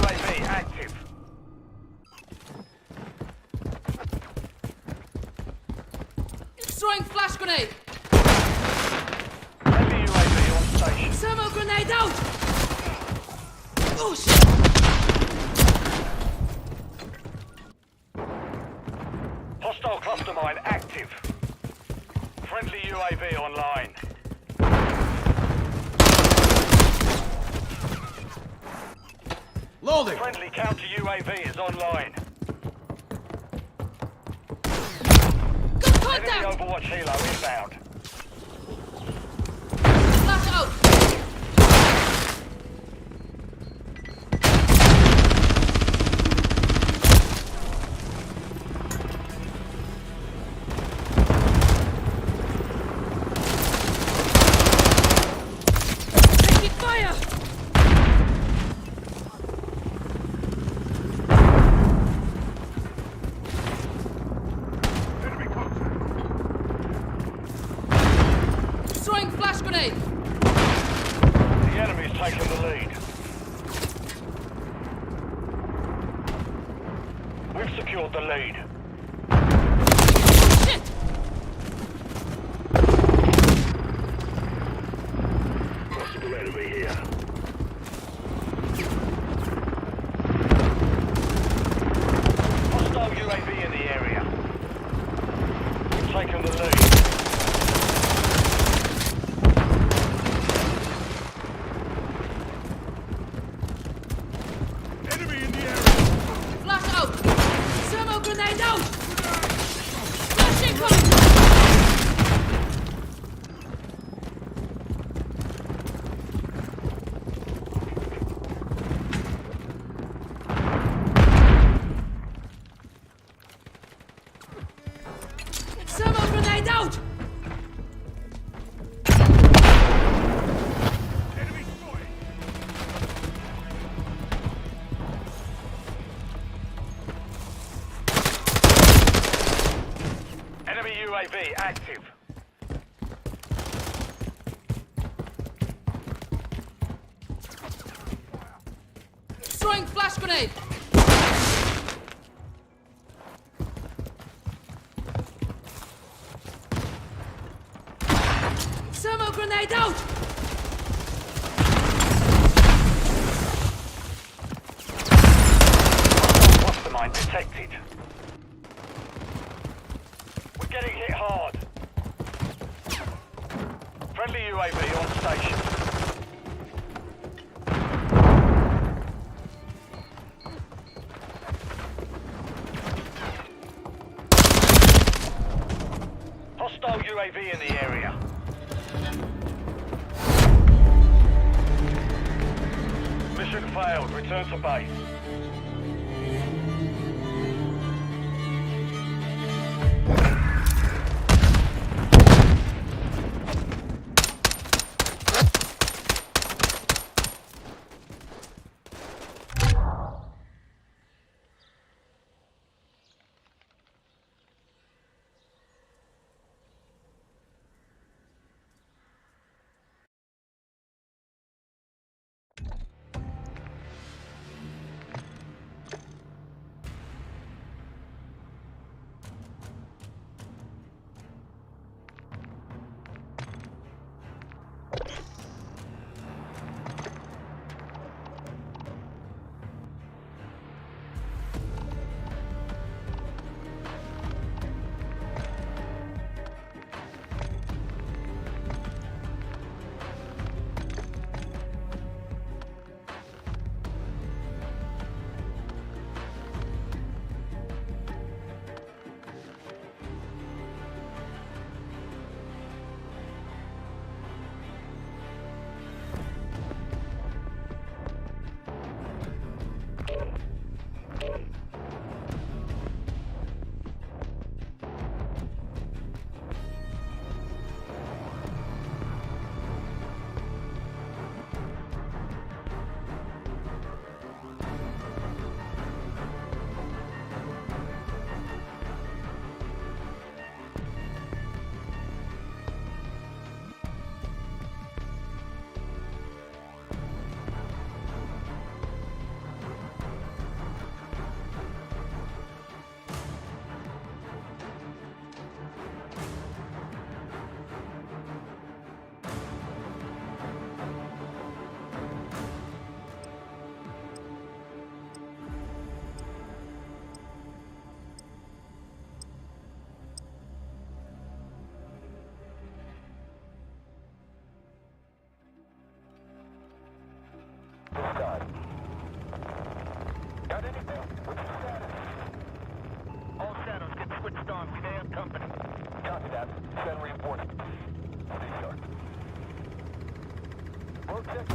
UAV active. Throwing flash grenade. Enemy UAV on station. Thermal grenade out. Oh shit. Hostile cluster mine active. Friendly UAV online. Loading. Friendly counter UAV is online. Got Enemy contact. Overwatch helo inbound. Flash out. We've secured the lead. Shit! Possible enemy here. Hostile UAV in the area. We've taken the lead. Enemy in the area! Flash out! Thermal grenade out! Flash incoming! Thermal grenade out! Enemy spotted! Enemy UAV active. Throwing flash grenade! Thermal grenade out! Cluster mine detected. We're getting hit hard. Friendly UAV on station. Hostile UAV in the area. Mission failed. Return to base. Got anything? What's the status? All shadows get switched on. We may have company. Copy that. Send reinforcements. Stay sharp. We'll check the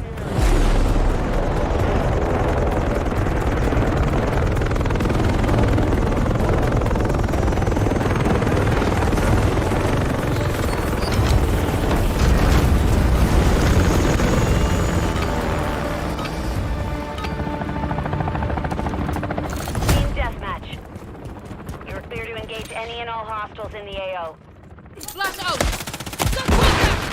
any and all hostiles in the AO. Flash out! Stop contact!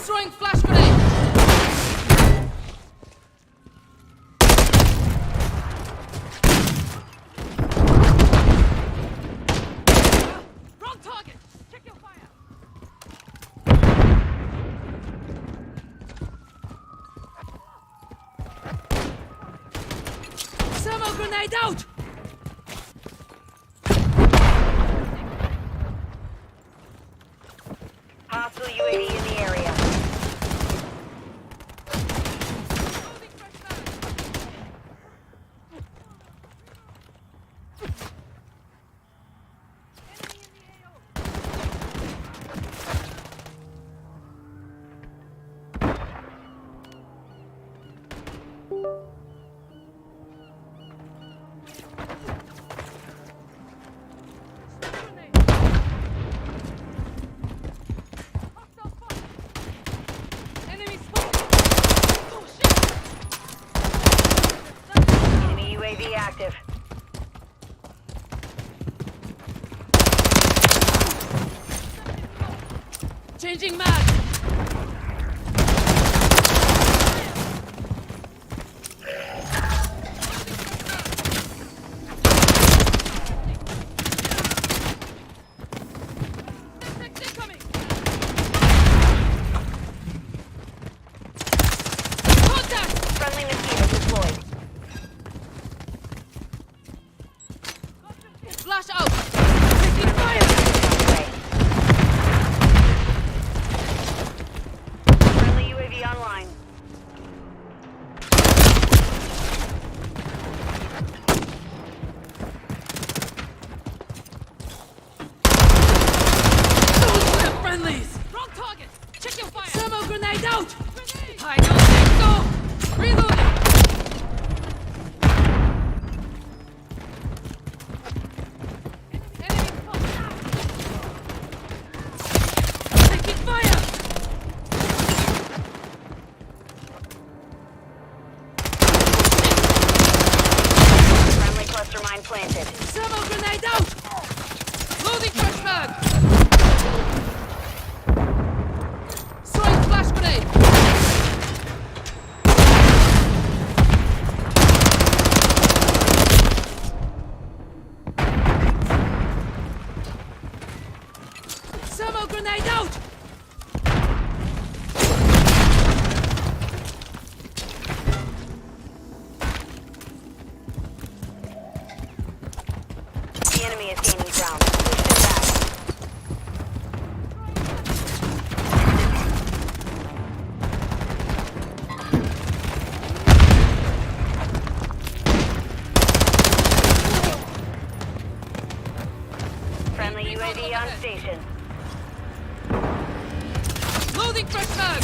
Throwing flash grenade! Wrong target! Check your fire! Thermal grenade out! Hostile UAV in the area. Enemy spotted! Oh shit! Enemy UAV active. Changing mag! Incoming! Contact! Friendly mosquito deployed. Flash out! Taking fire! Friendly UAV online. Those were the friendlies! Wrong target! Check your fire! Thermal grenade out! I don't think so! Reloading! Enemy spotted! Taking fire! Friendly cluster mine planted. Thermal grenade out! Loading fresh mag! Throwing flash grenade! Thermal grenade out! The enemy is gaining ground. Push them back. Friendly UAV on station. Loading fresh mag!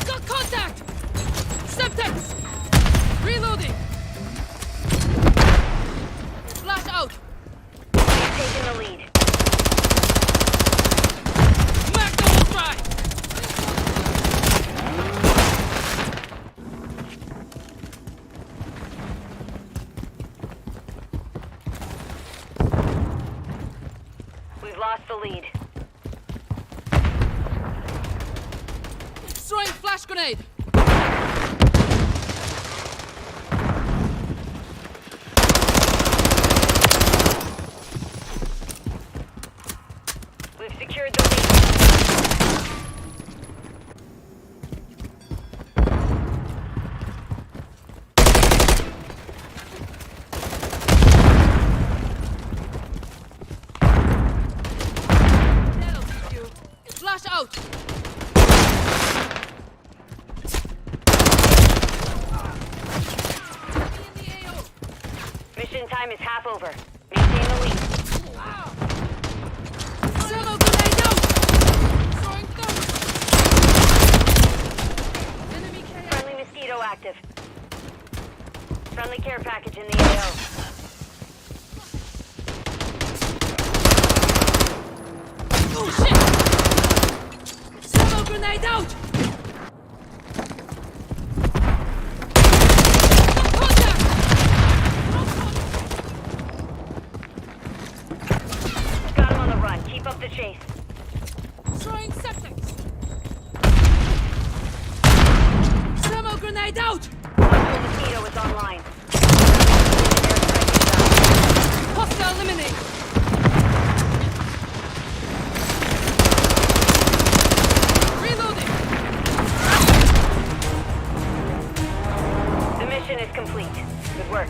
Got contact! Septex! Reloading! Flash out! Taking the lead. Mag double strike! We've lost the lead. Throwing flash grenade! We've secured the lead. That'll teach you. Flash out! Mission time is half over. Maintain the lead. Thermal grenade out! Throwing thermal! Enemy KO! Friendly mosquito active. Friendly care package in the AO. grenade out! Got him on the run. Keep up the chase. Throwing septics! Thermal grenade out! Mosquito is online. Hostile eliminate! Reloading! The mission is complete. Good work.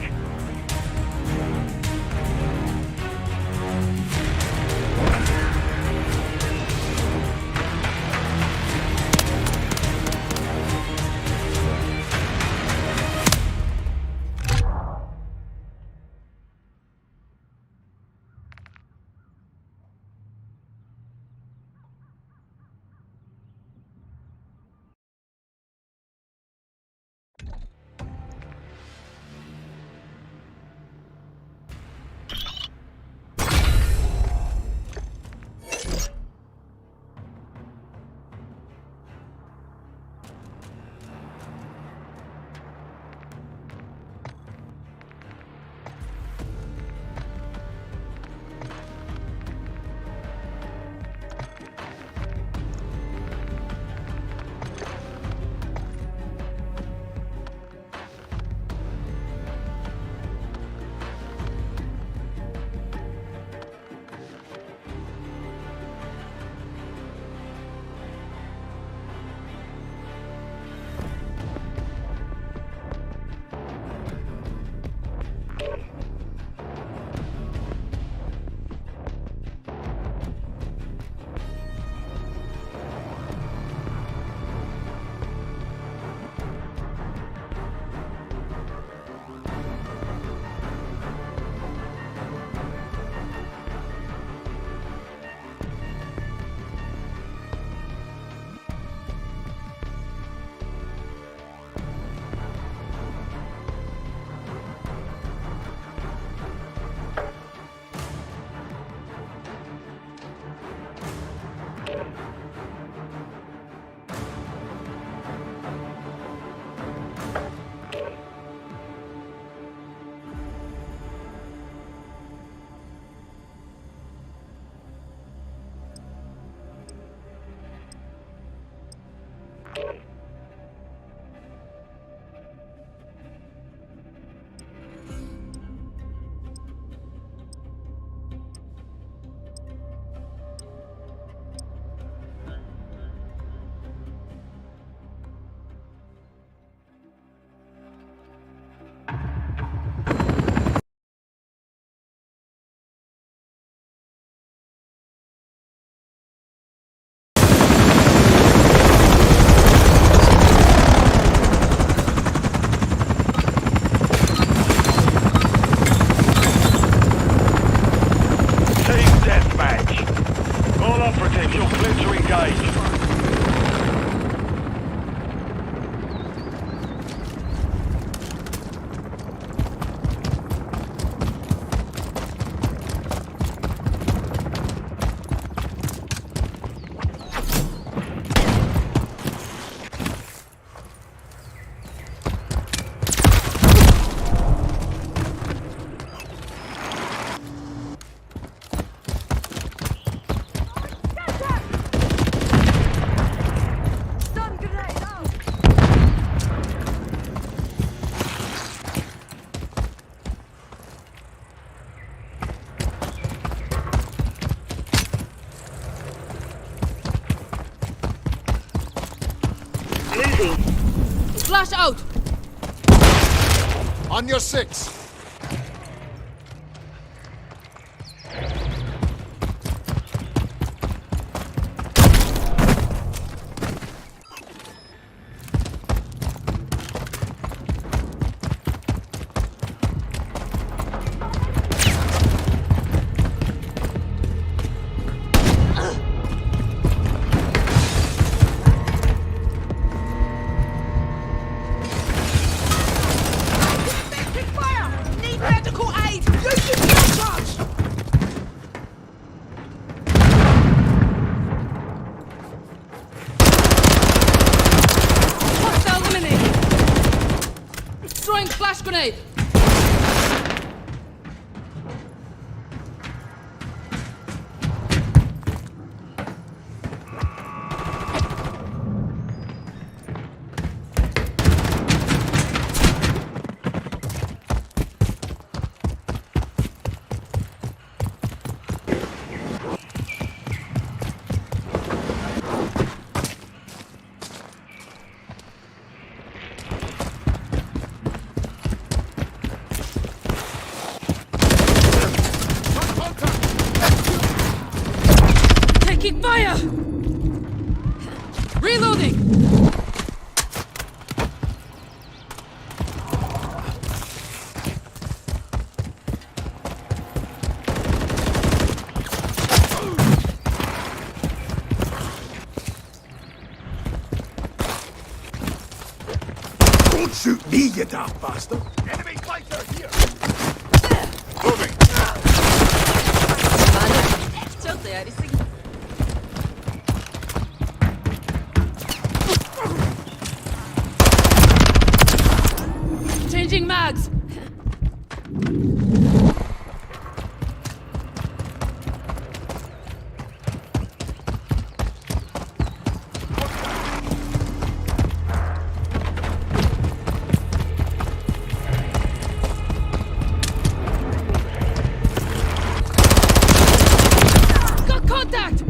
Flash out! On your six. Take fire! grenade! Taking fire! Reloading! Don't shoot me, you daft bastard! Enemy fighter here! Moving! Changing mags! Got contact!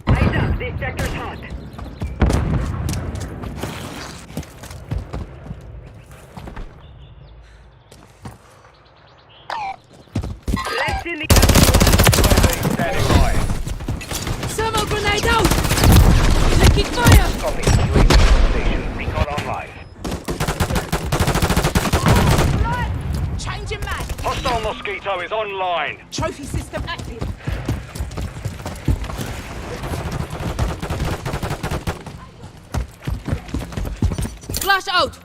Eyes up, this sector's hot. Left in the standing by. Thermal grenade out! Taking fire! Copy. UAV station. Recon online. Changing mag! Hostile Mosquito is online. Trophy system active. Flash out!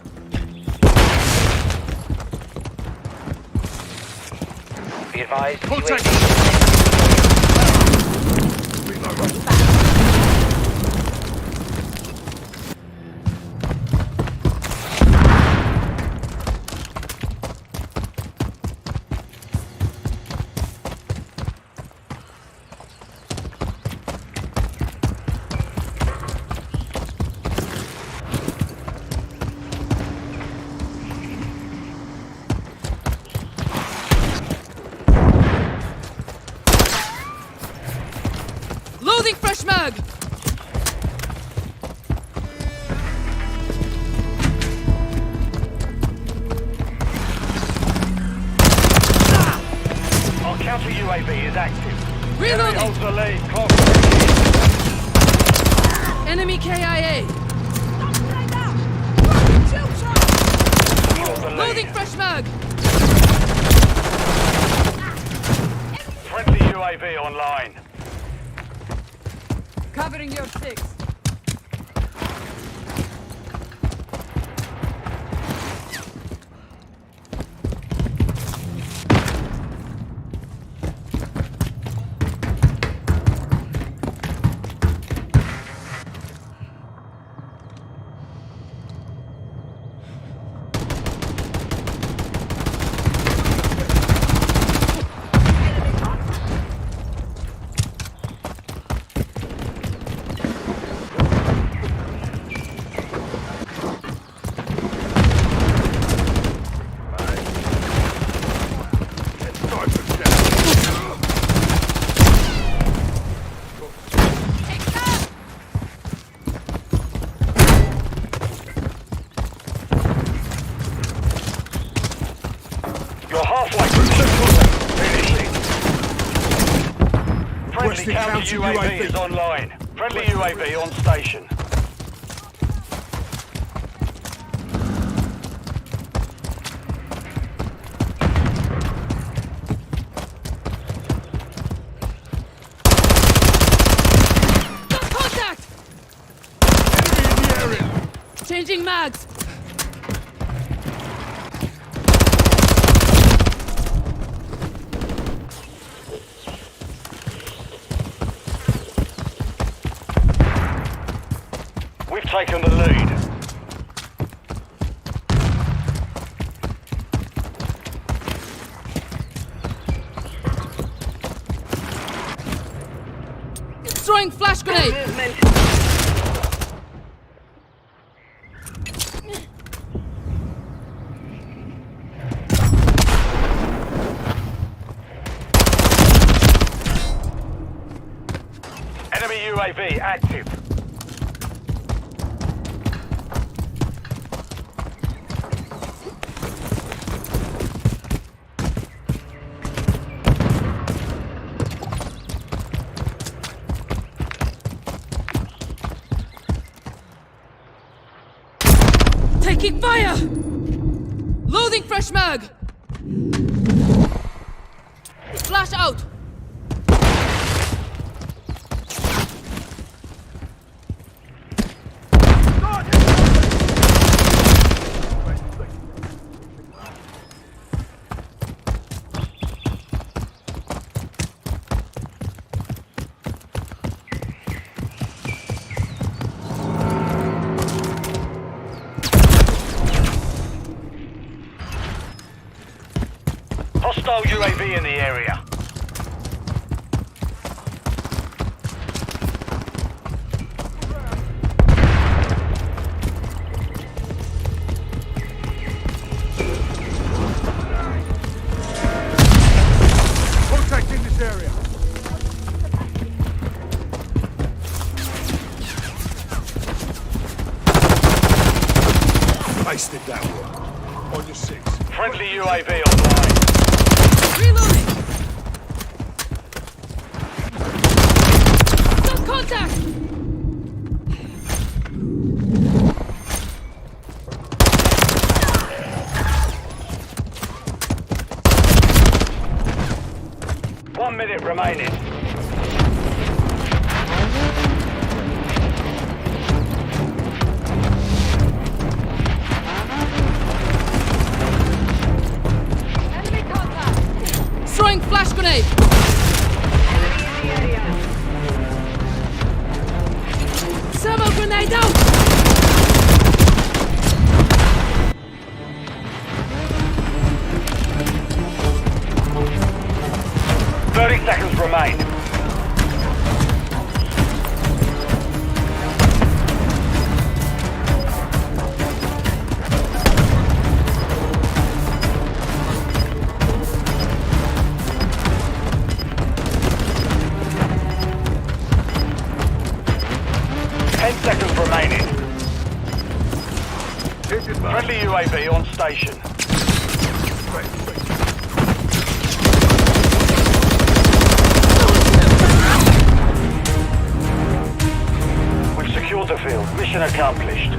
Be advised. Loading fresh mag! Our counter UAV is active. Reloading! Enemy holds the lead. Clock. Enemy KIA! Hold the lead. Loading fresh mag! Friendly UAV online. Covering your six. You're halfway. Friendly counter UAV is online. Friendly UAV on station. Got contact! Changing mags! taken the lead. Throwing flash grenade! Enemy UAV active. Taking fire! Loading fresh mag! Flash out! Hostile UAV in the area. Contact in this area. Wasted that one. On your six. Friendly UAV online. Reloading! Got contact! One minute remaining. Throwing flash grenade! Thermal grenade out! Seconds remain. Seconds remaining. Friendly UAV on station. We've secured the field. Mission accomplished.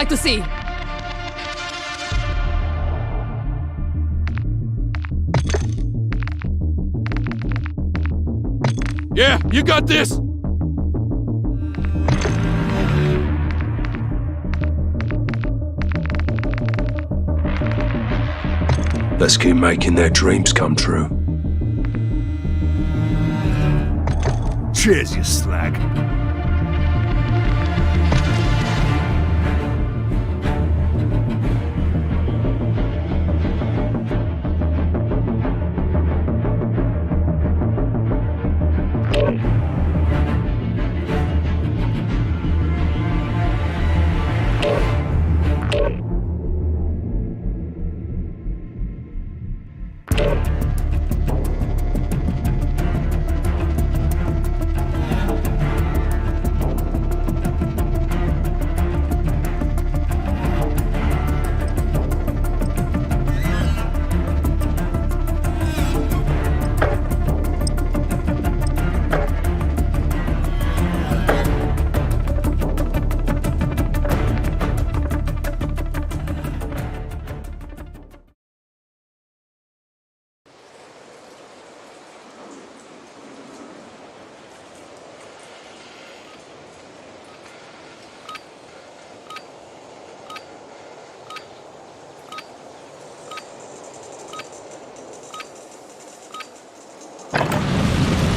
like to see? Yeah, you got this! Let's keep making their dreams come true. Cheers, you slag.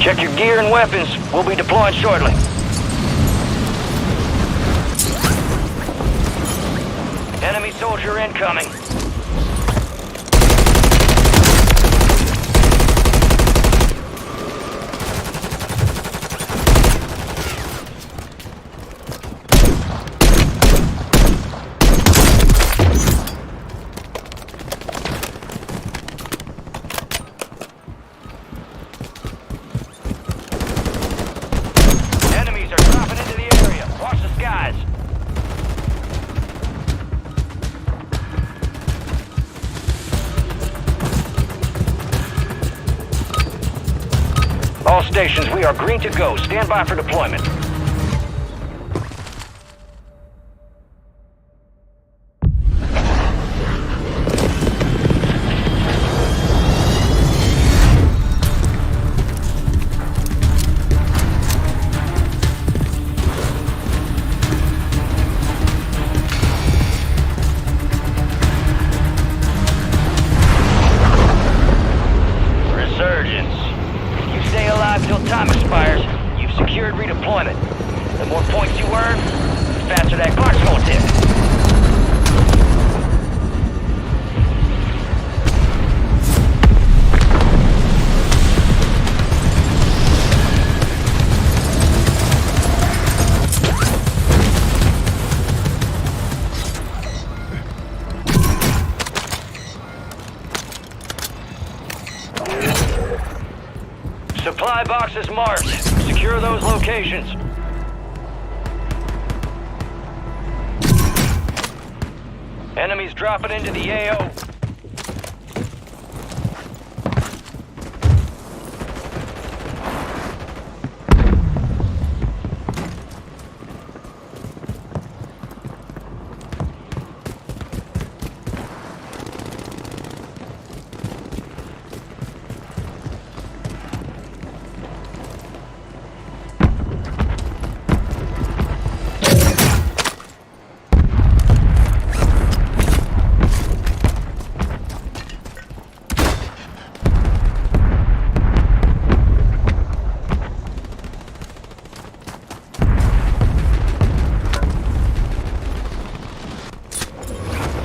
Check your gear and weapons. We'll be deploying shortly. Enemy soldier incoming. All stations, we are green to go. Stand by for deployment. Resurgence. You stay alive till time expires, you've secured redeployment. The more points you earn, the faster that clock's gonna tick. Supply boxes marked. Secure those locations. Enemies dropping into the AO.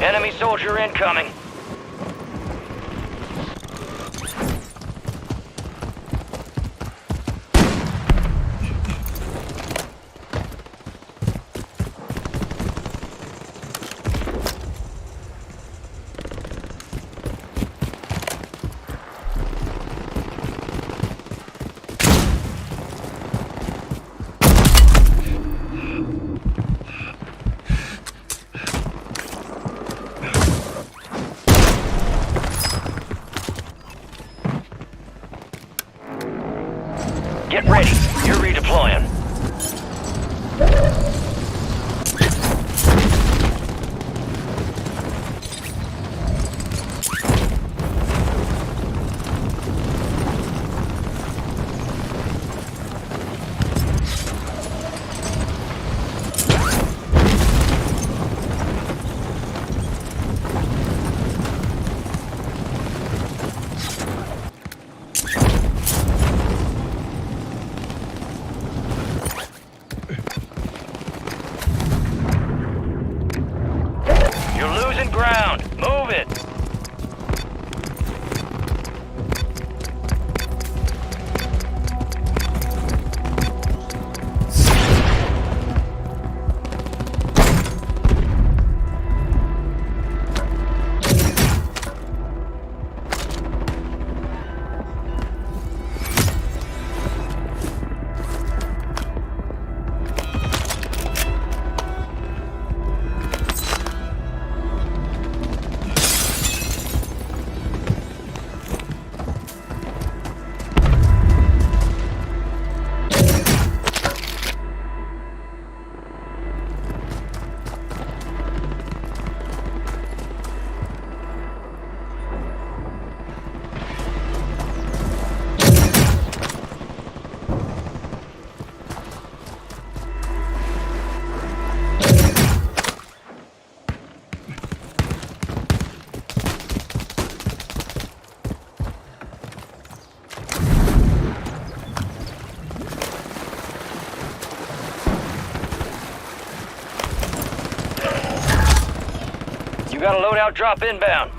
Enemy soldier incoming. Get ready. You're redeploying. Got a loadout drop inbound.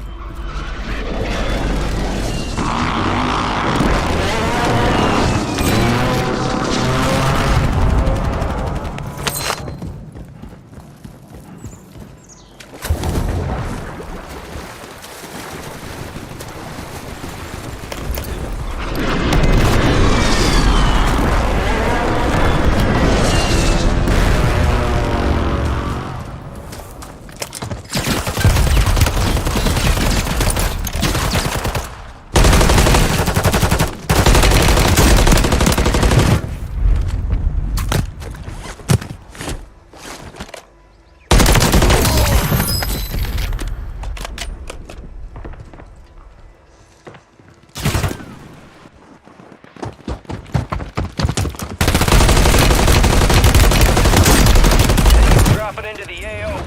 Dropping into the AO.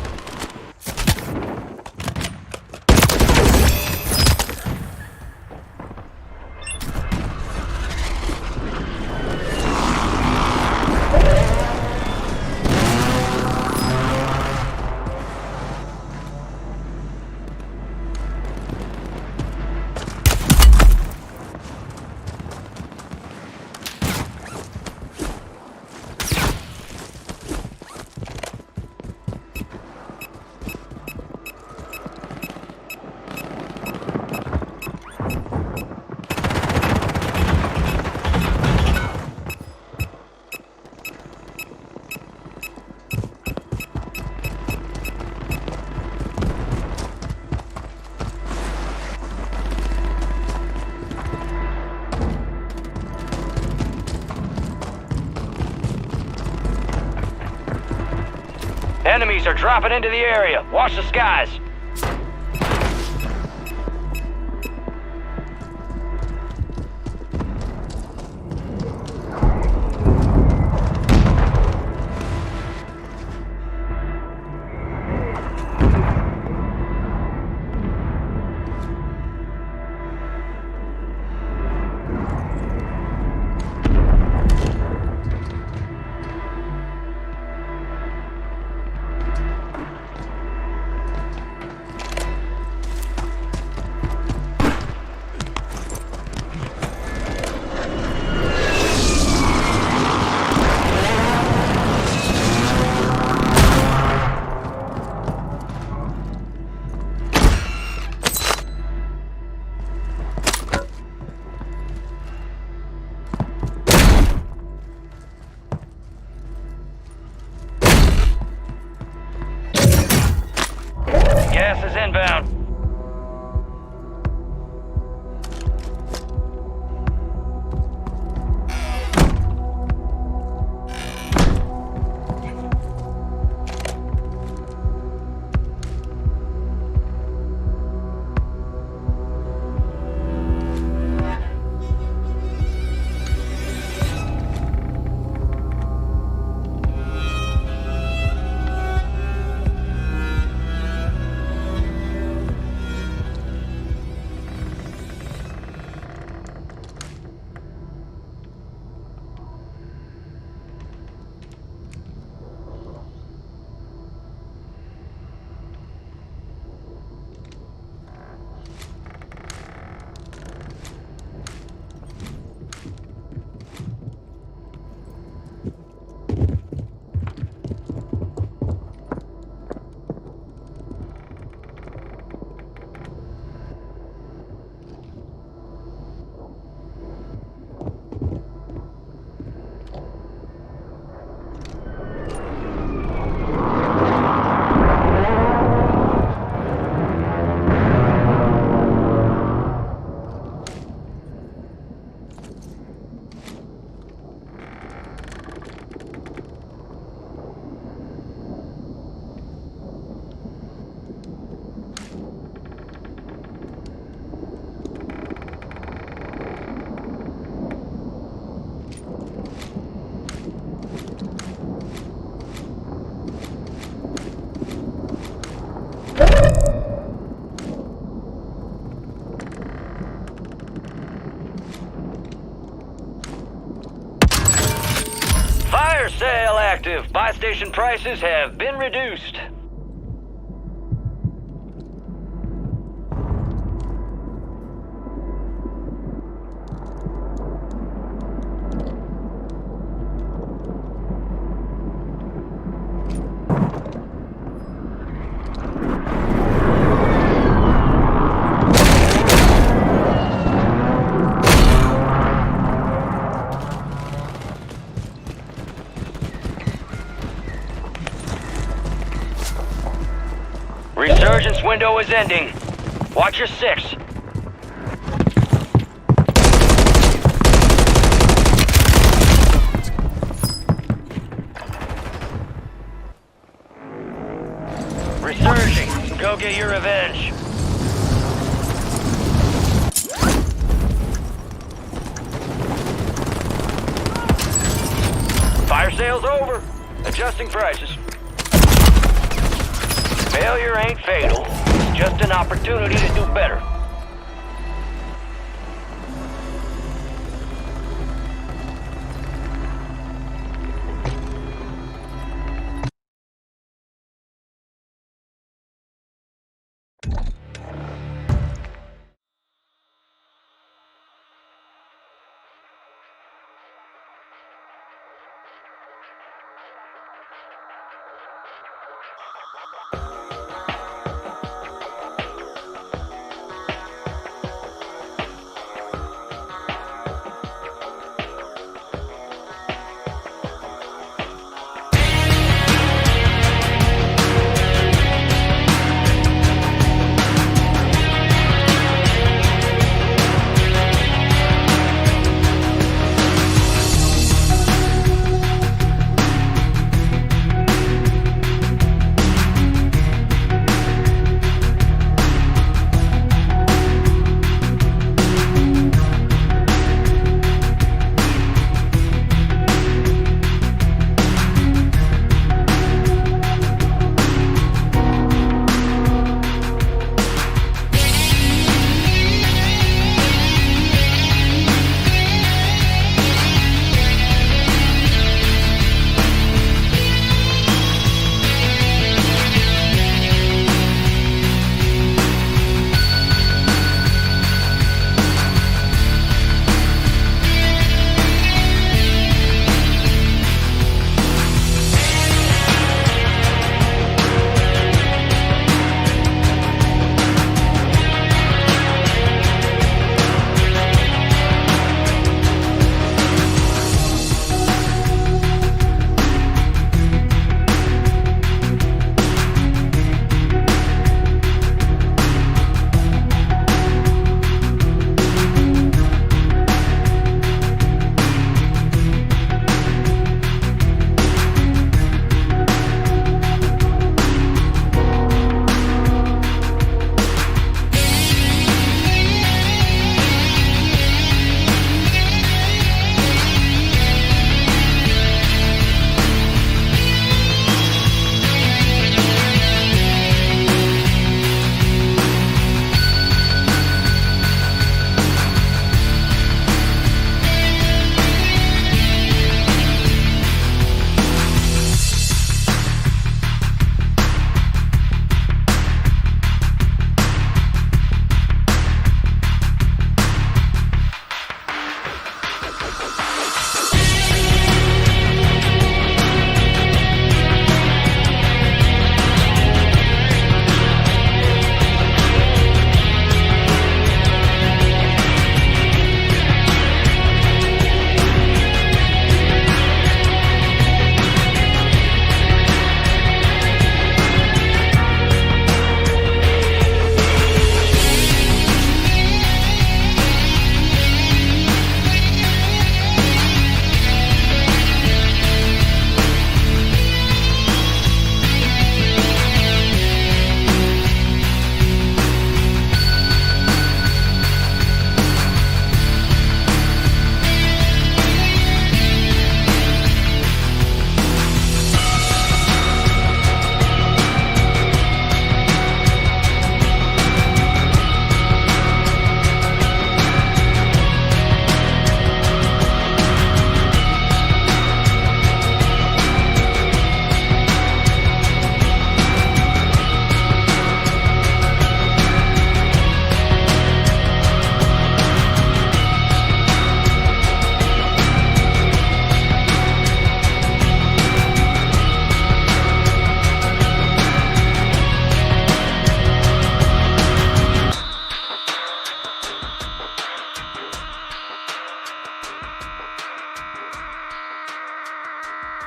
Enemies are dropping into the area. Watch the skies. Gas is inbound. Fire sale active. Buy station prices have been reduced. is ending. Watch your 6. Resurging. Go get your revenge. Fire sale's over. Adjusting prices. Failure ain't fatal. It's just an opportunity to do better.